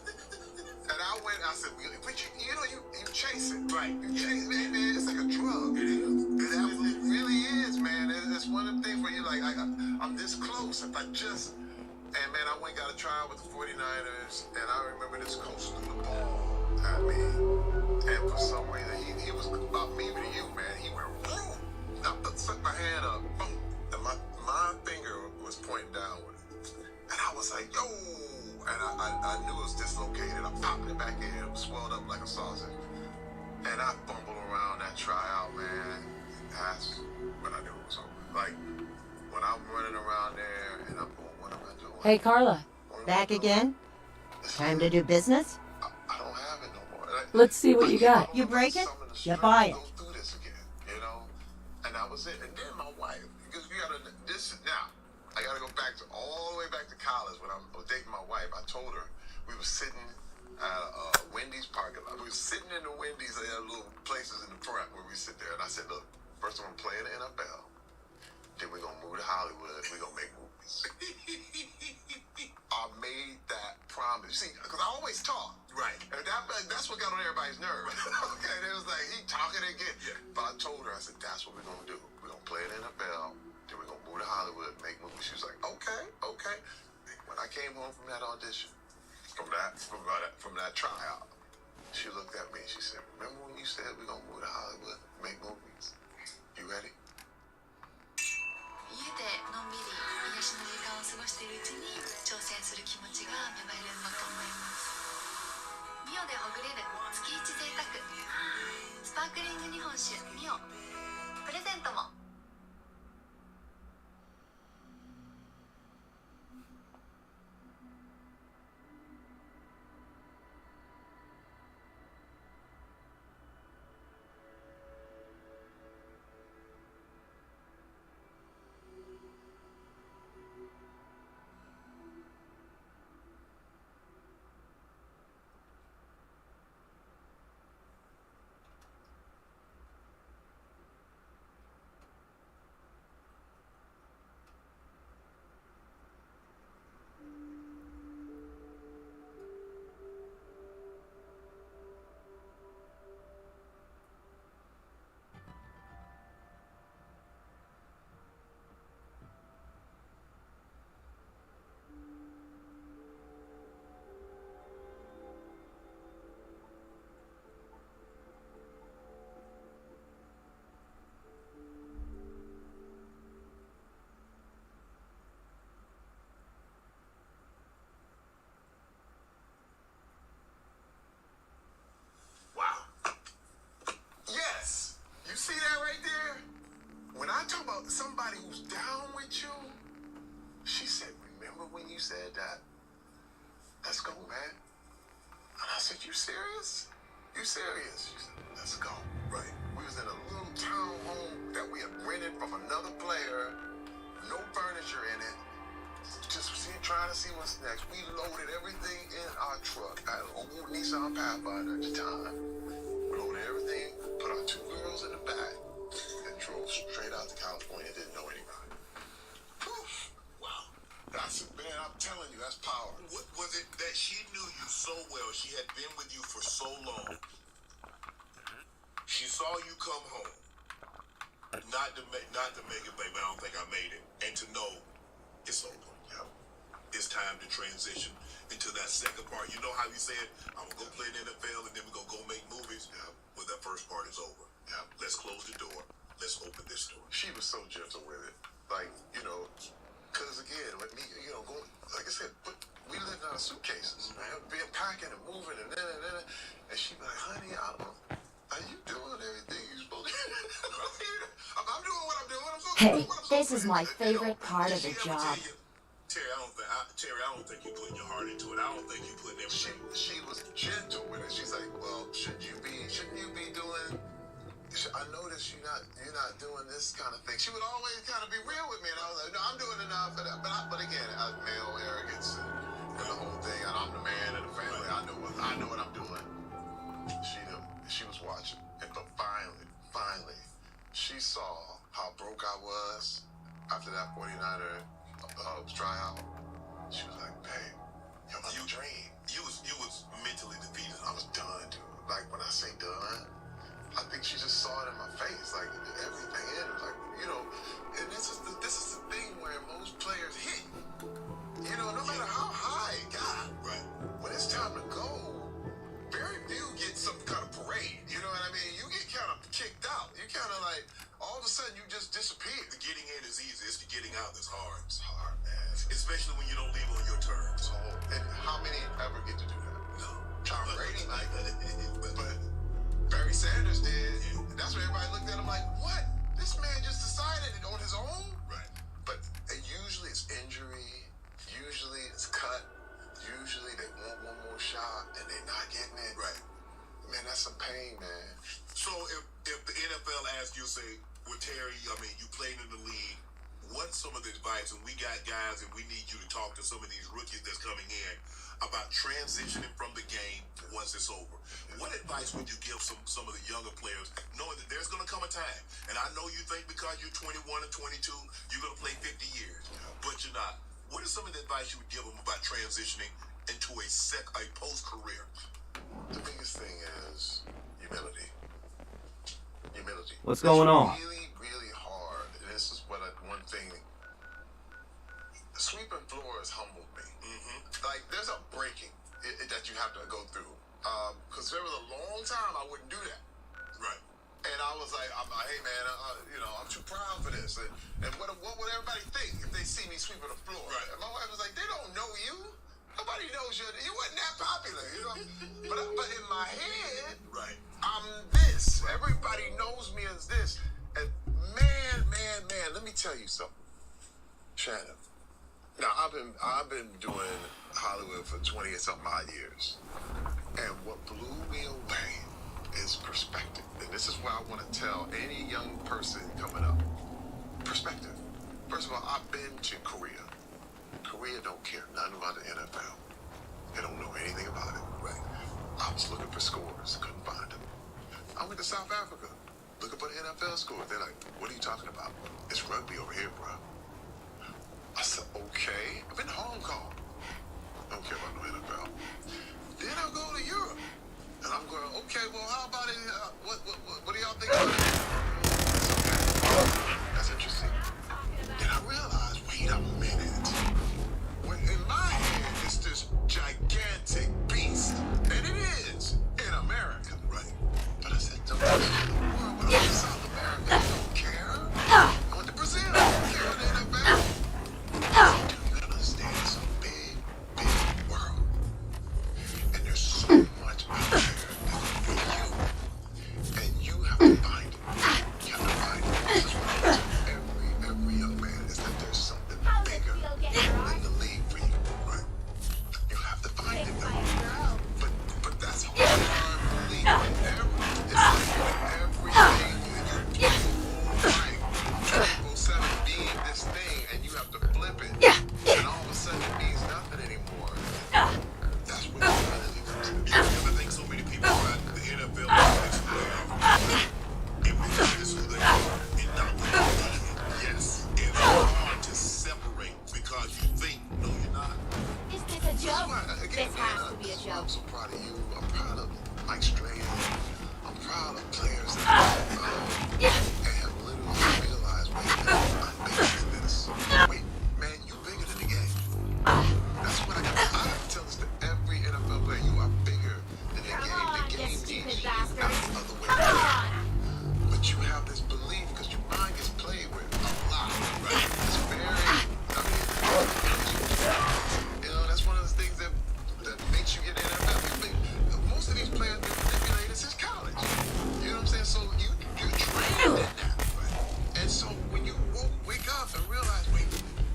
S17: And I said, but you chase it. Right. You chase it, man, it's like a drug. It is. It really is, man. It's one of the things where you're like, I'm this close. If I just, and man, I went and got a trial with the 49ers, and I remember this coach threw the ball at me. And for some reason, he was about me to you, man. He went, boom. I stuck my hand up, boom. And my finger was pointing downward. And I was like, yo. And I knew it was dislocated. I popped it back in. It was swelled up like a sausage. And I fumbled around that tryout, man. That's when I knew it was over. Like, when I'm running around there and I'm going, what am I doing?
S6: Hey, Carla.
S9: Back again? Time to do business?
S17: I don't have it no more.
S6: Let's see what you got.
S9: You break it, you buy it.
S17: Go through this again, you know? And that was it. And then my wife, because we gotta, now, I gotta go back all the way back to college when I was dating my wife. I told her, we were sitting at a Wendy's parking lot. We were sitting in the Wendy's, they had little places in the front where we sit there. And I said, look, first I'm gonna play in the NFL. Then we're gonna move to Hollywood. We're gonna make movies. I made that promise. See, because I always talk. Right. And that's what got on everybody's nerves. Okay, they was like, he talking again. Yeah. But I told her, I said, that's what we're gonna do. We're gonna play in the NFL. Then we're gonna move to Hollywood, make movies. She was like, okay. When I came home from that audition, from that tryout, She looked at me and she said, remember when you said we're gonna move to Hollywood, make movies? You ready?
S10: 家でのんびり癒しの時間を過ごしているうちに挑戦する気持ちが芽生えるんだと思いますミオでほぐれる月一贅沢スパークリング日本酒ミオプレゼントも
S17: somebody who's down with you. She said, remember when you said that? Let's go, man. And I said, you serious? You serious? She said, let's go. Right. We was in a little town home that we had rented from another player. No furniture in it. Just trying to see what's next. We loaded everything in our truck. I had an old Nissan Pathfinder at the time. We loaded everything, put our two girls in the back, and drove straight out to California. Didn't know anybody. Wow. I said, man, I'm telling you, that's power.
S8: What was it that she knew you so well? She had been with you for so long. She saw you come home. Not to make it, baby. I don't think I made it. And to know it's over. Yep. It's time to transition into that second part. You know how you said, I'm going to go play in the NFL and then we're going to go make movies? Yep. Well, that first part is over. Yep. Let's close the door. Let's open this door.
S17: She was so gentle with it. Like, you know, because again, with me, you know, going, like I said, we lived out of suitcases, man. Being packing and moving and then. And she be like, honey, are you doing everything you supposed to do? I'm doing what I'm doing.
S12: Hey, this is my favorite part of the job.
S8: Terry, I don't think you're putting your heart into it. I don't think you're putting everything.
S17: She was gentle with it. She's like, well, shouldn't you be doing? I noticed you're not doing this kind of thing. She would always kind of be real with me, and I was like, no, I'm doing enough for that. But again, male arrogance and the whole thing. And I'm the man of the family. I know what I'm doing. She was watching, but finally, she saw how broke I was after that 49er tryout. She was like, babe, you dream.
S8: You was mentally defeated.
S17: I was done, dude. Like when I say done, I think she just saw it in my face, like everything in it. Like, you know, and this is the thing where most players hit. You know, no matter how high it got, right? When it's time to go, very few get some kind of parade. You know what I mean? You get kind of kicked out. You kind of like, all of a sudden you just disappear.
S8: The getting in is easy. It's the getting out that's hard.
S17: It's hard, man.
S8: Especially when you don't leave on your terms.
S17: And how many ever get to do that?
S8: No.
S17: Tom Brady might, but Barry Sanders did. Yeah. That's where everybody looked at him like, what? This man just decided it on his own?
S8: Right.
S17: But usually it's injury. Usually it's cut. Usually they want one more shot and they're not getting it.
S8: Right.
S17: Man, that's some pain, man.
S8: So if the NFL asks you, say, well, Terry, I mean, you played in the league. What's some of the advice? And we got guys, and we need you to talk to some of these rookies that's coming in about transitioning from the game once it's over. What advice would you give some of the younger players, knowing that there's going to come a time, and I know you think because you're 21 or 22, you're going to play 50 years, but you're not. What is some of the advice you would give them about transitioning into a post-career?
S17: The biggest thing is humility. Humility.
S1: What's going on?
S17: Really, really hard. And this is one thing. Sweeping floors humbled me. Mm-hmm. Like, there's a breaking that you have to go through
S8: Because there was a long time I wouldn't do that. Right. And I was like, hey man, I'm too proud for this. And what would everybody think if they see me sweeping the floor? Right. And my wife was like, they don't know you. Nobody knows you. You wasn't that popular, you know. but in my head, right, I'm this. Everybody knows me as this. And man, let me tell you something, Shannon. Now I've been doing Hollywood for 20 or something odd years, and what blew me away is perspective. And this is what I want to tell any young person coming up. Perspective. First of all, I've been to Korea. Korea don't care nothing about the NFL. They don't know anything about it. Right. I was looking for scores, couldn't find them. I went to South Africa, looking for the NFL scores. They're like, what are you talking about? It's rugby over here, bro. I said, okay. I've been to Hong Kong. I don't care about no NFL. Then I'll go to Europe. And I'm going, okay, well, how about it? What do y'all think about it? Okay. That's interesting. Then I realized, wait a minute. When in my head, it's this gigantic beast. And it is in America, right? But I said, don't care in the world, but I'm in South America. I don't care. I went to Brazil. I don't care in the NFL. So you gotta understand, it's a big, big world. And there's so much out there for you. And you have to find it. You have to find it. This is what I tell every young man, is that there's something bigger than the league for you, right? You have to find it, though. But that's hard to believe. It's like everything you do, right? 24/7 being this thing, and you have to flip it. And all of a sudden it means nothing anymore. That's what reality comes to. I think so many people try the NFL everything is who they are and not what they're running. Yes, it's hard to separate because you think, no, you're not.
S12: Is this a joke? This has to be a joke.
S8: I'm so proud of you. I'm proud of Mike Strahan. I'm proud of players that and have literally realized, wait, I'm bigger than this. Wait, man, you bigger than the game. That's what I have to tell this to every NFL player. You are bigger than the game. The game needs you. Not the other way around. But you have this belief because your mind gets played with a lot, right? It's very, that's one of the things that makes you get in NFL. Most of these players been manipulated since college. You know what I'm saying? So you're trained in that, right? And so when you wake up and realize, wait,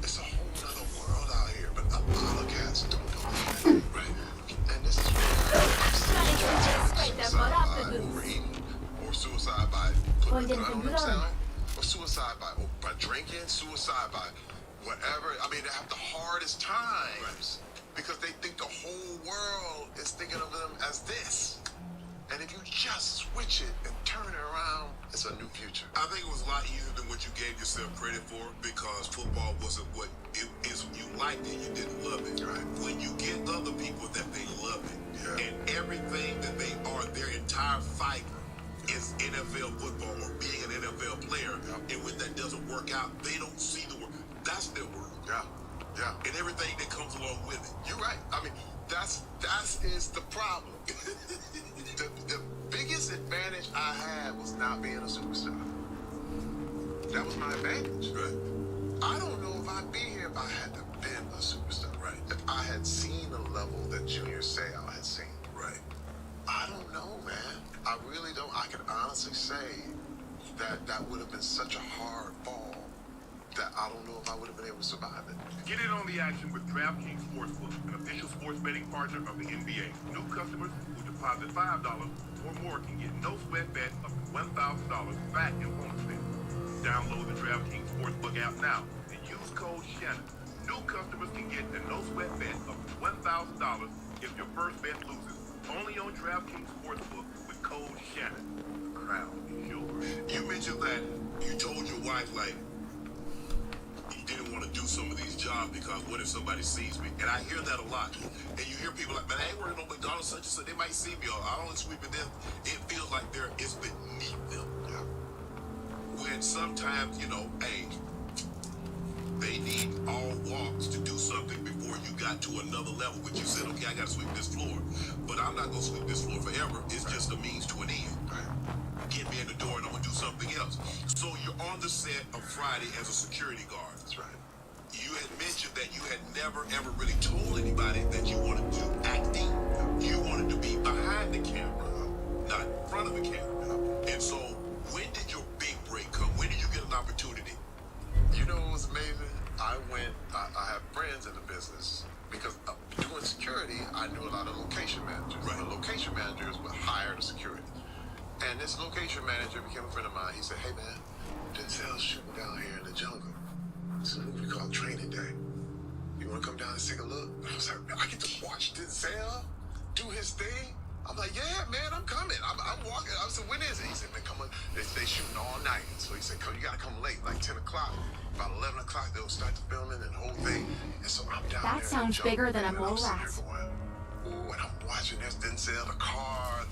S8: it's a whole other world out here, but a lot of cats don't believe it, right? And this is where suicide by overeating, or suicide by putting a gun on themselves, or suicide by drinking, suicide by whatever. I mean, they have the hardest times because they think the whole world is thinking of them as this. And if you just switch it and turn it around, it's a new future.
S17: I think it was a lot easier than what you gave yourself credit for because football wasn't what it is. You liked it, you didn't love it. Right. When you get other people that they love it, and everything that they are, their entire fight is NFL football or being an NFL player, and when that doesn't work out, they don't see the world. That's their world. Yeah. And everything that comes along with it.
S8: You're right. I mean, that is the problem. The biggest advantage I had was not being a superstar. That was my advantage.
S17: Right.
S8: I don't know if I'd be here if I had to been a superstar. Right. If I had seen the level that Junior Seau had seen.
S17: Right.
S8: I don't know, man. I really don't. I can honestly say that would have been such a hard fall that I don't know if I would have been able to survive it.
S20: Get in on the action with DraftKings Sportsbook, an official sports betting partner of the NBA. New customers who deposit $5 or more can get no sweat bet up to $1,000 back in bonus bets. Download the DraftKings Sportsbook app now and use code Shannon. New customers can get a no sweat bet up to $1,000 if your first bet loses. Only on DraftKings Sportsbook with code Shannon. The crown is yours.
S17: You mentioned that you told your wife, like, you didn't want to do some of these jobs because what if somebody sees me? And I hear that a lot. And you hear people like, man, I ain't working on McDonald's, such and such. They might see me, or I only sweep it them. It feels like it's beneath them. Yeah. When sometimes, hey,
S8: They need all walks to do something before you got to another level, which you said, okay, I gotta sweep this floor. But I'm not gonna sweep this floor forever. It's just a means to an end. Get me in the door and I'm gonna do something else. So you're on the set of Friday as a security guard. That's right. You had mentioned that you had never ever really told anybody that you wanted to do acting. You wanted to be behind the camera, not in front of the camera. And so when did your big break come? When did you get an opportunity?
S17: You know what was amazing? I have friends in the business because doing security, I knew a lot of location managers. Right. The location managers would hire the security. And this location manager became a friend of mine. He said, hey man, Denzel's shooting down here in the jungle. It's a movie called Training Day. You wanna come down and take a look? And I was like, I get to watch Denzel do his thing? I'm like, yeah, man, I'm coming. I'm walking. I said, when is it? He said, man, come on. They shooting all night. So he said, you gotta come late, like 10 o'clock. About 11 o'clock, they'll start the filming and the whole thing. And so I'm down there.
S12: That sounds bigger than a
S17: and I'm
S12: mole
S17: sitting
S12: rat.
S17: there going, ooh, and I'm watching this Denzel, the car,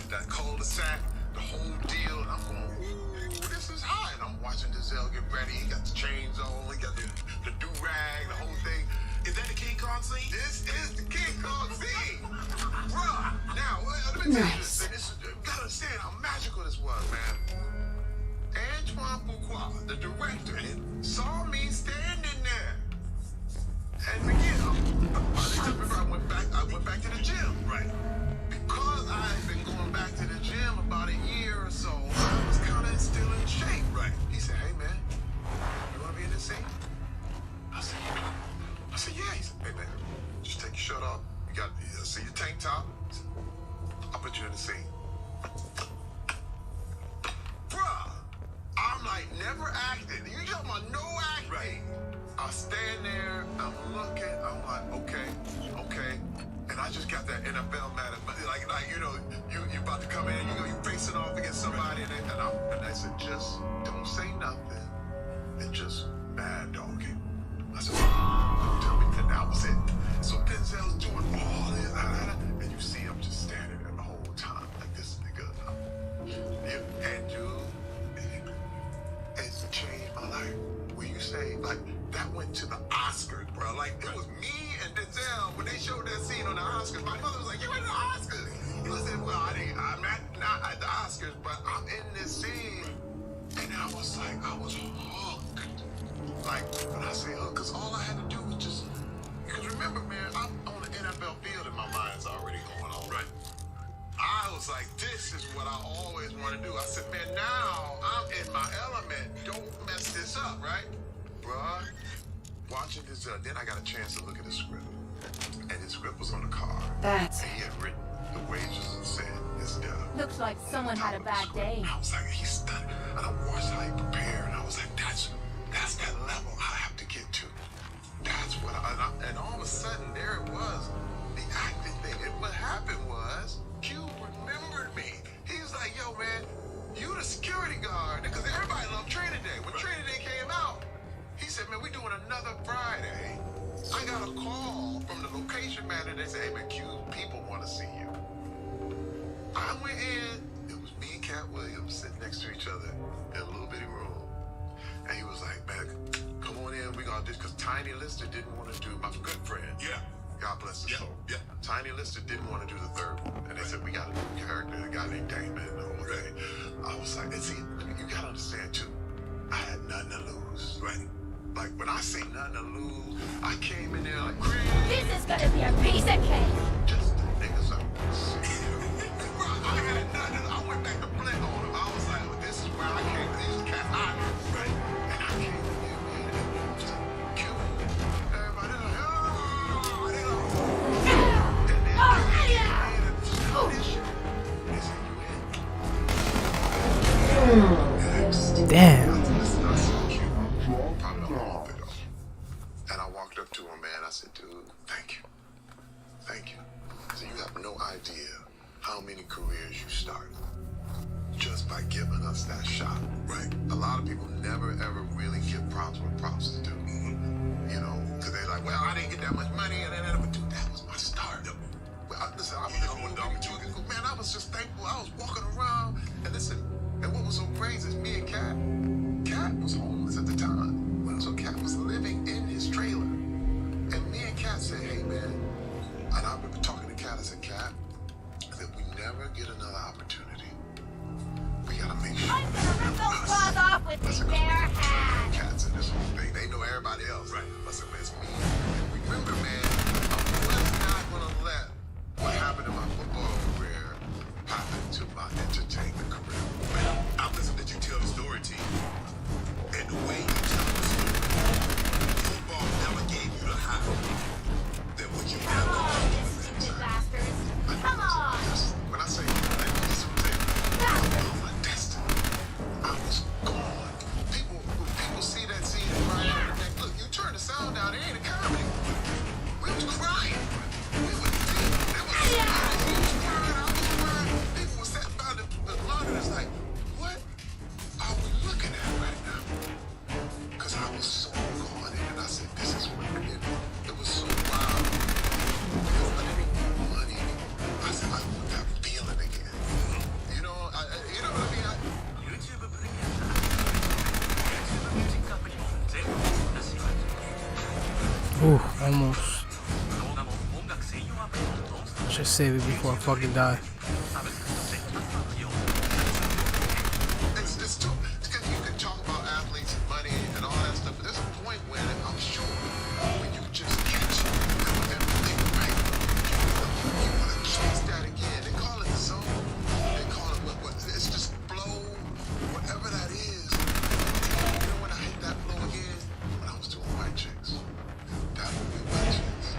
S17: that cul-de-sac, the whole deal. And I'm going, ooh, this is hot. And I'm watching Denzel get ready. He got the chains on. He got the do-rag, the whole thing. Is that the King Kong scene? This is the King Kong scene. Bruh, now, let me tell you this. You gotta understand how magical this was, man. Antoine Fuqua, the director, saw me standing there. And again, I went back to the gym, right? Because I had been going back to the gym about a year or so, I was kind of still in shape, right? He said, hey man, you wanna be in this scene? I said, yeah. He said, hey man, just take your shirt off. You got, see your tank top? I'll put you in the scene. Bruh, I'm like, never acted. You talking about no acting? Right. I stand there, I'm looking, I'm like, okay. And I just got that NFL matter, like you know, you about to come in, you facing off against somebody, and I said, just don't say nothing, and just bad dog it. I said, don't tell me, and that was it. So Denzel's doing all this, and you see I'm just standing there the whole time, like this nigga. And dude, it's changed my life. When you say, like, that went to the Oscars, bro. Like, it was me and Denzel when they showed that scene on the Oscars. My mother was like, you in the Oscars? I said, well, I'm not at the Oscars, but I'm in this scene. And I was like, I was hooked. Like, when I say hooked, because all I had to do was just, because remember, man, I'm on the NFL field and my mind's already going on. Right. I was like, this is what I always want to do. I said, man, now I'm in my element. Don't mess this up, right? Bruh, watching this, then I got a chance to look at the script. And the script was on the card. And he had written the wages and said, this done.
S12: Looks like someone had a bad day.
S17: I was like, he's done. And I watched how he prepared. And I was like, that's that level I have to get to. That's what and all of a sudden, there it was, the acting thing. And what happened was, Q remembered me. He was like, yo, man, you the security guard. Because everybody loved Training Day. When Training Day came out, he said, man, we doing another Friday. I got a call from the location manager. They said, hey, man, Q, people want to see you. I went in. It was me and Cat Williams sitting next to each other in a little bitty room. And he was like, man, come on in. We got this. Because Tiny Lister didn't want to do, my good friend. Yeah. God bless his soul. Yeah. Tiny Lister didn't want to do the third one. And they said, we got a new character, a guy named Damon, and the whole thing. I was like, and see, you got to understand, too. I had nothing to lose. Right. Like, when I say nothing to lose, I came in there like,
S12: this is gonna be a piece of cake.
S17: Just the niggas up. I had nothing. I went back to Flint on him. I was like, well, this is where I came. These cats out here, right? And I came in there, man, and it was just killing everybody. Like, oh, they like, and then
S1: Damn.
S17: And I walked up to him, man. I said, dude, thank you. Thank you. So you have no idea how many careers you started just by giving us that shot, right? A lot of people never, ever really give props when props is due. You know, because they're like, well, I didn't get that much money, but dude, that was my start. Listen, I was man, I was just thankful. I was walking around, and listen, and what was so crazy is me and Cat was homeless at the time. So Cat was living man. And I remember talking to Cat. I said, Cat, that we never get another opportunity. We gotta make sure.
S12: I'm gonna rip those claws off with me bare hands.
S17: Cats in this whole thing. They know everybody else. Right. I said, man, it's me. And remember, man, I was not gonna let what happened in my football career happen to my entertainment career. Man, I listened to you tell the story, T. And the way you tell the story, football never gave you the high that what you have.
S12: Come on, you stupid bastards. Come on.
S17: When I say, like, this was it. I'm my destiny. I was gone. People see that scene and cry out and think, look, you turn the sound down, it ain't a comedy. We was crying. We were deep. There was he was crying, I was crying. People were sitting by the monitors like, what are we looking at right now? Because I was so gone in and I said, this is what it is. It was so wild. Because I didn't want money anymore. I said, I want that feeling again. You know what I mean?
S1: Ooh, almost. Just save it before I fucking die.
S17: It's too, because you can talk about athletes and money and all that stuff, but there's a point when I'm sure when you just catch everything right, you want to chase that again. They call it the zone. They call it what it's just flow, whatever that is. You know when I hit that flow again? When I was doing White Chicks. That would be White Chicks.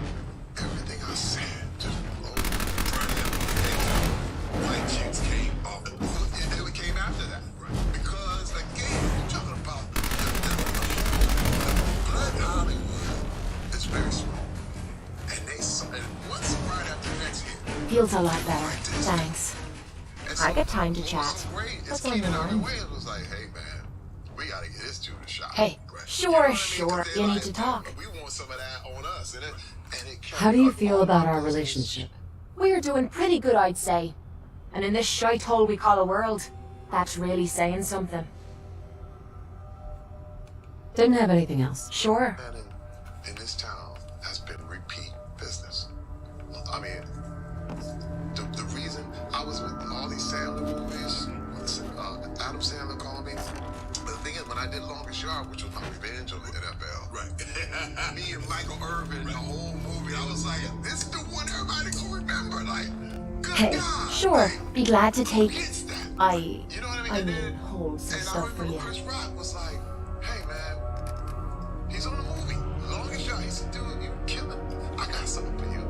S17: Everything I said just flowed. White Chicks came off. It came after that. Because again, you're talking about the blood Hollywood is very small. And once right after the next hit.
S21: Feels a lot better. Thanks. I got time to chat.
S17: It's Keenan Ivory Wayans was like, hey man, we gotta get this dude a shot.
S21: Hey, sure. You need to talk.
S17: We want some of that on us, and it
S21: How do you feel about our relationship?
S12: We're doing pretty good, I'd say. And in this shite hole we call a world, that's really saying something.
S21: Didn't have anything else.
S12: Sure.
S17: in this town has been repeat business. I mean, the reason I was with all these Sandler movies, Adam Sandler called me. But the thing is, when I did Longest Yard, which was my revenge on the NFL, right? Me and Michael Irvin, the whole movie, I was like, this is the one everybody can remember. Like, good
S21: Hey,
S17: God.
S21: sure. Be glad to take.
S17: You know what I mean?
S21: Hold some stuff for you.
S17: Chris Rock was like, hey man, he's on the movie. Longest Yard. He said, dude, you killing. I got something for you.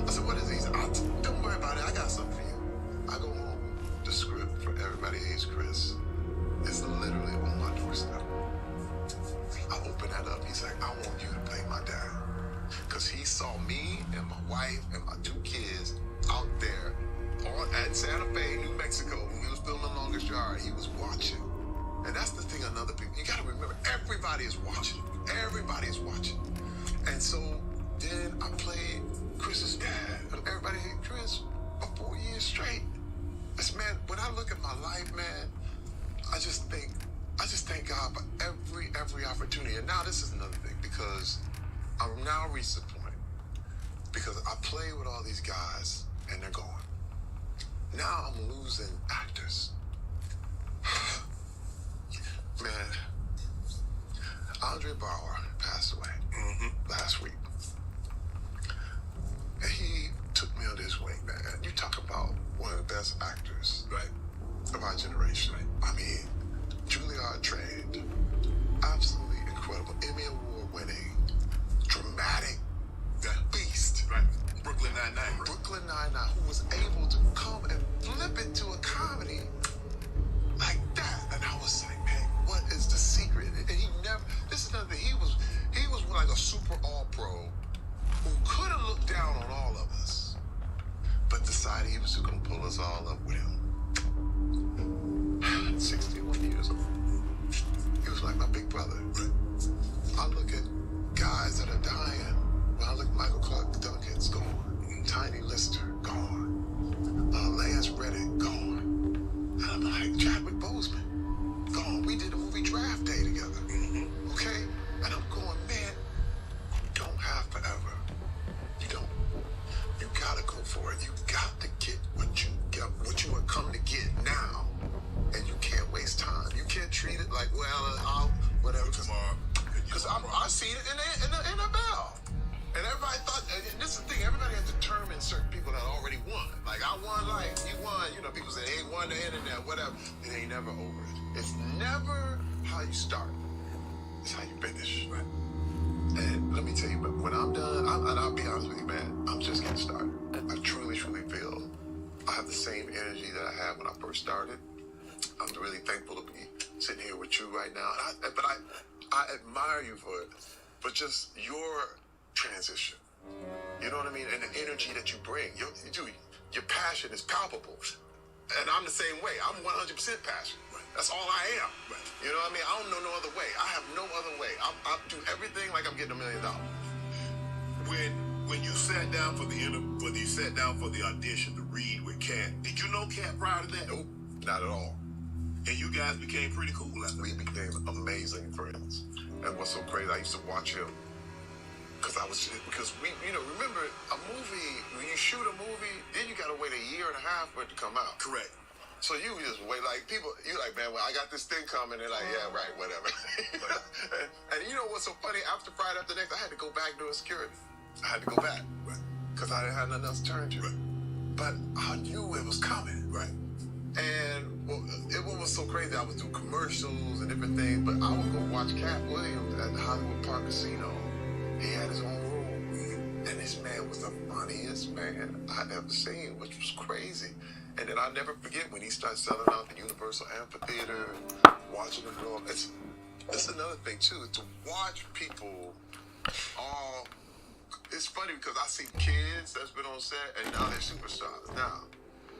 S17: I said, what is it? He said, don't worry about it. I got something for you. I go home. The script for Everybody Hates Chris is literally on my doorstep. I open that up. He's like, I want you to play my dad. Because he saw me and my wife and my 2 kids out there at Santa Fe, New Mexico, when we was filming Longest Yard. He was watching. And that's the thing another people, you gotta remember, everybody is watching. Everybody is watching. And so then I played Chris's dad. Everybody Hates Chris for 4 years straight. This man, when I look at my life, man, I just thank God for every opportunity. And now this is another thing, because I'm now reached the point, because I play with all these guys and they're gone. Now I'm losing actors. Man, Andre Bauer passed away last week. And he took me under his wing, man. You talk about one of the best actors, right, of our generation. I mean, Juilliard trained, absolutely incredible, Emmy Award winning, dramatic, beast. Right. Brooklyn Nine-Nine. Right? Brooklyn Nine-Nine, who was able to come and flip it to a comedy like that. And I was like, man, what is the secret? And he never, this is another thing, he was like a super all-pro who could have looked down on all of us, but decided he was going to pull us all up with him. 61 years old. He was like my big brother. I look at guys that are dying. When I look at Michael Clark Duncan's gone. Tiny Lister, gone. Lance Reddick, gone. And I'm like, Chadwick Boseman, gone. We did a movie Draft Day together. Okay? And I'm going, man, you don't have forever. You don't.
S8: for it. You got to get what you are come to get now, and you can't waste time. You can't treat it like, well, I'll whatever. Because I seen it in the NFL. And everybody thought, and this is the thing, everybody has determined certain people that already won. Like, I won life, you won. You know, people say, they won the internet, whatever. It ain't never over it. It's never how you start. It's how you finish. Right. And let me tell you, but when I'm done, and I'll be honest with you, man, I'm just getting started. I truly, truly feel I have the same energy that I had when I first started. I'm really thankful to be sitting here with you right now. But I admire you for it, but just your transition. You know what I mean? And the energy that you bring. Your passion is palpable. And I'm the same way. I'm 100% passionate. Right. That's all I am. Right. You know what I mean? I don't know no other way. I have no other way. I do everything like I'm getting $1 million.
S20: When you sat down for the audition to read with Cat, did you know Cat prior to that?
S8: Nope, not at all.
S20: And you guys became pretty cool after
S8: We became amazing friends. And what's so crazy, I used to watch him because we, remember a movie, when you shoot a movie, then you gotta wait 1.5 years for it to come out.
S20: Correct.
S8: So you just wait, like people, you like, man, well, I got this thing coming. They're like, yeah, right, whatever. and you know what's so funny? After Friday After Next, I had to go back doing security. I had to go back, because I didn't have nothing else to turn to. Right. But I knew it was coming. Right. And what was so crazy, I was doing commercials and different things, but I would go watch Cat Williams at the Hollywood Park Casino. He had his own room, and this man was the funniest man I'd ever seen, which was crazy. And then I'll never forget when he started selling out the Universal Amphitheater, watching them grow up. It's another thing too, to watch people all. It's funny because I see kids that's been on set and now they're superstars now.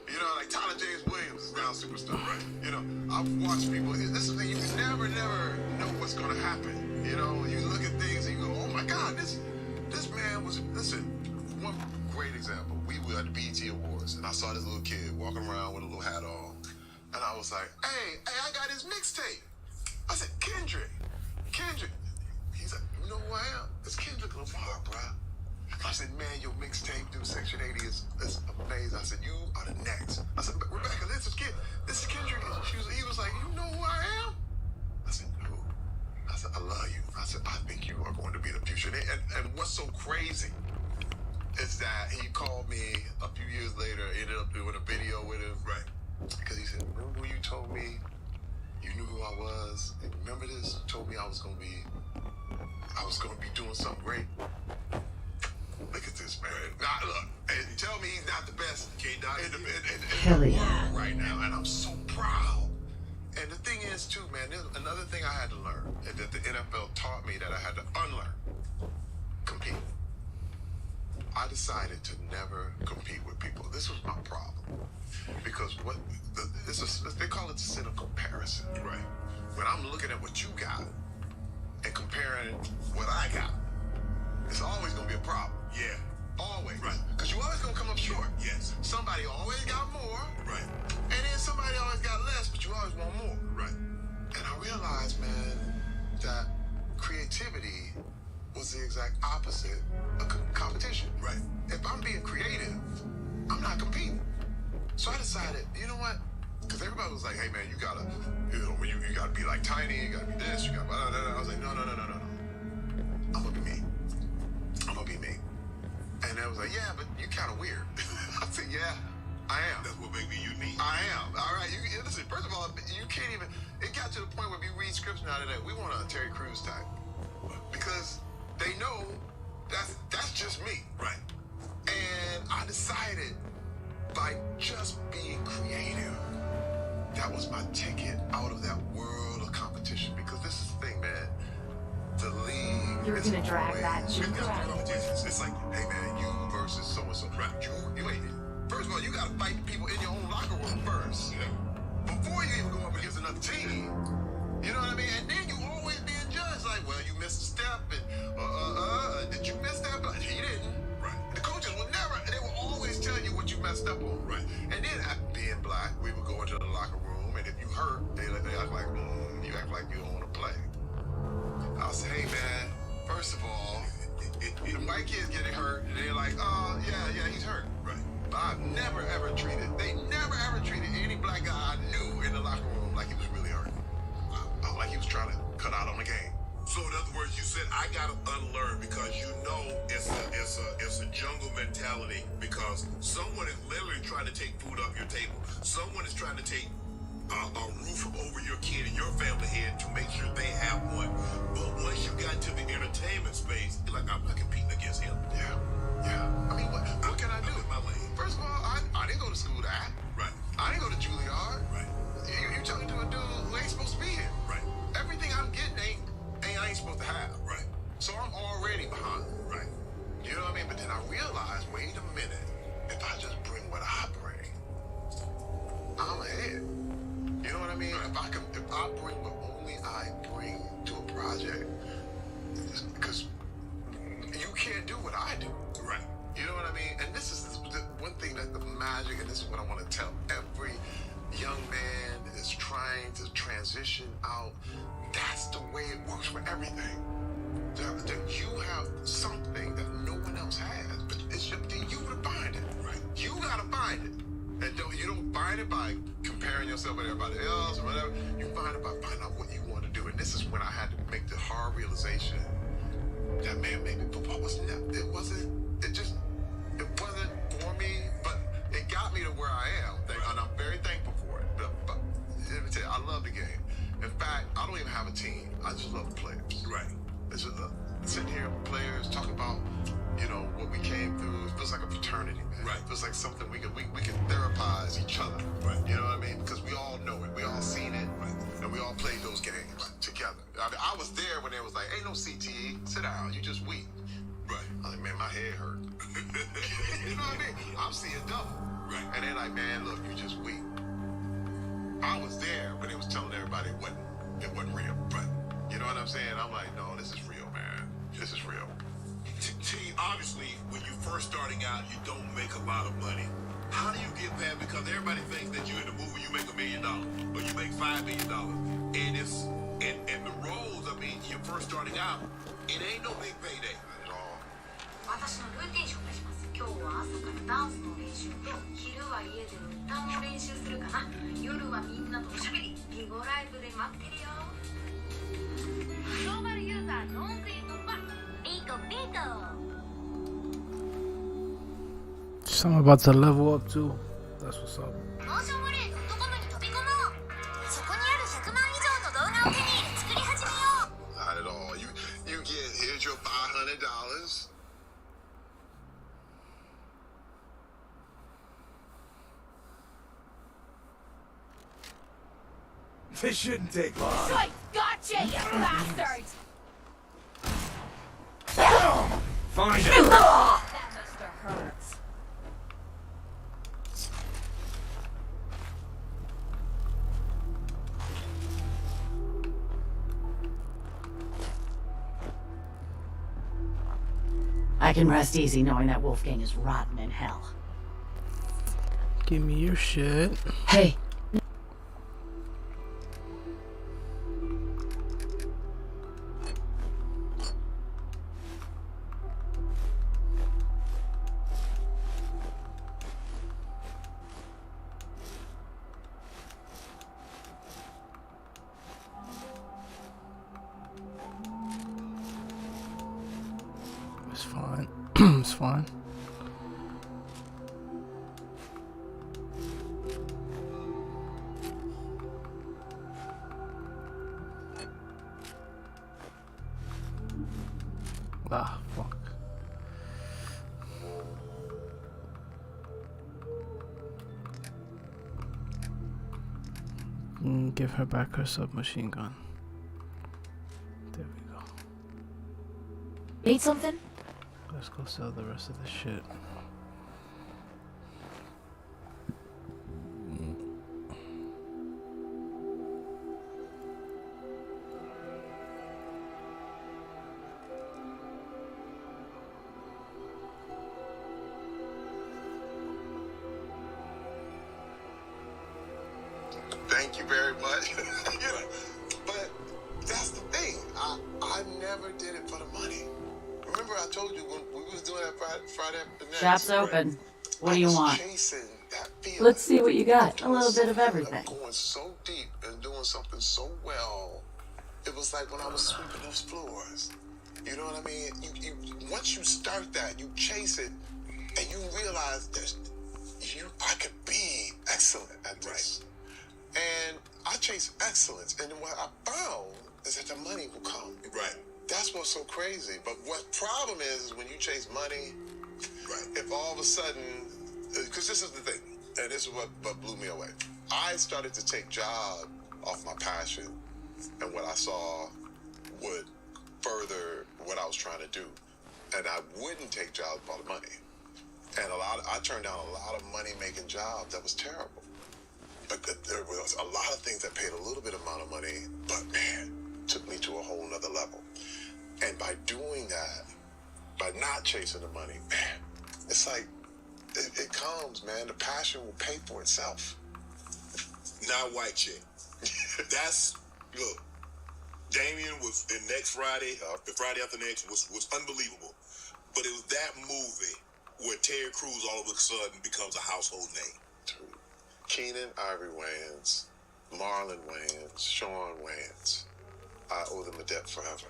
S8: You know, like Tyler James Williams is now a superstar, right? You know, I've watched people. This is the thing, you never know what's gonna happen. You know, you look at things and you go, oh my God, this man was. Listen, one great example. We were at the BET Awards and I saw this little kid walking around with a little hat on, and I was like, hey, I got his mixtape. I said, Kendrick. He's like, you know who I am? It's Kendrick Lamar, bruh. I said, man, your mixtape, dude, Section 80 is amazing. I said, you are the next. I said, Rebecca, this is Kendrick. He was like, you know who I am? I said, who? I said, I love you. I said, I think you are going to be the future. And what's so crazy is that he called me a few years later, ended up doing a video with him. Right. Because he said, remember when you told me you knew who I was? And remember this? You told me I was going to be doing something great. Look at this, man. Now, look, and tell me he's not the best
S19: Hell yeah.
S8: right now, and I'm so proud. And the thing is, too, man, there's another thing I had to learn, and that the NFL taught me that I had to unlearn. Compete. I decided to never compete with people. This was my problem. Because they call it the sin of comparison. Right. When I'm looking at what you got and comparing what I got, it's always going to be a problem. Yeah. Always. Right. Because you always going to come up short. Yes. Somebody always got more. Right. And then somebody always got less, but you always want more. Right. And I realized, man, that creativity was the exact opposite of competition. Right. If I'm being creative, I'm not competing. So I decided, you know what? Because everybody was like, hey, man, you gotta be like Tiny, you gotta be this, you gotta blah, blah, blah. I was like, no. I'm gonna be me. And they was like, yeah, but you kind of weird. I said, yeah, I am. That's what made me unique. I am. All right, listen, first of all, you can't even, it got to the point where if you read scripts now today, we want a Terry Crews type. Because they know that's just me. Right. And I decided by just being creative, that was my ticket out of that world of competition. Because this is the thing, man. The league.
S21: You're gonna drag that juke around.
S8: It's like, hey man, you versus so and so. Right. You ain't. First of all, you gotta fight people in your own locker room first. Yeah. Before you even go up against another team. You know what I mean? And then you always being judged like, well, you missed a step, and did you miss that? But he didn't. Right. The coaches would never. They will always tell you what you messed up on. Right. And then being black, we would go into the locker room, and if you hurt, they act like, you act like you don't want to play. I'll say, hey man, first of all, the white kids getting hurt, and they're like, oh yeah, he's hurt. Right.
S17: never ever treated any black guy I knew in the locker room like he was really hurting. Like he was trying to cut out on the game.
S8: So in other words, you said I gotta unlearn because you know it's a jungle mentality because someone is literally trying to take food off your table. Someone is trying to take a roof over your kid and your family head to make sure they have one. But once you got to the entertainment space, you're like, I'm not competing against him.
S17: Yeah. I mean, what can I do?
S8: I'm in my lane.
S17: First of all, I didn't go to school to act.
S8: Right.
S17: I didn't go to Juilliard.
S8: Right.
S17: You talking to a dude who ain't supposed to be here.
S8: Right.
S17: Everything I'm getting I ain't supposed to have.
S8: Right.
S17: So I'm already behind.
S8: Right.
S17: You know what I mean? But then I realized, wait a minute, if I just bring what I bring, I'm ahead. You know what I mean? If I bring what only I bring to a project, because you can't do what I do.
S8: Right.
S17: You know what I mean? And this is the one thing that the magic, and this is what I want to tell every young man that is trying to transition out. That's the way it works for everything. That you have something that no one else has, but it's up to you to find it. Right. You gotta find it. And you don't find it by comparing yourself with everybody else or whatever. You find it by finding out what you want to do. And this is when I had to make the hard realization that, man, maybe football wasn't for me, but it got me to where I am. And I'm very thankful for it. But let me tell you, I love the game. In fact, I don't even have a team. I just love the players.
S8: Right.
S17: It's just sitting here with players, talking about, what we came through. It feels like a fraternity, man.
S8: Right.
S17: It feels like something we can therapize each other.
S8: Right.
S17: You know what I mean? Because we all know it. We all seen it. Right. And we all played those games together. I mean, I was there when it was like, ain't no CTE. Sit down. You just weak.
S8: Right.
S17: I was like, man, my head hurt. You know what I mean? I'm seeing double.
S8: Right.
S17: And they're like, man, look, you just weak. I was there when they was telling everybody it wasn't real. Right. You know what I'm saying? I'm like, no, this is real, man. This is real.
S8: T, obviously, when you're first starting out, you don't make a lot of money. How do you get that? Because everybody thinks that you in the movie, you make $1 million or you make $5 million, and it's and the roles. I mean, you're first starting out, it ain't no big payday at all.
S10: 私のルーティン紹介します。今日は朝からダンスの練習と昼は家で歌の練習するかな。夜はみんなとおしゃべり。ビゴライブで待ってるよ。グローバルユーザー4億円突破。ビーコビーコ。
S1: So I'm about to level up too. That's what's up.
S10: モーションウォレード.comに飛び込もう。そこにある100万以上の動画を手に入れ作り始めよう。
S17: Not at all. You get, here's your $500.
S15: This shouldn't take long.
S12: I gotcha, you bastards!
S15: Find it.
S12: That must have hurts.
S6: I can rest easy knowing that Wolfgang is rotten in hell.
S1: Give me your shit.
S6: Hey.
S1: It's fine. It's fine. Ah, fuck. Give her back her submachine gun. There we go.
S6: Need something?
S1: Let's go sell the rest of the shit.
S17: Thank you very much. But that's the thing. I never did it for the money. Remember remember I told you when we was doing that Friday after next.
S6: Shop's open. What do you want?
S17: Chasing that feeling.
S6: Let's see what you got. A little bit of everything.
S17: Going so deep and doing something so well. It was like when I was sweeping those floors. You know what I mean? You once you start that, you chase it, and you realize I could be excellent at this. And I chase excellence, and what I found is that the money will come.
S8: Right.
S17: That's what's so crazy. But what problem is when you chase money, if all of a sudden, because this is the thing, and this is what blew me away. I started to take jobs off my passion, and what I saw would further what I was trying to do. And I wouldn't take jobs for the money. And I turned down a lot of money-making jobs that was terrible. But there was a lot of things that paid a little bit amount of money, but man, took me to a whole nother level. And by doing that, by not chasing the money, man, it's like, it comes, man. The passion will pay for itself.
S8: Not white chick. That's, look, Damien was in next Friday, the Friday after next was unbelievable. But it was that movie where Terry Crews all of a sudden becomes a household name.
S17: True. Keenan Ivory Wayans, Marlon Wayans, Sean Wayans. I owe them a debt forever.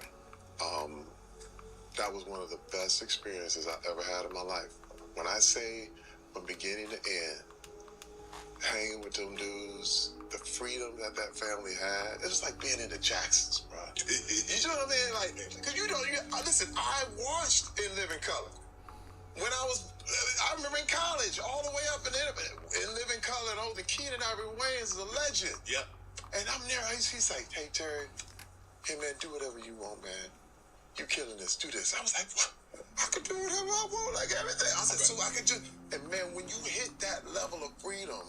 S17: That was one of the best experiences I ever had in my life. When I say from beginning to end, hanging with them dudes, the freedom that family had, it was like being in the Jacksons, bro. You know what I mean? Like, cause listen, I watched In Living Color. When I remember in college, all the way up in Living Color, and the Keenan Ivory Wayans is a legend.
S8: Yep.
S17: And I'm there, he's like, hey, Terry, hey, man, do whatever you want, man. You killing this, do this. I was like, what? I could do whatever I want, like everything. I said, so I could just, and man, when you hit that level of freedom,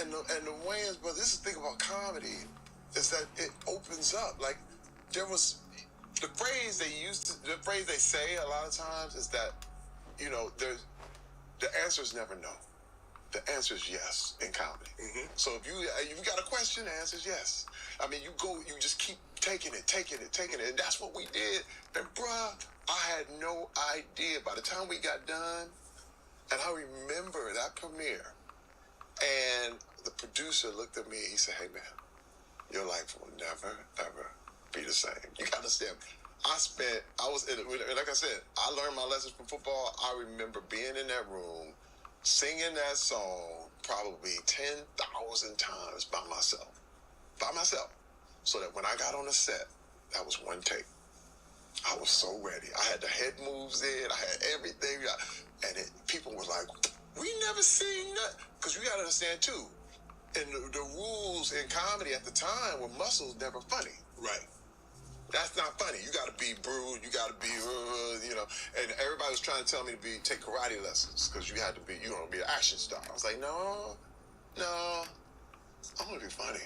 S17: and the Wayans, but this is the thing about comedy, is that it opens up. Like, there was, the phrase they say a lot of times is that, you know, the answer is never no. The answer is yes in comedy.
S8: Mm-hmm.
S17: So if you got a question, the answer is yes. I mean, you just keep taking it. And that's what we did. And bruh, I had no idea. By the time we got done, and I remember that premiere, and the producer looked at me, he said, hey man, your life will never, ever be the same. You gotta understand, like I said, I learned my lessons from football. I remember being in that room, singing that song probably 10,000 times by myself. So that when I got on the set, that was one take. I was so ready. I had the head moves in, I had everything. And people were like, we never seen that. Because you got to understand too, and the rules in comedy at the time were muscles never funny.
S8: Right.
S17: That's not funny. You got to be brutal. You got to be, you know. And everybody was trying to tell me to take karate lessons because you had to be, be an action star. I was like, no, I want to be funny.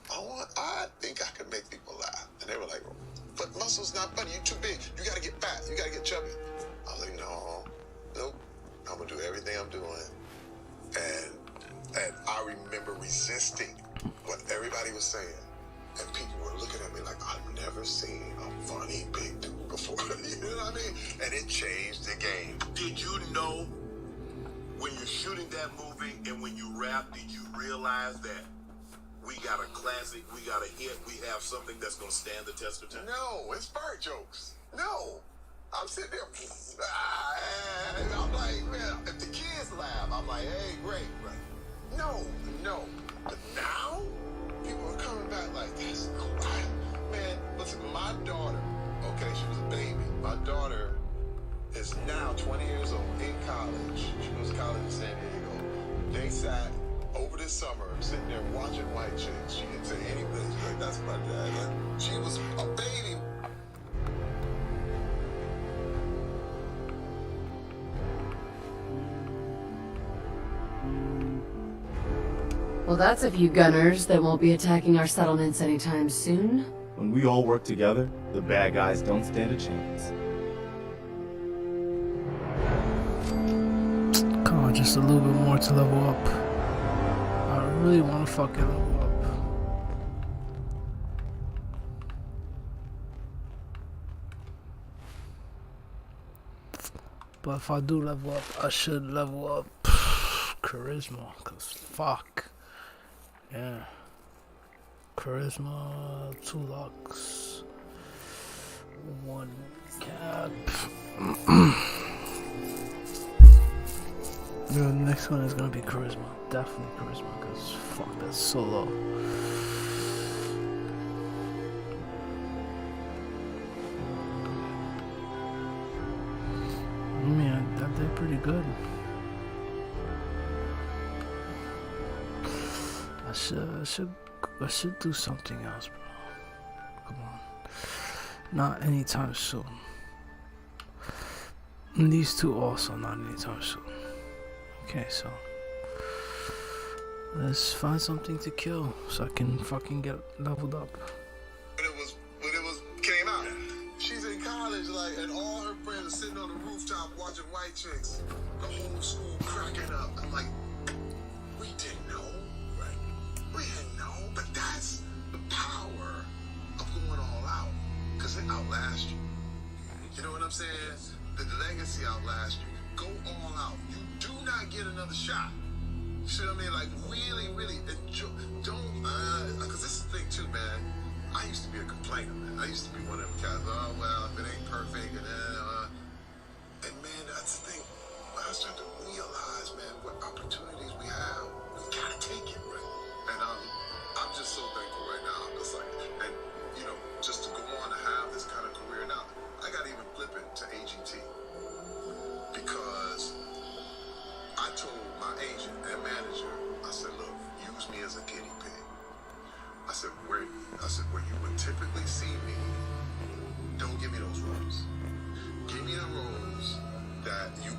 S17: I think I can make people laugh. And they were like, but muscle's not funny. You're too big. You got to get fat. You got to get chubby. I was like, nope. I'm gonna do everything I'm doing. And I remember resisting what everybody was saying. And people were looking at me like, I've never seen a funny big dude before. You know what I mean? And it changed the game.
S8: Did you know when you're shooting that movie and when you rap, did you realize that we got a classic, we got a hit, we have something that's going to stand the test of time?
S17: No, it's fart jokes. No. I'm sitting there, and I'm like, man, if the kids laugh, I'm like, hey, great. Right. No. But now, people are coming back like, that's no right. Man, listen, my daughter, okay, she was a baby. My daughter is now 20 years old, in college. She goes to college in San Diego. They sat over this summer, sitting there watching White Chicks. She didn't say anything. She's like, that's my dad. She was a baby.
S6: Well, that's a few gunners that won't be attacking our settlements anytime soon.
S7: When we all work together, the bad guys don't stand a chance.
S1: Come on, just a little bit more to level up. I really want to fucking level up. But if I do level up, I should level up charisma, cause fuck. Yeah. Charisma, 2 locks, 1 cap. The next one is gonna be charisma. Definitely charisma, cause fuck, that's so low. Man, that did pretty good. I should do something else, bro. Come on. Not anytime soon. And these two also not anytime soon. Okay, so let's find something to kill so I can fucking get leveled up.
S17: When it was came out, she's in college, like, and all her friends are sitting on the rooftop watching white chicks. The whole school cracking up. I'm like, we didn't know, right? We didn't know, but that's the power of going all out, because it outlasts you. You know what I'm saying? The legacy outlasts you. Go all out. You do not get another shot. You see what I mean? Like, really, really enjoy. Don't, because this is the thing too, man. I used to be a complainer, man. I used to be one of them guys, oh, well, if it ain't perfect, and man, that's the thing. I started to realize, man, what opportunities we have. We gotta take it, right? And I'm just so thankful right now. I'm just like, and, you know, just to go on to have this kind of career now, I gotta even flip it to AGT. Because I told my agent and manager, I said, look, use me as a guinea pig. I said, where you would typically see me, don't give me those roles. Give me the roles that you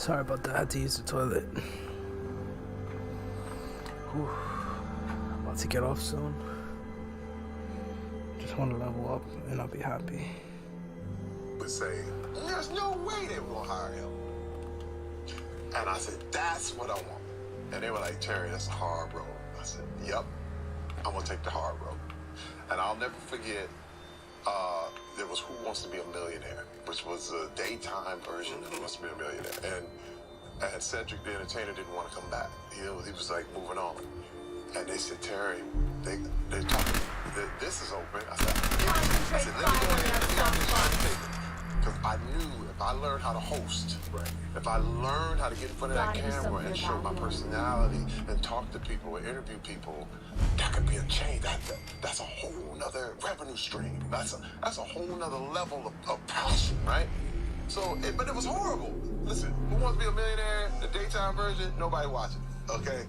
S1: Sorry about that. I had to use the toilet. Whew. About to get off soon. Just want to level up and I'll be happy.
S8: Would say, there's no way they were gonna hire him. And I said, that's what I want. And they were like, Terry, that's a hard road. I said, yep, I'm gonna take the hard road. And I'll never forget, there was Who Wants to Be a Millionaire, which was a daytime version of Who Wants to Be a Millionaire. And Cedric the Entertainer didn't want to come back. He was like moving on. And they said, Terry, they talking, this is open. I said, let me go ahead and because I knew if I learned how to host, if I learned how to get in front of that camera and show my personality and talk to people and interview people, that could be a change. That's a whole nother revenue stream. That's a whole nother level of passion, right? So, but it was horrible. Listen, Who Wants to Be a Millionaire, the daytime version, nobody watching, okay?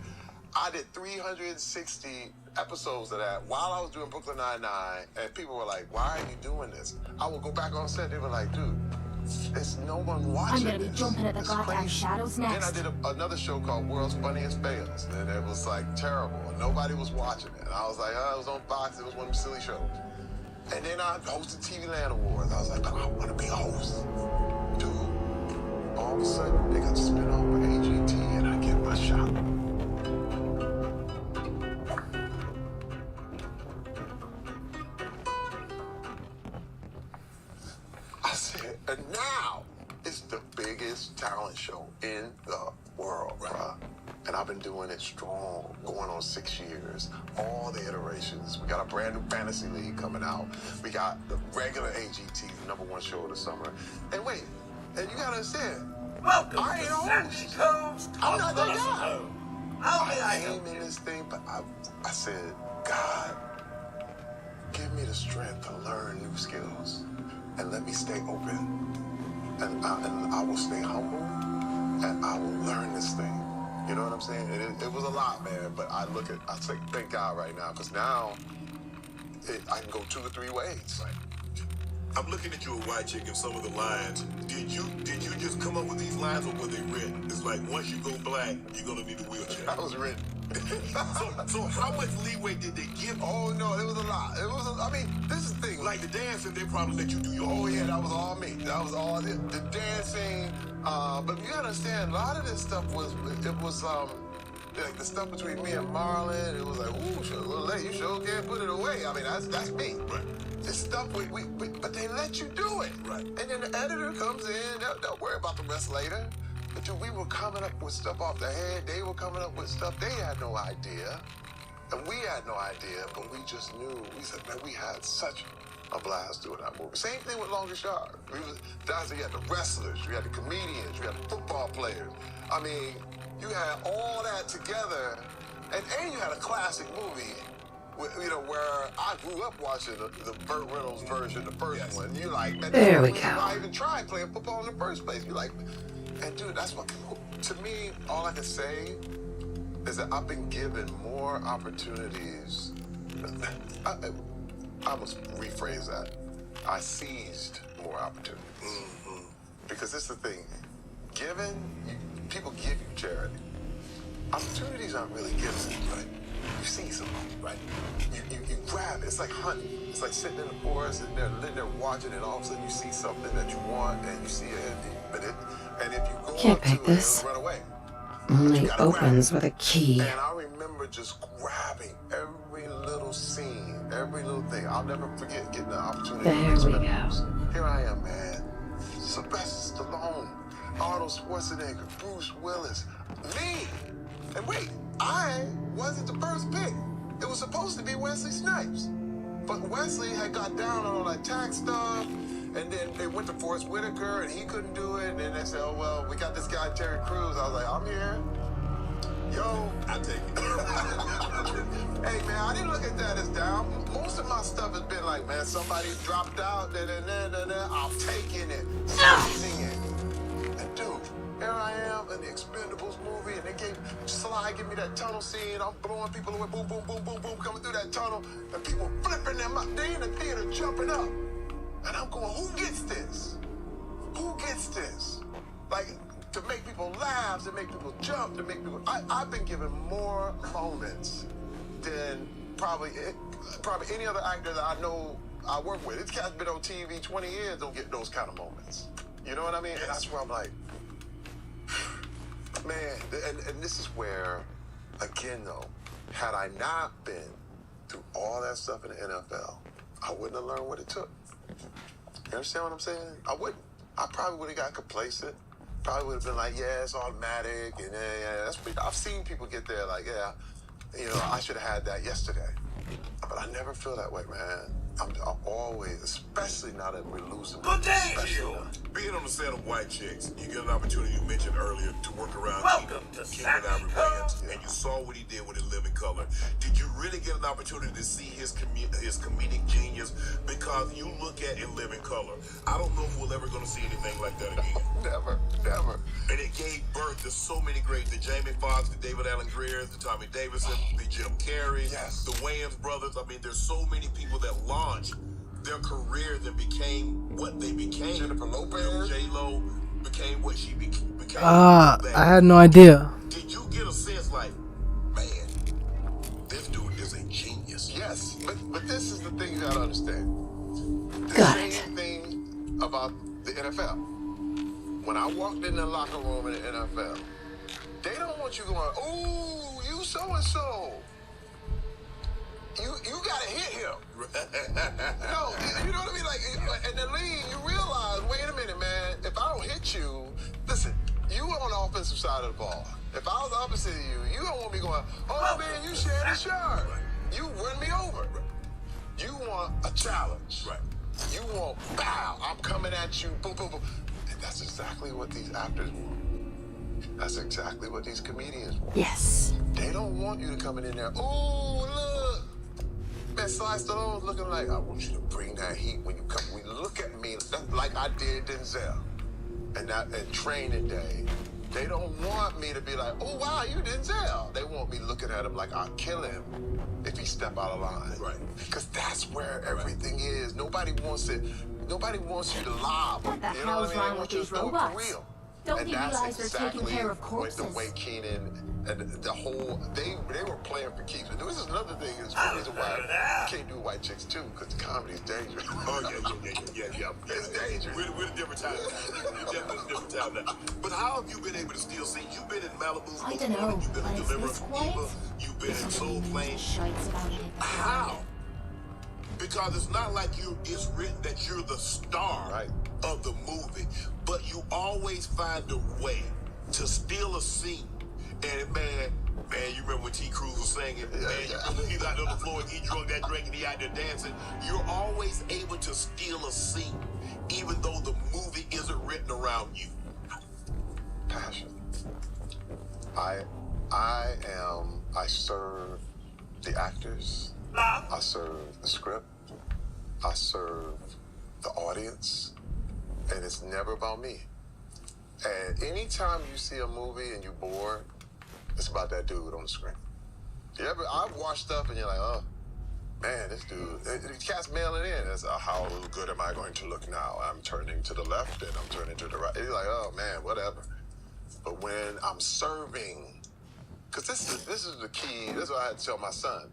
S8: I did 360 episodes of that while I was doing Brooklyn Nine-Nine, and people were like, why are you doing this? I would go back on set, they were like, dude, there's no one watching
S12: I'm gonna be jumping at the goddamn shadows next.
S8: Then I did another show called World's Funniest Fails, and it was like terrible, and nobody was watching it. And I was like, it was on Fox, it was one of them silly shows. And then I hosted TV Land Awards. I was like, but I want to be a host. Dude, all of a sudden, they got to spin off with AGT, and I get my shot. I said, and now it's the biggest talent show in the world, bruh. And I've been doing it strong, going on 6 years, all the iterations. We got a brand new fantasy league coming out. We got the regular AGT, the #1 show of the summer. And wait, and you gotta understand, I ain't a host. I'm not that guy. I came in this thing, but I said, God, give me the strength to learn new skills and let me stay open. And I will stay humble and I will learn this thing. You know what I'm saying? It was a lot, man, but I say thank God right now, because now I can go 2 or 3 ways.
S20: Right. I'm looking at you at White Chick and some of the lines. Did you just come up with these lines, or were they written? It's like, once you go black, you're gonna need a wheelchair.
S8: That was written.
S20: so how much leeway did they give?
S8: Oh no, it was a lot. I mean, this is the thing.
S20: Like the dancing, they probably let you do your
S8: Oh yeah, that was all me. That was all the dancing. But you gotta understand, a lot of this stuff was like the stuff between me and Marlon. It was like, ooh, a little late. You sure can't put it away. I mean, that's me.
S20: Right.
S8: This stuff, but they let you do it.
S20: Right.
S8: And then the editor comes in. They'll worry about the rest later. But dude, we were coming up with stuff off the head. They were coming up with stuff they had no idea. And we had no idea, but we just knew. We said, man, we had such a blast doing that movie. Same thing with Longest Yard. You had the wrestlers, you had the comedians, you had the football players. I mean, you had all that together, and you had a classic movie, where I grew up watching the Burt Reynolds version, the first one. You like, man,
S4: there we go.
S8: I even tried playing football in the first place. You like, and dude, that's what, to me, all I can say is that I've been given more opportunities. I must rephrase that. I seized more opportunities. Mm-hmm. Because it's the thing, people give you charity. Opportunities aren't really given, right? You see something, right? You grab it. It's like hunting. It's like sitting in the forest and they're watching, and all of a sudden you see something that you want, and you see it, and if you go
S4: Can't
S8: up
S4: pick
S8: to it,
S4: this.
S8: it'll run away.
S4: Only opens with a key.
S8: And I remember just grabbing every little scene, every little thing. I'll never forget getting the opportunity.
S4: There we go.
S8: Here I am, man. Sylvester Stallone, Arnold Schwarzenegger, Bruce Willis, me. And wait, I wasn't the first pick. It was supposed to be Wesley Snipes. But Wesley had got down on all that tax stuff, and then they went to Forrest Whitaker, and he couldn't do it, and then they said, oh, well, we got this guy, Terry Crews. I was like, I'm here. Yo, I take it. Hey, man, I didn't look at that as down. Most of my stuff has been like, man, somebody dropped out, I'm taking it, seizing it. And dude, here I am in the Expendables movie, and Sly give me that tunnel scene. I'm blowing people away, boom, boom, boom, boom, boom, coming through that tunnel, and people flipping them up. They in the theater jumping up. And I'm going, who gets this? Who gets this? Like,
S11: to make people laugh, to make people jump, to make people. I've been given more moments than probably any other actor that I know I work with. This cat's been on TV 20 years, don't get those kind of moments. You know what I mean? And that's where I'm like, man, and this is where, again though, had I not been through all that stuff in the NFL, I wouldn't have learned what it took. You understand what I'm saying? I wouldn't. I probably would have got complacent. Probably would have been like, yeah, it's automatic, and yeah, that's pretty. I've seen people get there like, yeah, you know, I should have had that yesterday. But I never feel that way, man. I'm always, especially now that we're losing.
S8: Being on the set of White Chicks, you get an opportunity you mentioned earlier to work around King Ivory Williams, and you saw what he did with In Living Color. Did you really get an opportunity to see his comedic genius? Because you look at In Living Color, I don't know if we're ever going to see anything like that again.
S11: Never.
S8: And it gave birth to so many greats: the Jamie Foxx, the David Allen Greer, the Tommy Davidson, the Jim Carrey, the Wayans brothers. I mean, there's so many people that launched their careers and became what they became.
S11: Jennifer Lopez,
S8: J-Lo became what she became.
S1: I had no idea.
S8: Did you get a sense like, man, this dude is a genius?
S11: Yes, but this is the thing you gotta understand. The same thing about the NFL. When I walked in the locker room in the NFL, they don't want you going, oh, you so-and-so. You gotta hit him. No, you know what I mean? Like, in the league, you realize, wait a minute, man, if I don't hit you, listen, you on the offensive side of the ball. If I was opposite of you, you don't want me going, oh man, you shared the yard. You run me over. You want a challenge.
S8: Right.
S11: You want, bow, I'm coming at you, boom, boom, boom. And that's exactly what these actors want. That's exactly what these comedians want.
S6: Yes.
S11: They don't want you to come in there, oh, look. Man, Sly Stallone's looking like, I want you to bring that heat when you come. When you look at me, like I did Denzel. And Training Day. They don't want me to be like, oh, wow, you Denzel. They want me looking at him like I'll kill him if he step out of line.
S8: Right.
S11: Because that's where everything is. Nobody wants you to lob.
S12: What the
S11: you know
S12: hell's
S11: what I mean?
S12: wrong with these robots?
S11: For real.
S12: Don't
S11: And
S12: they
S11: that's
S12: realize they're taking
S11: exactly
S12: care of corpses?
S11: The way Keenan and the whole, they were playing for keeps. And this is another thing, is the reason why you can't do White Chicks too, because the comedy is dangerous.
S8: Oh, yeah.
S11: It's dangerous.
S8: We're a different time. We're definitely a different time now. But how have you been able to still sing? You've been in Malibu.
S12: I don't know,
S8: You've been
S12: but
S8: in
S12: is
S8: Deliver
S12: this quiet?
S8: Eva. You've been in Soul Plane.
S12: Shites about it.
S8: How? Because it's not like it's written that you're the star of the movie, but you always find a way to steal a scene. And man, you remember when T. Cruz was singing, he's out on the floor and he drunk that drink and he out there dancing. You're always able to steal a scene, even though the movie isn't written around you.
S11: Passion. I serve the actors. I serve the script. I serve the audience. And it's never about me. And anytime you see a movie and you're bored, it's about that dude on the screen. I've watched stuff and you're like, oh, man, this dude, the cat's mailing in. It's, how good am I going to look now? I'm turning to the left and I'm turning to the right. You're like, oh, man, whatever. But when I'm serving, because this is the key. This is what I had to tell my son.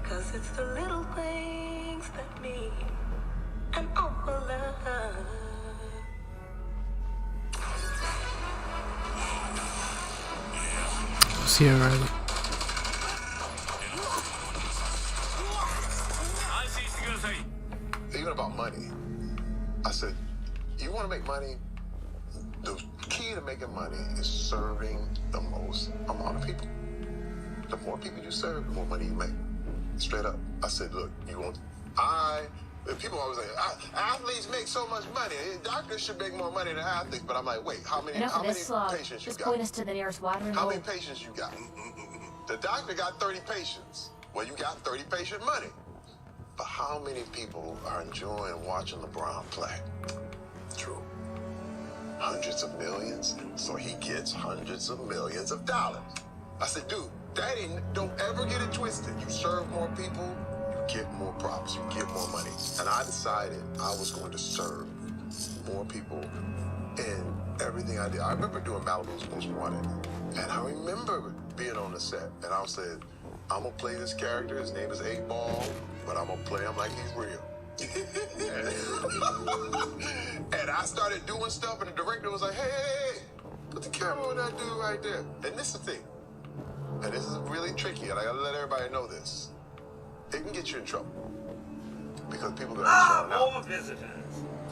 S10: Cause it's the little things that mean an awful lot.
S1: See you already.
S11: Even about money, I said, you want to make money? The key to making money is serving the most amount of people. The more people you serve, the more money you make. Straight up. I said, look, people always say, athletes make so much money. Doctors should make more money than athletes. But I'm like, wait, how many patients you
S12: Just
S11: got?
S12: point us to the nearest watering
S11: How
S12: hole.
S11: many patients you got? The doctor got 30 patients. Well, you got 30 patient money. But how many people are enjoying watching LeBron play? True. Hundreds of millions. So he gets hundreds of millions of dollars. I said, dude, don't ever get it twisted. You serve more people, you get more props, you get more money. And I decided I was going to serve more people in everything I did. I remember doing Malibu's Most Wanted, and I remember being on the set, and I said, I'm gonna play this character, his name is 8Ball, but I'm gonna play him like he's real. And I started doing stuff, and the director was like, hey, put the camera on that dude right there. And this is the thing, and this is really tricky, and I gotta let everybody know this. It can get you in trouble, because people are gonna shout out.
S3: More visitors.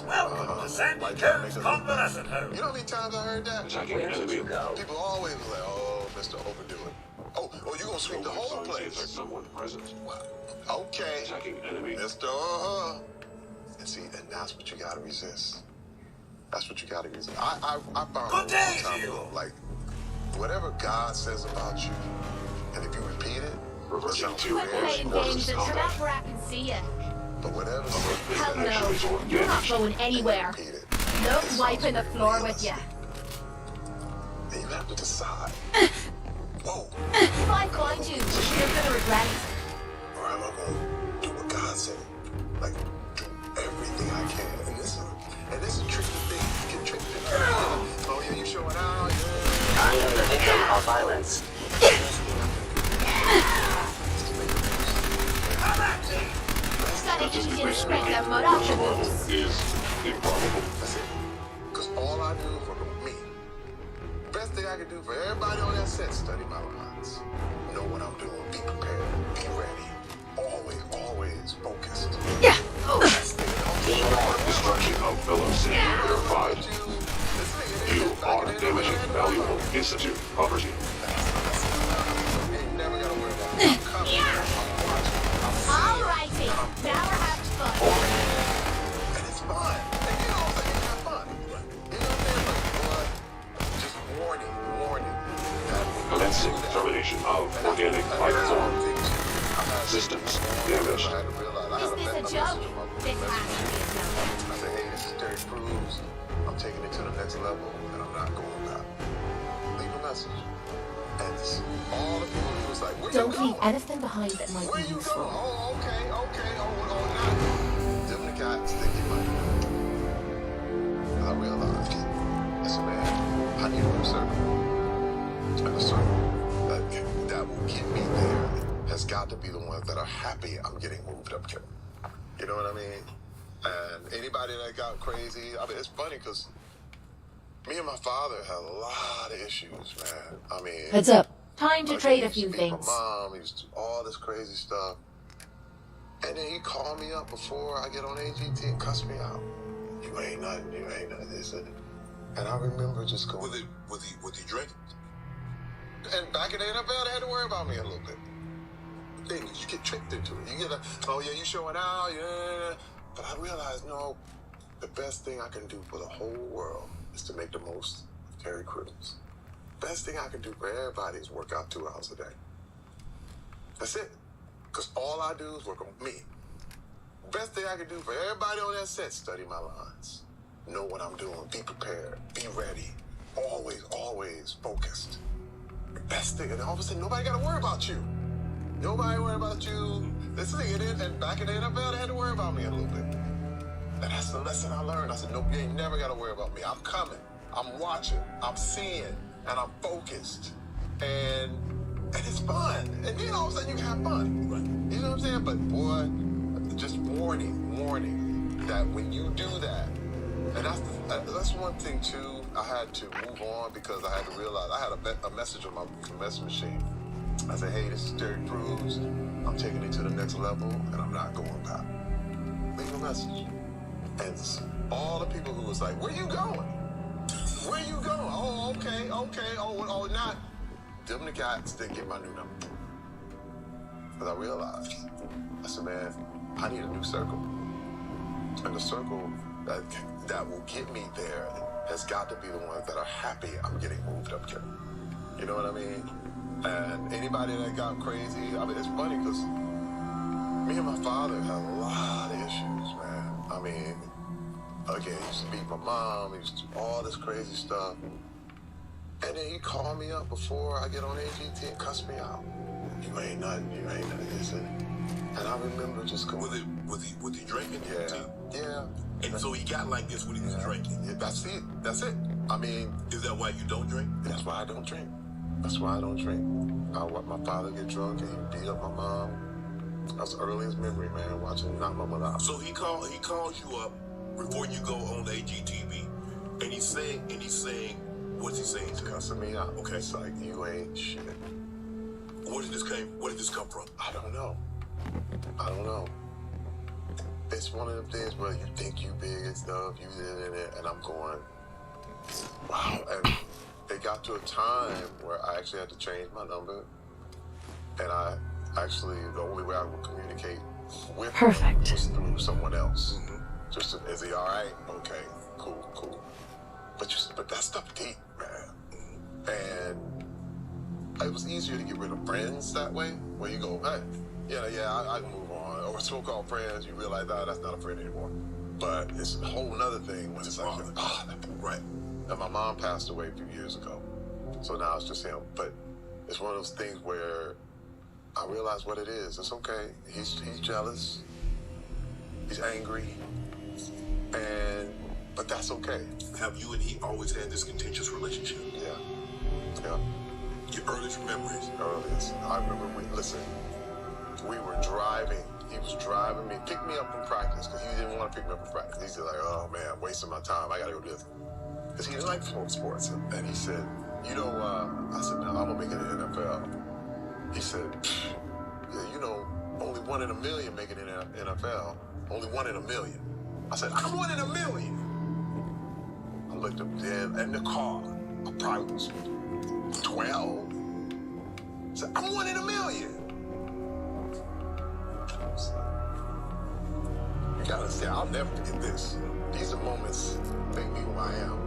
S3: Welcome to Sandy Coast Convalescent Home.
S11: You know how many times I heard that?
S3: Where did you go?
S11: People always was like, oh, Mr. Overdo It. Oh, you gonna sweep the whole place?
S15: Someone present.
S11: Okay.
S15: Attacking enemy.
S11: Mr. And see, and that's what you gotta resist. That's what you gotta resist. I found out a long time ago, like, whatever God says about you, and if you repeat it, it sounds
S12: Quit playing games and come out where I can see you.
S11: but whatever.
S12: Hell no, you're not going anywhere. No wiping the floor with you.
S11: And you have to decide. Whoa.
S12: If I'm going to, you're gonna regret it.
S11: Or am I gonna do what God said? Like, do everything I can. And this is a tricky thing. You get tricked into it. Oh yeah, you showing out, yeah.
S14: I am the victim of violence.
S12: Gotta easy to spread that mud off your boots.
S11: That's it. Because all I do is work on me. Best thing I can do for everybody on that set, study my lines. Know what I'm doing, be prepared, be ready. Always focused.
S12: Yeah.
S15: Destruction of fellow city verified. You are damaging valuable Institute property.
S12: Alrighty, now we're having fun.
S11: And it's fun. And you know, like, it's not fun. You know what I'm saying? Like, just warning.
S15: Commencing termination of organic life form. Systems damaged.
S12: Is this a joke? This has to be a joke.
S11: I say, hey, this is Terry Crews. I'm taking it to the next level, and I'm not going back. Leave a message. And all the people who was like, where
S21: Don't
S11: you going?
S21: leave anything behind that might
S11: Where
S21: be
S11: you
S21: useful.
S11: going? Oh, okay. Not. Them the guys thinking money. I realized, listen, man, I need a new circle. And a circle that will get me there has got to be the ones that are happy I'm getting moved up to. You know what I mean? And anybody that got crazy, I mean, it's funny because me and my father had a lot of issues, man. I mean,
S21: Heads up. Time to
S11: like,
S21: trade
S11: he
S21: a
S11: used to
S21: few
S11: beat
S21: things.
S11: My mom, he used to do all this crazy stuff. And then he called me up before I get on AGT and cuss me out. You ain't nothing, this and and I remember just going. Was he drinking? And back in the NFL, they had to worry about me a little bit. The thing is, you get tricked into it. You get oh yeah, you showing out, yeah. But I realized, no, the best thing I can do for the whole world is to make the most of Terry Crews. Best thing I can do for everybody is work out 2 hours a day. That's it. Because all I do is work on me. Best thing I can do for everybody on that set, study my lines. Know what I'm doing, be prepared, be ready. Always focused. The best thing, and all of a sudden, nobody got to worry about you. Nobody worry about you. This thing, and back in the NFL, they had to worry about me a little bit. And that's the lesson I learned. I said, nope, you ain't never got to worry about me. I'm coming. I'm watching. I'm seeing. And I'm focused. And it's fun. And then all of a sudden you can have fun. You know what I'm saying? But boy, just warning that when you do that, and that's one thing too, I had to move on because I had to realize, I had a message on my message machine. I said, hey, this is Terry Crews. I'm taking it to the next level and I'm not going back. Leave a message. And all the people who was like, where you going? Where you going? Oh, okay. Oh, not. Them the guys didn't get my new number. Because I realized, I said, man, I need a new circle. And the circle that will get me there has got to be the ones that are happy I'm getting moved up to. You know what I mean? And anybody that got crazy, I mean, it's funny because me and my father had a lot of issues, man. I mean, again, he used to beat my mom, he used to do all this crazy stuff. And then he called me up before I get on AGT and cussed me out. You ain't nothing, this and I remember just going.
S8: Was he drinking?
S11: Yeah.
S8: And so he got like this when he was drinking.
S11: Yeah, that's it. I mean,
S8: is that why you don't drink?
S11: That's why I don't drink. I watched my father get drunk and he beat up my mom. That's the earliest memory, man, watching him knock my mother out.
S8: So he calls you up before you go on AGTV, and he's saying, what's he saying?
S11: He's cussing me out.
S8: Okay.
S11: It's like, you ain't shit.
S8: Where did this come from?
S11: I don't know. It's one of them things where you think you big and stuff, you in it, and I'm going, wow. And it got to a time where I actually had to change my number, and the only way I would communicate with him was through someone else. Just, is he all right? Okay, cool. But that stuff deep, man. And it was easier to get rid of friends that way, where you go, hey, I can move on. Or so-called friends, you realize that's not a friend anymore. But it's a whole nother thing when it's like, right. And my mom passed away a few years ago, so now it's just him. But it's one of those things where I realize what it is. It's okay. He's jealous. He's angry. But that's okay.
S8: Have you and he always had this contentious relationship?
S11: Yeah.
S8: Your earliest memories?
S11: I remember we were driving. He was driving me, picked me up from practice, because he didn't want to pick me up from practice. He's like, oh man, I'm wasting my time. I got to go do this. Because he didn't like sports. And he said, I said, no, I'm going to make it in the NFL. He said, only 1 in a million make it in the NFL. Only 1 in a million. I said, I'm 1 in a million. I looked up there in the car. I probably was 12. I said, I'm 1 in a million. You gotta understand, I'll never forget this. These are moments that make me who I am.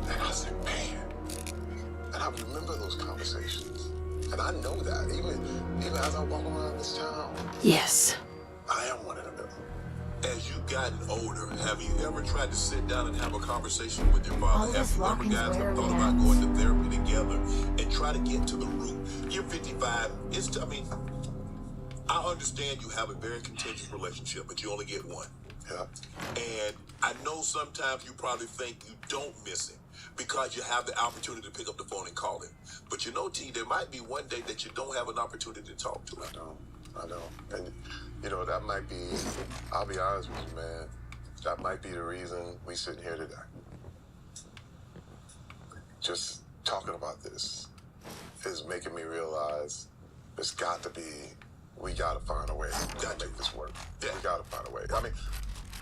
S11: And I said, man. And I remember those conversations. And I know that, even as I walk around this town.
S6: Yes.
S11: I am 1 in a million.
S8: As you've gotten older, have you ever tried to sit down and have a conversation with your father? Have you ever guys have thought about going to therapy together and try to get to the root? You're 55. I understand you have a very contentious relationship, but you only get one.
S11: Yeah.
S8: And I know sometimes you probably think you don't miss him because you have the opportunity to pick up the phone and call him. But T, there might be one day that you don't have an opportunity to talk to him.
S11: I know. And, that might be, I'll be honest with you, man, that might be the reason we sitting here today. Just talking about this is making me realize it's got to be, we got to find a way to make this work. We got to find a way.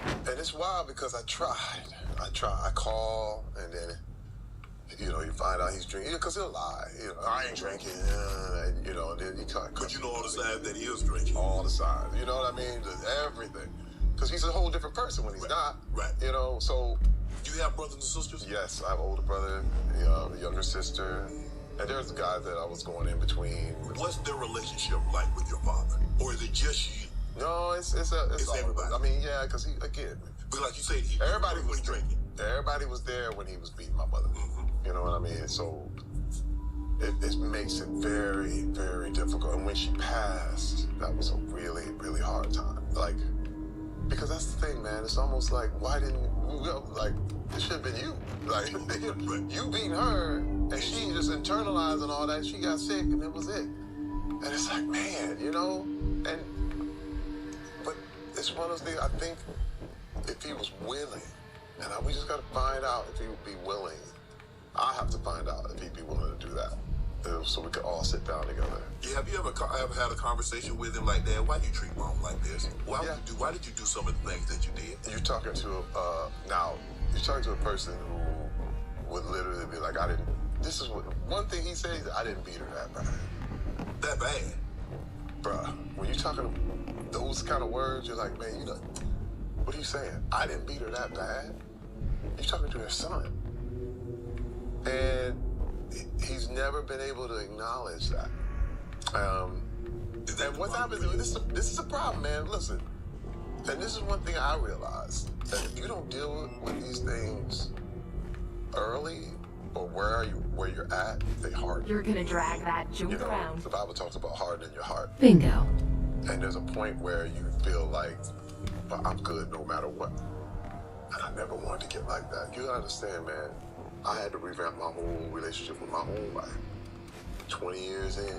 S11: And it's wild because I tried. I call, and then, you find out he's drinking, because he'll lie. I ain't drinking, and then he can't.
S8: But all the signs that he is drinking.
S11: All the signs, you know what I mean? Just everything. Because he's a whole different person when he's not.
S8: Right.
S11: So.
S8: Do you have brothers and sisters?
S11: Yes, I have an older brother, a younger sister, and there's a guy that I was going in between.
S8: What's their relationship like with your father? Or is it just you?
S11: No, it's
S8: everybody.
S11: I mean, yeah, because again.
S8: But like you said,
S11: everybody was
S8: drinking.
S11: Everybody was there when he was beating my mother. You know what I mean? So it makes it very, very difficult. And when she passed, that was a really, really hard time. Because that's the thing, man. It's almost like, why didn't it should have been you. You beat her, and she just internalized and all that. She got sick, and that was it. And it's like, man, but it's one of those things, I think, if he was willing, and we just got to find out if he would be willing. I have to find out if he'd be willing to do that, so we could all sit down together.
S8: Yeah, have you ever had a conversation with him like, Dad, why do you treat Mom like this? Why did you do some of the things that you did?
S11: You're talking to a person who would literally be like, one thing he says, I didn't beat her that bad.
S8: That bad?
S11: Bruh, when you're talking those kind of words, you're like, man, what are you saying? I didn't beat her that bad. You're talking to her son. And he's never been able to acknowledge that. And what happens, this is a problem, man. Listen, and this is one thing I realized, that if you don't deal with these things early, or where where you're at, they harden.
S21: You're gonna drag that junk around.
S11: The Bible talks about hardening your heart.
S6: Bingo.
S11: And there's a point where you feel like, well, I'm good no matter what. And I never wanted to get like that. You gotta understand, man, I had to revamp my whole relationship with my own life. 20 years in,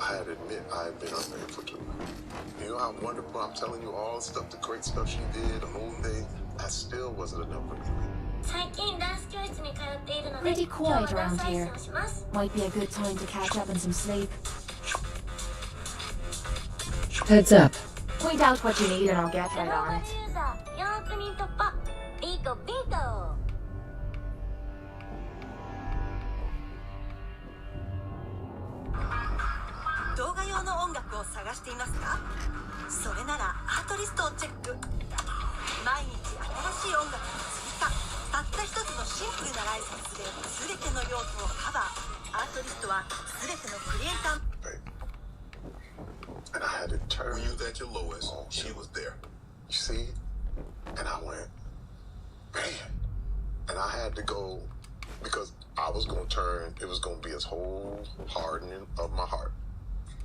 S11: I had to admit I had been unfaithful to her. You know how wonderful, I'm telling you all the stuff, the great stuff she did, the whole thing, that still wasn't enough for me.
S21: Pretty quiet around here. Might be a good time to catch up on some sleep.
S6: Heads up.
S21: Point out what you need and I'll get right on it.
S10: 動画用の音楽を探していますか？それならアートリストをチェック。毎日新しい音楽を追加。たった一つのシンプルなライセンスで全ての用途をカバー。アートリストは全てのクリエイター。
S11: And I had to turn.
S8: When you was at your lowest, she was there.
S11: You see? And I went, man. And I had to go because I was going to turn. It was going to be this whole hardening of my heart.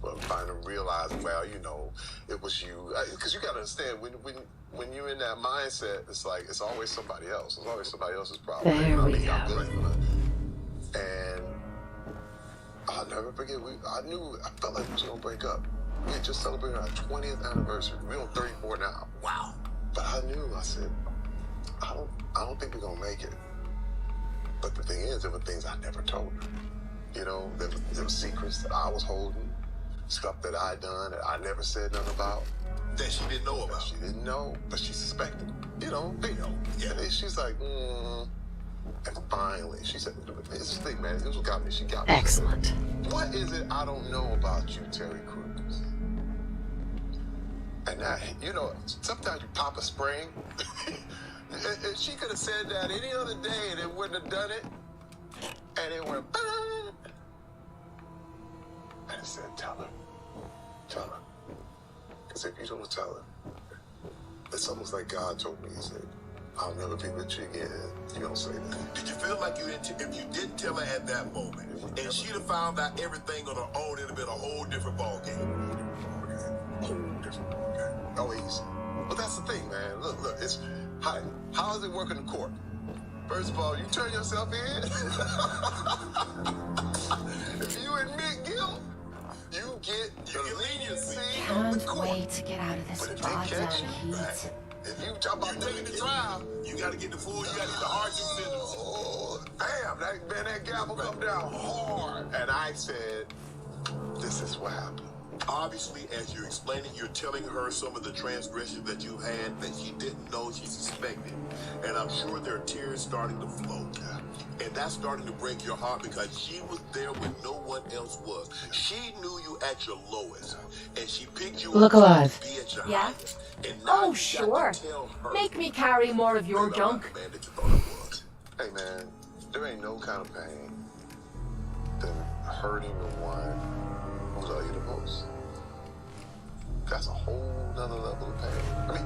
S11: But finally realizing, well, you know, it was you. Because you got to understand, when you're in that mindset, it's like, it's always somebody else. It's always somebody else's problem.
S6: There we go.
S11: And I'll never forget, I felt like we was going to break up. We had just celebrated our 20th anniversary. We're on 34 now. Wow. But I knew, I said, I don't think we're going to make it. But the thing is, there were things I never told her. You know, there were secrets that I was holding, stuff that I done that I never said nothing about.
S8: That she didn't know about.
S11: She didn't know, but she suspected. You know, they know. Yeah. And she's like, And finally, she said, this thing, man, this is what got me. She got me.
S6: Excellent.
S11: What is it I don't know about you, Terry Crews? And now, you know, sometimes you pop a spring. And she could have said that any other day and it wouldn't have done it. And it went, and it said, tell her. Because if you don't tell her, it's almost like God told me, he said, I'll never be with you again. You don't say that.
S8: Did you feel like if you didn't tell her at that moment, and she'd have found out everything on her own, it'd have been a whole different ballgame?
S11: Whole different ballgame. Oh, easy. But that's the thing, man. Look, it's how does it work in the court? First of all, you turn yourself in. If you admit guilt, you get the leniency of the court.
S21: Can't wait to get out of this goddamn heat.
S11: If you talk about taking the trial,
S8: you gotta get the full, you gotta get the hardship sentence.
S11: Oh, damn, that gavel come down hard. And I said, this is what happened.
S8: Obviously, as you're explaining, you're telling her some of the transgressions that you had that she didn't know she suspected. And I'm sure there are tears starting to flow. And that's starting to break your heart because she was there when no one else was. She knew you at your lowest. And she picked you
S6: Look
S8: up
S6: alive.
S8: to be at your
S21: Yeah?
S8: highest. And now
S21: Oh,
S8: you
S21: sure.
S8: got to tell her,
S21: Make me carry more of your junk.
S8: man, that you thought it was.
S11: Hey, man, there ain't no kind of pain than hurting the one who loves you the most. That's a whole nother level of pain. I mean,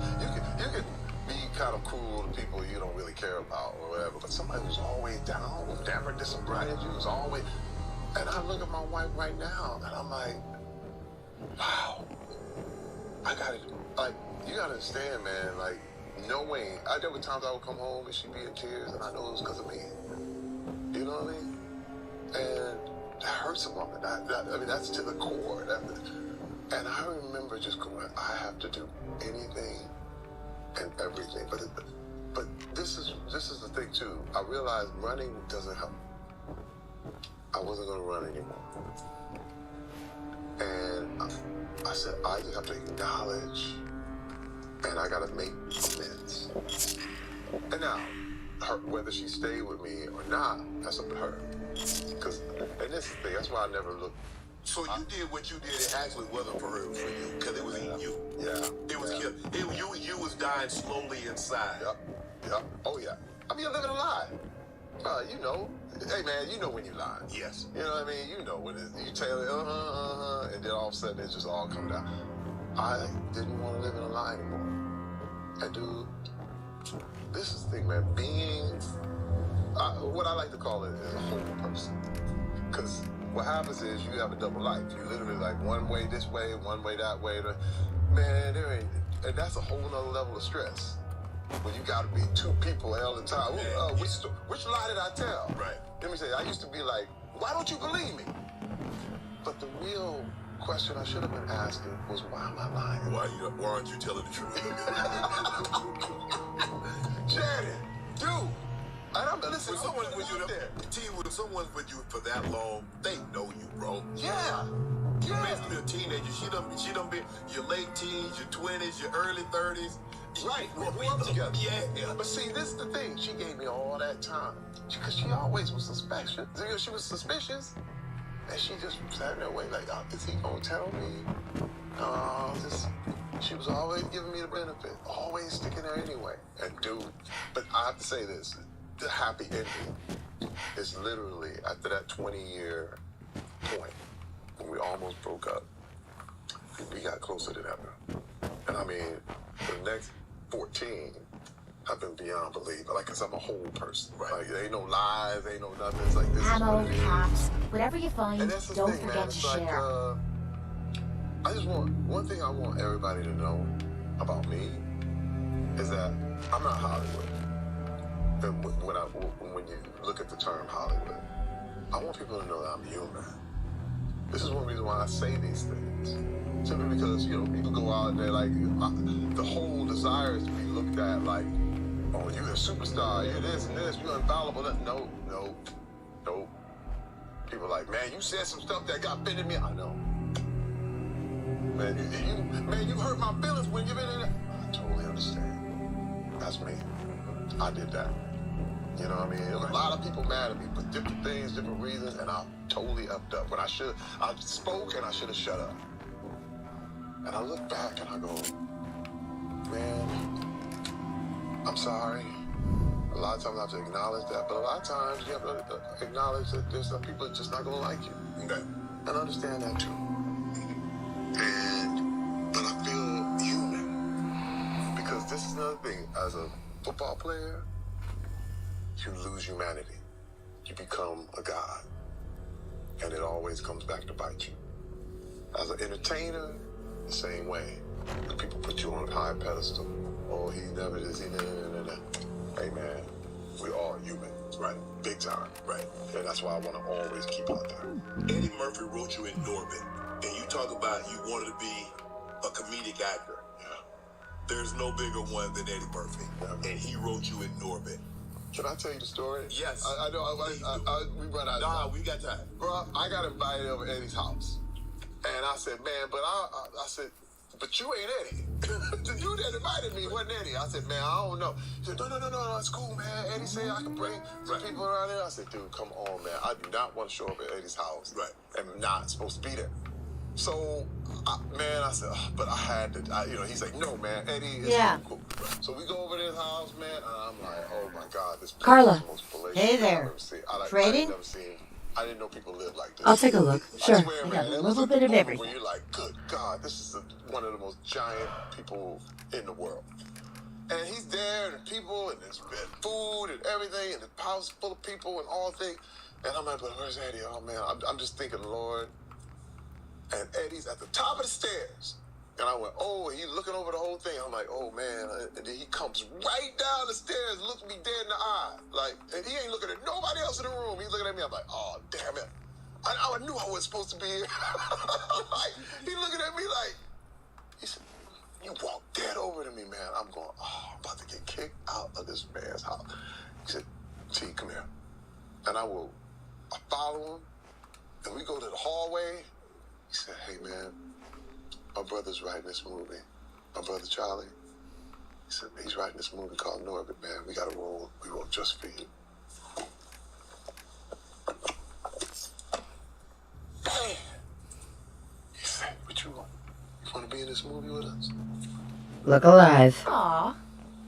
S11: you can be kind of cruel to people you don't really care about or whatever, but somebody who's always down, who never disappointed you, is always... And I look at my wife right now, and I'm like, wow, you gotta understand, man, like, knowing, there were times I would come home and she'd be in tears, and I know it was because of me. You know what I mean? And that hurts a woman. I mean, that's to the core. And I remember just going, I have to do anything and everything. But this is the thing too. I realized running doesn't help. I wasn't gonna run anymore. And I said, I just have to acknowledge, and I gotta make amends. And now, whether she stayed with me or not, that's up to her. And this is the thing, that's why I never looked.
S8: So you did what you did, it actually wasn't for her, it was for you, because it was in you.
S11: Yeah.
S8: It was you was dying slowly inside.
S11: Yep. Oh, yeah. I mean, you're living a lie. You know. Hey, man, you know when you lie.
S8: Yes.
S11: You know what I mean? You know when you tell it, and then all of a sudden it just all come down. I didn't want to live in a lie anymore. And dude, this is the thing, man. Being what I like to call it is a whole person. Because what happens is you have a double life. You literally like one way this way, one way that way. Man, there ain't, and that's a whole nother level of stress. When you got to be two people all the time. Which lie did I tell?
S8: Right.
S11: Let me say, I used to be like, why don't you believe me? But the real question I should have been asking was, why am I lying?
S8: Why aren't you telling the truth?
S11: Janet, dude. And I'm listening.
S8: When someone's with you, when someone's with you for that long, they know you, bro.
S11: Yeah.
S8: You're basically a teenager. She done been your late teens, your 20s, your early 30s.
S11: Right, we up together. Yeah. But see, this is the thing. She gave me all that time. Because she always was suspicious. She was suspicious. And she just sat there waiting like, is he going to tell me? She was always giving me the benefit. Always sticking there anyway. And dude, but I have to say this. The happy ending is literally after that 20-year point when we almost broke up. We got closer than ever. And I mean, the next 14 have been beyond belief. Like, cause I'm a whole person. Right. Like, there ain't no lies, ain't no nothing. It's like, this
S21: Ammo,
S11: is what it
S21: caps,
S11: is.
S21: whatever you find,
S11: And that's the
S21: don't
S11: thing,
S21: forget
S11: man.
S21: to
S11: It's like,
S21: share.
S11: I just want, one thing I want everybody to know about me is that I'm not Hollywood. And when you look at the term Hollywood, I want people to know that I'm human. This is one reason why I say these things. Simply because, people go out there like, the whole desire is to be looked at like, oh, you're a superstar, you're this and this, you're infallible. No. People like, man, you said some stuff that got offended me. I know. Man, you hurt my feelings when you've been in it. I totally understand. That's me. I did that. You know what I mean? There was a lot of people mad at me for different things, different reasons, and I totally upped up. When I spoke and I should have shut up. And I look back and I go, man, I'm sorry. A lot of times I have to acknowledge that, but a lot of times you have to acknowledge that there's some people that just not gonna like you. Okay. And understand that too. But I feel human. Because this is another thing. As a football player, you lose humanity. You become a god. And it always comes back to bite you. As an entertainer, the same way. The people put you on a high pedestal. Oh, he never does, he never. Hey, man, we all human, right? Big time, right? And that's why I want to always keep out there.
S8: Eddie Murphy wrote you in Norbit, and you talk about you wanted to be a comedic actor. Yeah. There's no bigger one than Eddie Murphy, and he wrote you in Norbit.
S11: Can I tell you the story?
S8: Yes.
S11: I know. We run out of time.
S8: Nah, we got time.
S11: Bro, I got invited over Eddie's house. And I said, man, but I said, but you ain't Eddie. You that invited me wasn't Eddie. I said, man, I don't know. He said, no, it's cool, man. Eddie said I can bring some people around there. I said, dude, come on, man. I do not want to show up at Eddie's house. Right. And not supposed to be there. So, I said, but I had to, he's like, no, man, Eddie is cool. So we go over to his house, man, and I'm like, oh my God, this place
S9: Carla.
S11: is the most fallacious
S9: Hey
S11: I've
S9: there.
S11: ever seen.
S9: Trading?
S11: I didn't know people live like this.
S9: I'll take a look. Sure.
S11: I swear,
S9: I
S11: man,
S9: got a
S11: it
S9: little
S11: was
S9: bit of
S11: moment
S9: everything.
S11: where you're like, good God, this is one of the most giant people in the world. And he's there, and people, and there's food and everything, and the house full of people and all things. And I'm like, but where's Eddie? Oh, man, I'm just thinking, Lord. And Eddie's at the top of the stairs. And I went, oh, he's looking over the whole thing. I'm like, oh, man. And then he comes right down the stairs, looks me dead in the eye. Like, and he ain't looking at nobody else in the room. He's looking at me. I'm like, oh, damn it. I knew I wasn't supposed to be here. Like, he's looking at me like, he said, you walked dead over to me, man. I'm going, oh, I'm about to get kicked out of this man's house. He said, T, come here. And I follow him, and we go to the hallway. He said, hey, man, my brother's writing this movie. My brother Charlie. He said, he's writing this movie called Norbit, man. We got a role. We wrote just for you. Man. He said, what you want? You want to be in this movie with us?
S9: Look alive.
S21: Aw.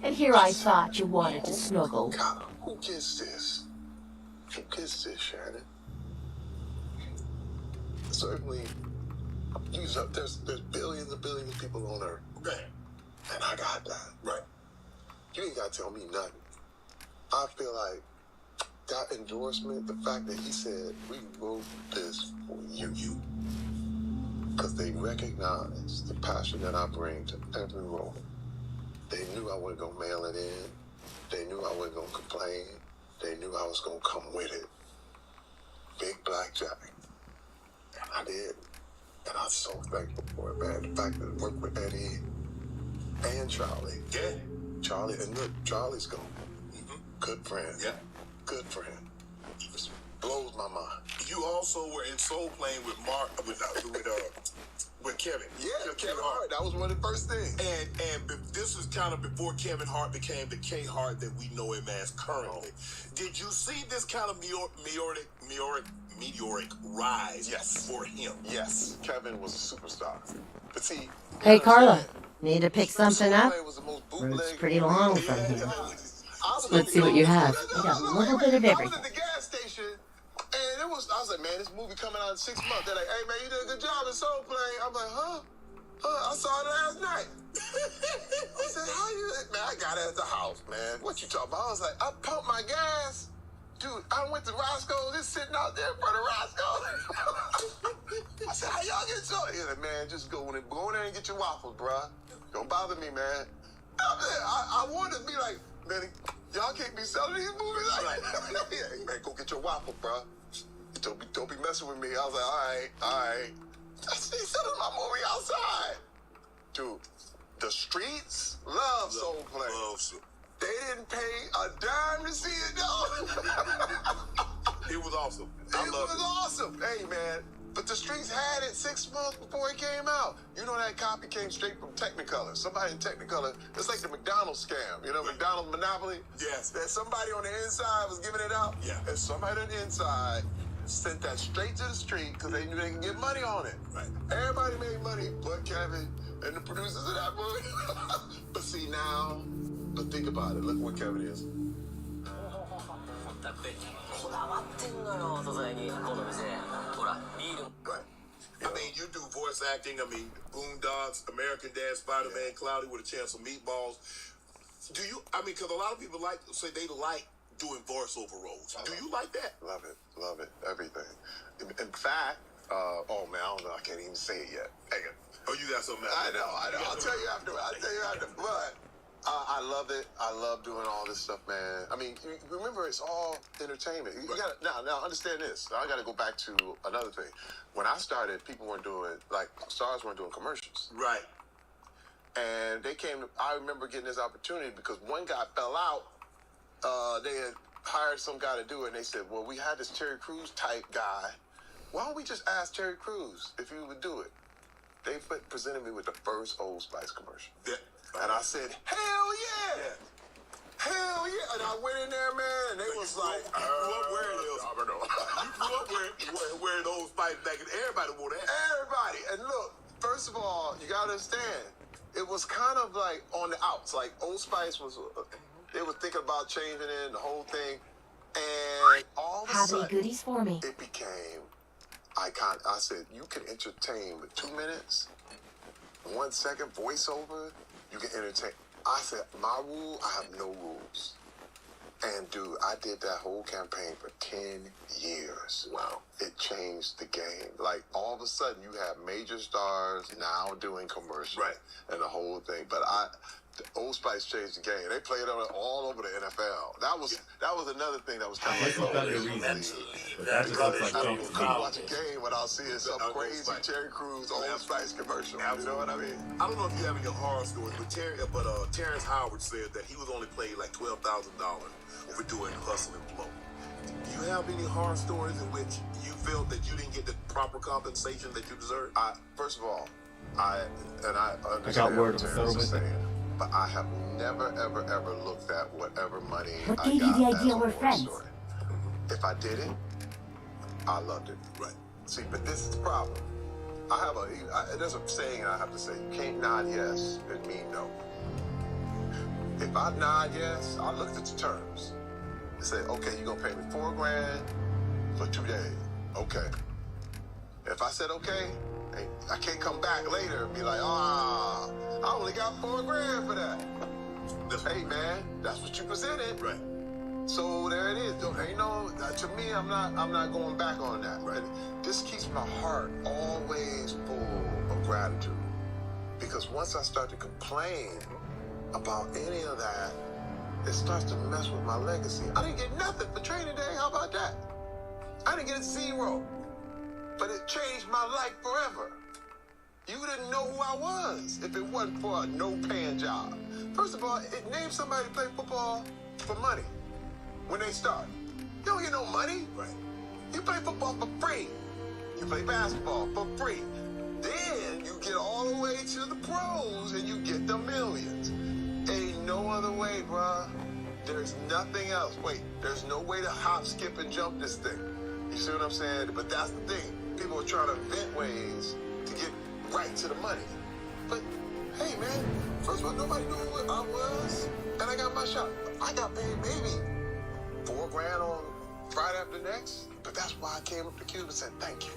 S21: And here I thought you wanted to snuggle.
S11: God, who gets this? Who gets this, Shannon? Certainly, there's billions and billions of people on Earth. Right. And I got that. Right. You ain't got to tell me nothing. I feel like that endorsement, the fact that he said, we wrote this for you. Because they recognize the passion that I bring to every role. They knew I wasn't going to mail it in. They knew I wasn't going to complain. They knew I was going to come with it. Big Blackjack. And I did. And I'm so thankful for it, man. The fact that I worked with Eddie and Charlie.
S8: Yeah.
S11: Charlie, and look, Charlie's gone. Good friend.
S8: Yeah.
S11: Good friend. It just blows my mind.
S8: You also were in Soul Plane with Kevin.
S11: Yeah, Kevin Hart. That was one of the first things.
S8: And this is kind of before Kevin Hart became the K Hart that we know him as currently. Did you see this kind of meteoric rise for him?
S11: Yes. Kevin was a superstar. But see,
S9: Hey, Carla. Need to pick something up? Route's pretty long from here.
S6: Let's see what you have.
S9: I got a little bit of
S11: I was
S9: everything.
S11: at the gas station, and I was like, man, this movie coming out in 6 months. They're like, hey, man, you did a good job in Soul Plane. I'm like, huh? I saw it last night. I said, how you? Man, I got it at the house, man. What you talking about? I was like, I pumped my gas. Dude, I went to Roscoe's, just sitting out there in front of Roscoe's. I said, how y'all get so? He's like, man, just go in there and get your waffles, bruh. Don't bother me, man. I wanted to be like, man, y'all can't be selling these movies. Yeah, man, go get your waffle, bruh. Don't be messing with me. I was like, all right. I see selling my movie outside. Dude, the streets love Soul Plane. They didn't pay a dime to see it, though.
S8: It was awesome.
S11: It was awesome. Hey, man. But the streets had it 6 months before it came out. You know that copy came straight from Technicolor. Somebody in Technicolor, it's like the McDonald's scam. You know, McDonald's Monopoly?
S8: Yes.
S11: That somebody on the inside was giving it out.
S8: Yeah.
S11: And somebody on the inside sent that straight to the street because they knew they could get money on it.
S8: Right.
S11: Everybody made money but Kevin and the producers of that movie. But see now, but think about it. Look what Kevin is.
S8: I mean, you do voice acting. I mean, Boondocks, American Dad, Spider-Man, Cloudy with a Chance of Meatballs. Do you? I mean, because a lot of people say they like doing voiceover roles. Do you like that?
S11: Love it, everything. In fact, oh man, I don't know. I can't even say it yet. Hang on.
S8: Oh, you got something else?
S11: I know. I'll tell you after. But I love it. I love doing all this stuff, man. I mean, remember, it's all entertainment. You gotta, now understand this. Now I got to go back to another thing. When I started, people weren't doing, like, stars weren't doing commercials.
S8: Right.
S11: And they came, I remember getting this opportunity because one guy fell out. They had hired some guy to do it, and they said, well, we had this Terry Crews type guy. Why don't we just ask Terry Crews if he would do it? They presented me with the first Old Spice commercial.
S8: Yeah.
S11: And I said, hell yeah! Hell yeah! And I went in there, man, and they was like,
S8: you grew up wearing those.
S11: I don't know.
S8: You grew up wearing those Spice back, and everybody wore that.
S11: Everybody. And look, first of all, you gotta understand, it was kind of like on the outs. Like Old Spice was, they were thinking about changing it, the whole thing, and all of a
S21: Have
S11: sudden,
S21: any goodies for me?
S11: it became iconic. I said, you can entertain with 2 minutes, 1 second voiceover. You can entertain. I said, my rule, I have no rules. And dude, I did that whole campaign for 10 years. Wow. It changed the game. Like all of a sudden you have major stars now doing commercials.
S8: Right.
S11: And the whole thing. But the Old Spice changed the game. They played it all over the NFL. That was another thing that was kind of like,
S7: That just looks like
S11: I
S7: James
S11: couldn't watch a game without seeing some crazy Terry Crews Old Spice commercial. You know what I mean?
S8: I don't know if you have any horror stories, but Terrence Howard said that he was only paid like $12,000 for doing Hustle and Blow. Do you have any horror stories in which you felt that you didn't get the proper compensation that you deserve?
S11: First of all, I understand
S7: got word of a
S11: what Terrence is
S7: settlement.
S11: saying, but I have never, ever looked at whatever money
S21: What
S11: I
S21: gave
S11: got
S21: you the
S11: as
S21: idea
S11: a
S21: we're
S11: horror
S21: friends?
S11: story. If I did it, I loved it.
S8: Right.
S11: See, but this is the problem. There's a saying I have to say, you can't nod yes and mean no. If I nod yes, I looked at the terms. I said, okay, you're gonna pay me $4,000 for 2 days. Okay. If I said okay, I can't come back later and be like, I only got $4,000 for that. Hey man, that's what you presented.
S8: Right.
S11: So there it is. Ain't no, to me, I'm not going back on that. Right? This keeps my heart always full of gratitude. Because once I start to complain about any of that, it starts to mess with my legacy. I didn't get nothing for training day. How about that? I didn't get 0. But it changed my life forever. You didn't know who I was if it wasn't for a no-paying job. First of all, it named somebody to play football for money when they start. You don't get no money. Right. You play football for free. You play basketball for free. Then you get all the way to the pros and you get the millions. Ain't no other way, bruh. There's nothing else. Wait, there's no way to hop, skip, and jump this thing. You see what I'm saying? But that's the thing. People are trying to invent ways to get right to the money. But, hey, man, first of all, nobody knew who I was, and I got my shot. I got paid maybe $4 grand on Friday after next, but that's why I came up to Cuba and said, thank you.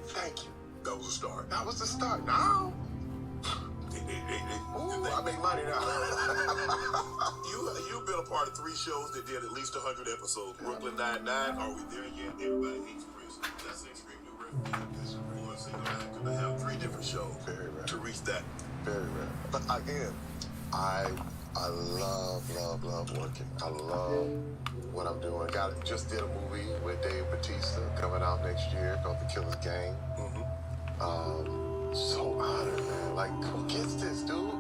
S11: Thank you.
S20: That was the start.
S11: That was the start. Now, ooh, I make money now.
S8: You've been a part of 3 shows that did at least 100 episodes. Brooklyn Nine-Nine, Are We There Yet? Everybody Hates Chris. That's extremely rare. You're going to have 3 different shows to reach that.
S11: Very rare. But again, I love working. I love what I'm doing. Just did a movie with Dave Bautista coming out next year called The Killer's Game. So honored, man. Like, who gets this, dude?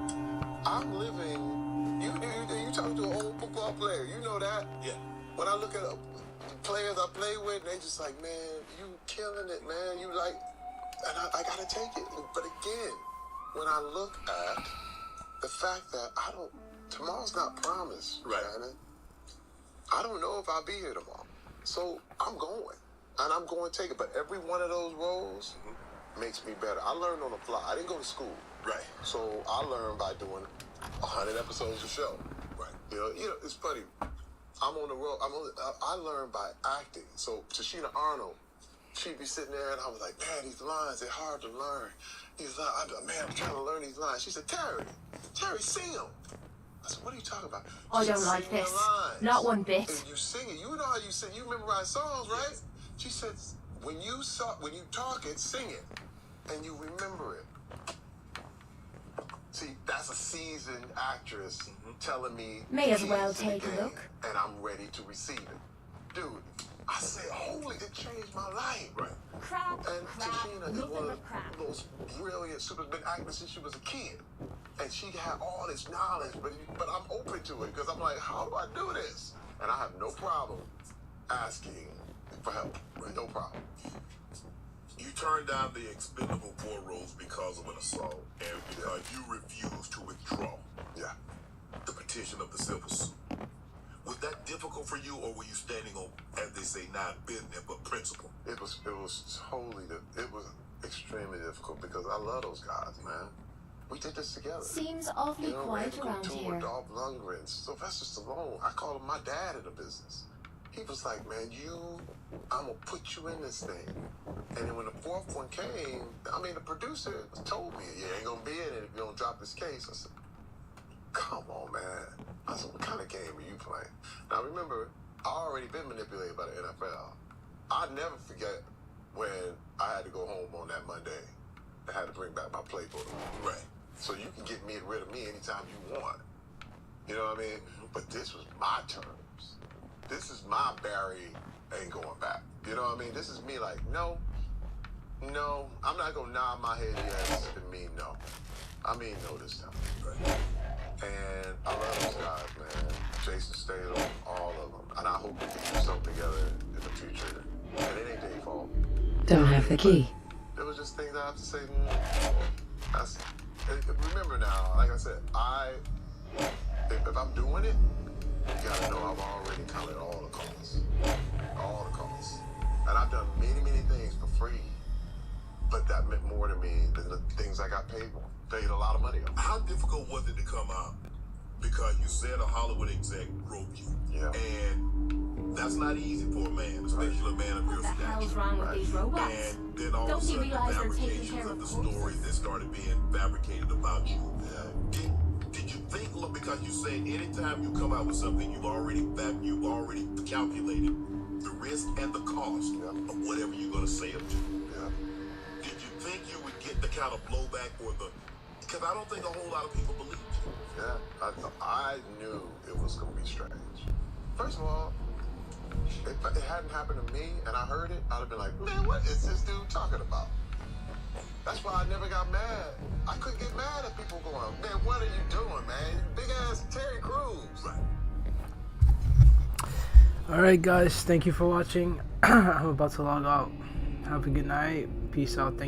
S11: I'm living. You talking to an old football player. You know that. Yeah. When I look at players I play with, they just like, man, you killing it, man. You like, and I gotta take it. But again, when I look at the fact that tomorrow's not promised, right? Man. I don't know if I'll be here tomorrow. So I'm going. And I'm going to take it. But every one of those roles makes me better. I learned on the fly. I didn't go to school. Right. So I learned by doing 100 episodes of show. Right. You know, it's funny. I'm on the road. I learned by acting. So Tashina Arnold, she'd be sitting there and I was like, man, these lines, they're hard to learn. I'm trying to learn these lines. She said, Terry, sing them. I said, what are you talking about?
S21: I don't like this. Not one bit.
S11: And you sing it. You know how you sing. You memorize songs, right? She said, when you talk it, sing it, and you remember it. See, that's a seasoned actress telling me.
S21: May as well take a look.
S11: And I'm ready to receive it. Dude, I said, holy, it changed my life. Right. And Tashina is one of the most brilliant, super been acting since she was a kid. And she had all this knowledge, but I'm open to it because I'm like, how do I do this? And I have no problem asking for help. Right? No problem.
S8: You turned down the Expendable 4 roles because of an assault and because you refused to withdraw the petition of the civil suit. Was that difficult for you, or were you standing on, as they say, not business but principle?
S11: It was extremely difficult because I love those guys, man. We did this together.
S21: Seems awfully quiet around here.
S11: Dolph Lundgren, Sylvester Stallone. I call him my dad in the business. He was like, man, I'm gonna put you in this thing. And then when the 4th one came, the producer told me, you ain't gonna be in it if you don't drop this case. I said, come on, man. I said, what kind of game are you playing? Now remember, I already been manipulated by the NFL. I'll never forget when I had to go home on that Monday and had to bring back my playbook. Right. So you can get rid of me anytime you want. You know what I mean? But this was my terms. This is my Barry ain't going back. You know what I mean? This is me like, no, I'm not gonna nod my head yes and mean no. I mean no this time. Right. And I love those guys, man. Jason Statham, all of them. And I hope we can do something together in the future. And it ain't their fault.
S4: Don't have the key.
S11: There was just things I have to say. Remember now, like I said, if I'm doing it, you gotta know I've already counted all the costs. All the costs. And I've done many, many things for free. But that meant more to me than the things I got paid a lot of money on.
S8: How difficult was it to come out? Because you said a Hollywood exec groped you. Yeah. And that's not easy for a man, especially a man of your stature.
S21: What the hell's wrong with these robots?
S8: And then all of a sudden, the fabrications of the stories that started being fabricated about you. Did Did you think, look, because you say anytime you come out with something, you've already calculated the risk and the cost of whatever you're going to say it to. Did you think you would get the kind of blowback or the? Because I don't think a whole lot of people believed you.
S11: Yeah, I knew it was going to be strange. First of all, if it hadn't happened to me and I heard it, I'd have been like, man, what is this dude talking about? That's why I never got mad. I couldn't get mad at people going, man, what are you doing, man? Big ass Terry Crews.
S1: Alright guys, thank you for watching. I'm about to log out. Have a good night. Peace out. Thank